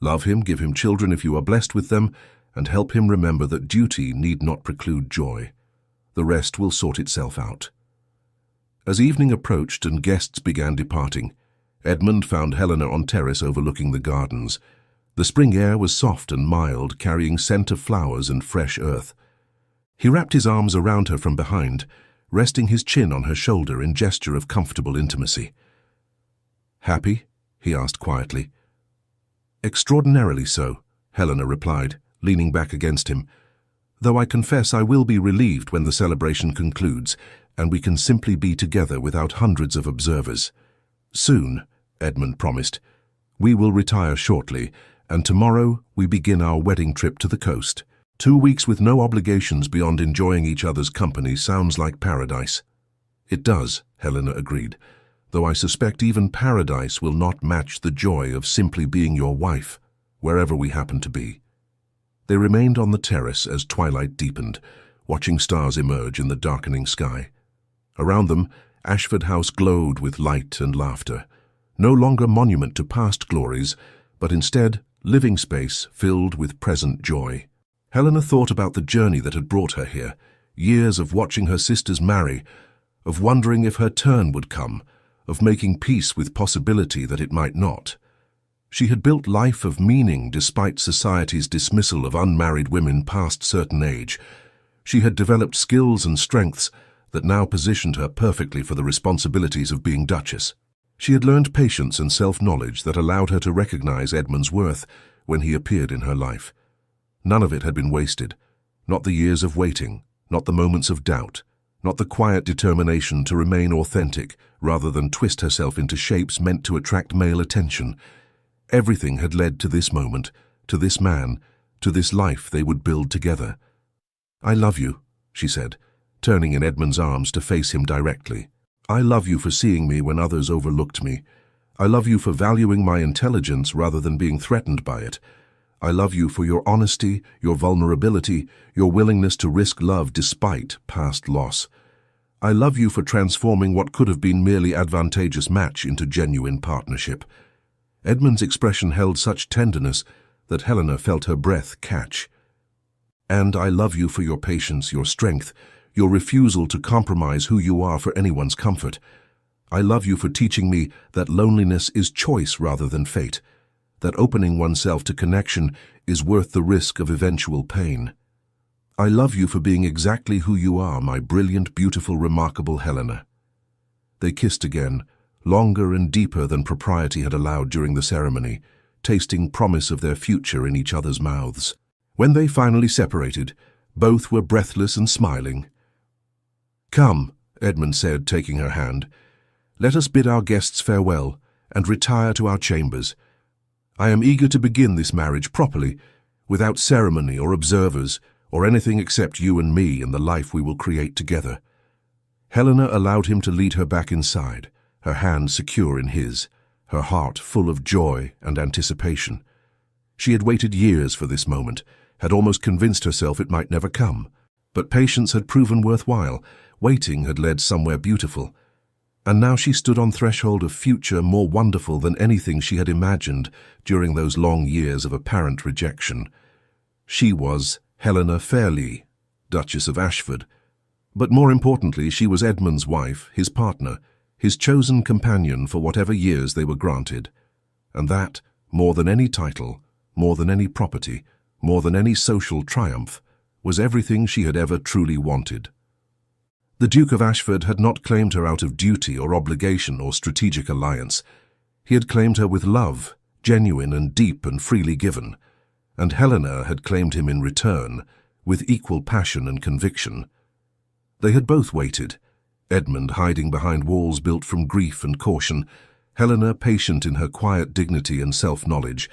Love him, give him children if you are blessed with them, and help him remember that duty need not preclude joy. The rest will sort itself out. As evening approached and guests began departing, Edmund found Helena on terrace overlooking the gardens. The spring air was soft and mild, carrying scent of flowers and fresh earth. He wrapped his arms around her from behind, resting his chin on her shoulder in gesture of comfortable intimacy. "Happy?" he asked quietly. "Extraordinarily so," Helena replied, leaning back against him, "though I confess I will be relieved when the celebration concludes, and we can simply be together without hundreds of observers. Soon," Edmund promised. "We will retire shortly, and tomorrow we begin our wedding trip to the coast. 2 weeks with no obligations beyond enjoying each other's company sounds like paradise." "It does," Helena agreed, "though I suspect even paradise will not match the joy of simply being your wife, wherever we happen to be." They remained on the terrace as twilight deepened, watching stars emerge in the darkening sky. Around them, Ashford House glowed with light and laughter, no longer monument to past glories, but instead living space filled with present joy. Helena thought about the journey that had brought her here, years of watching her sisters marry, of wondering if her turn would come, of making peace with possibility that it might not. She had built life of meaning despite society's dismissal of unmarried women past certain age. She had developed skills and strengths that now positioned her perfectly for the responsibilities of being Duchess. She had learned patience and self-knowledge that allowed her to recognize Edmund's worth when he appeared in her life. None of it had been wasted, not the years of waiting, not the moments of doubt, not the quiet determination to remain authentic rather than twist herself into shapes meant to attract male attention. Everything had led to this moment, to this man, to this life they would build together. "I love you," she said, turning in Edmund's arms to face him directly. "I love you for seeing me when others overlooked me. I love you for valuing my intelligence rather than being threatened by it. I love you for your honesty, your vulnerability, your willingness to risk love despite past loss. I love you for transforming what could have been merely advantageous match into genuine partnership." Edmund's expression held such tenderness that Helena felt her breath catch. "And I love you for your patience, your strength, your refusal to compromise who you are for anyone's comfort. I love you for teaching me that loneliness is choice rather than fate, that opening oneself to connection is worth the risk of eventual pain. I love you for being exactly who you are, my brilliant, beautiful, remarkable Helena." They kissed again, longer and deeper than propriety had allowed during the ceremony, tasting promise of their future in each other's mouths. When they finally separated, both were breathless and smiling. "Come," Edmund said, taking her hand. "Let us bid our guests farewell and retire to our chambers. I am eager to begin this marriage properly, without ceremony or observers, or anything except you and me and the life we will create together." Helena allowed him to lead her back inside, her hand secure in his, her heart full of joy and anticipation. She had waited years for this moment, had almost convinced herself it might never come. But patience had proven worthwhile, waiting had led somewhere beautiful. And now she stood on threshold of future more wonderful than anything she had imagined during those long years of apparent rejection. She was Helena Fairlie, Duchess of Ashford. But more importantly, she was Edmund's wife, his partner, his chosen companion for whatever years they were granted. And that, more than any title, more than any property, more than any social triumph, was everything she had ever truly wanted. The Duke of Ashford had not claimed her out of duty or obligation or strategic alliance. He had claimed her with love, genuine and deep and freely given, and Helena had claimed him in return, with equal passion and conviction. They had both waited, Edmund hiding behind walls built from grief and caution, Helena patient in her quiet dignity and self-knowledge.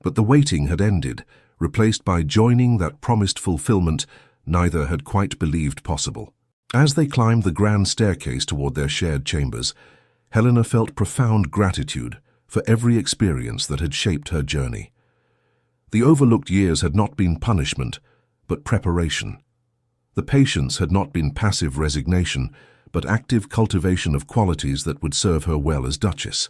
But the waiting had ended, replaced by joining that promised fulfillment neither had quite believed possible. As they climbed the grand staircase toward their shared chambers, Helena felt profound gratitude for every experience that had shaped her journey. The overlooked years had not been punishment, but preparation. The patience had not been passive resignation, but active cultivation of qualities that would serve her well as Duchess.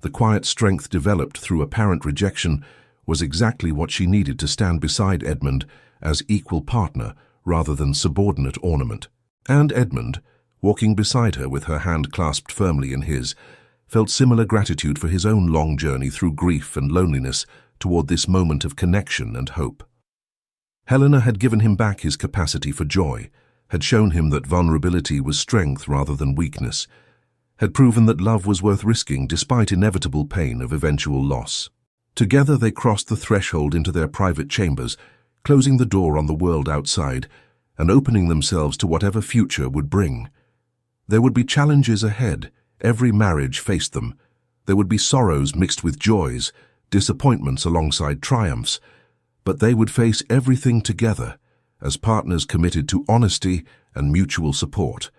The quiet strength developed through apparent rejection was exactly what she needed to stand beside Edmund as equal partner rather than subordinate ornament. And Edmund, walking beside her with her hand clasped firmly in his, felt similar gratitude for his own long journey through grief and loneliness toward this moment of connection and hope. Helena had given him back his capacity for joy, had shown him that vulnerability was strength rather than weakness, had proven that love was worth risking despite inevitable pain of eventual loss. Together they crossed the threshold into their private chambers, closing the door on the world outside and opening themselves to whatever future would bring. There would be challenges ahead. Every marriage faced them. There would be sorrows mixed with joys, disappointments alongside triumphs, but they would face everything together as partners committed to honesty and mutual support.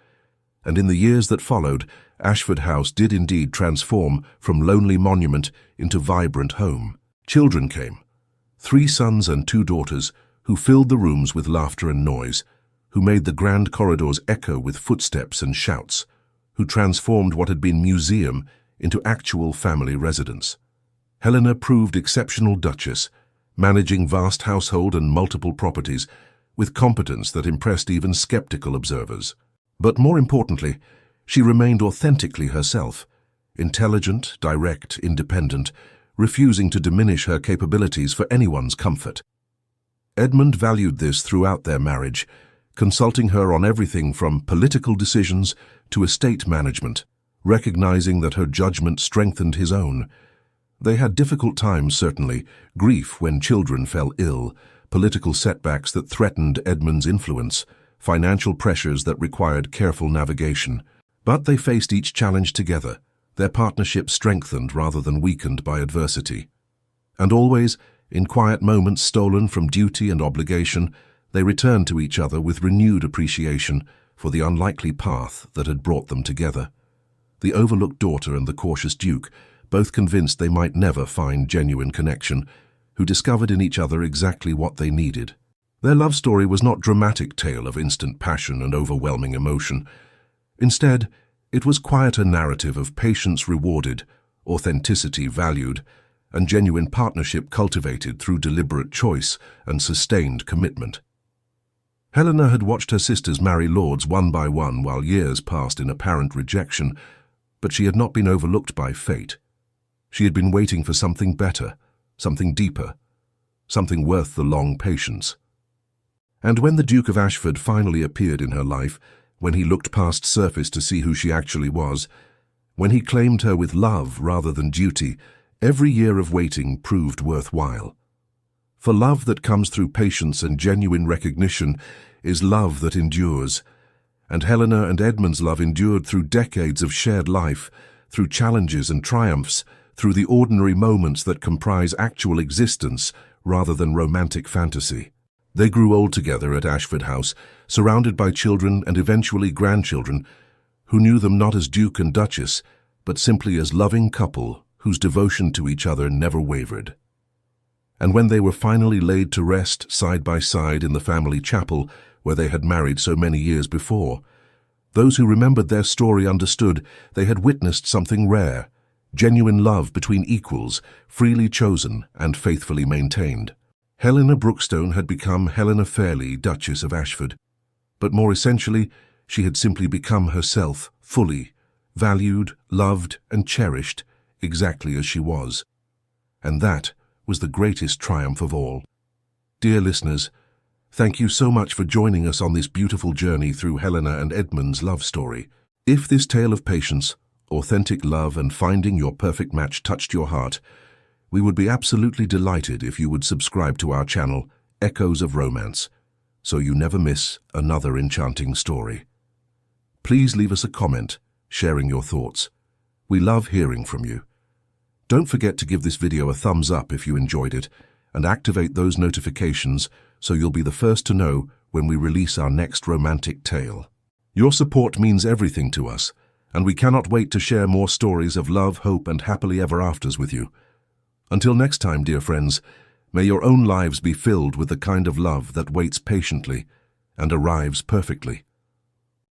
And in the years that followed, Ashford House did indeed transform from lonely monument into vibrant home. Children came, 3 sons and 2 daughters, who filled the rooms with laughter and noise, who made the grand corridors echo with footsteps and shouts, who transformed what had been museum into actual family residence. Helena proved exceptional Duchess, managing vast household and multiple properties with competence that impressed even skeptical observers. But more importantly, she remained authentically herself, intelligent, direct, independent, refusing to diminish her capabilities for anyone's comfort. Edmund valued this throughout their marriage, consulting her on everything from political decisions to estate management, recognizing that her judgment strengthened his own. They had difficult times, certainly, grief when children fell ill, political setbacks that threatened Edmund's influence, financial pressures that required careful navigation. But they faced each challenge together, their partnership strengthened rather than weakened by adversity. And always, in quiet moments stolen from duty and obligation, they returned to each other with renewed appreciation for the unlikely path that had brought them together. The overlooked daughter and the cautious duke, both convinced they might never find genuine connection, who discovered in each other exactly what they needed. Their love story was not a dramatic tale of instant passion and overwhelming emotion. Instead, it was quieter narrative of patience rewarded, authenticity valued, and genuine partnership cultivated through deliberate choice and sustained commitment. Helena had watched her sisters marry lords one by one while years passed in apparent rejection, but she had not been overlooked by fate. She had been waiting for something better, something deeper, something worth the long patience. And when the Duke of Ashford finally appeared in her life, when he looked past surface to see who she actually was, when he claimed her with love rather than duty, every year of waiting proved worthwhile. For love that comes through patience and genuine recognition is love that endures. And Helena and Edmund's love endured through decades of shared life, through challenges and triumphs, through the ordinary moments that comprise actual existence rather than romantic fantasy. They grew old together at Ashford House, surrounded by children and eventually grandchildren, who knew them not as Duke and Duchess, but simply as loving couple whose devotion to each other never wavered. And when they were finally laid to rest side by side in the family chapel where they had married so many years before, those who remembered their story understood they had witnessed something rare, genuine love between equals, freely chosen and faithfully maintained. Helena Brookstone had become Helena Fairley, Duchess of Ashford, but more essentially, she had simply become herself, fully, valued, loved and cherished, exactly as she was. And that was the greatest triumph of all. Dear listeners, thank you so much for joining us on this beautiful journey through Helena and Edmund's love story. If this tale of patience, authentic love and finding your perfect match touched your heart, we would be absolutely delighted if you would subscribe to our channel, Echoes of Romance, so you never miss another enchanting story. Please leave us a comment, sharing your thoughts. We love hearing from you. Don't forget to give this video a thumbs up if you enjoyed it, and activate those notifications so you'll be the first to know when we release our next romantic tale. Your support means everything to us, and we cannot wait to share more stories of love, hope, and happily ever afters with you. Until next time, dear friends, may your own lives be filled with the kind of love that waits patiently and arrives perfectly.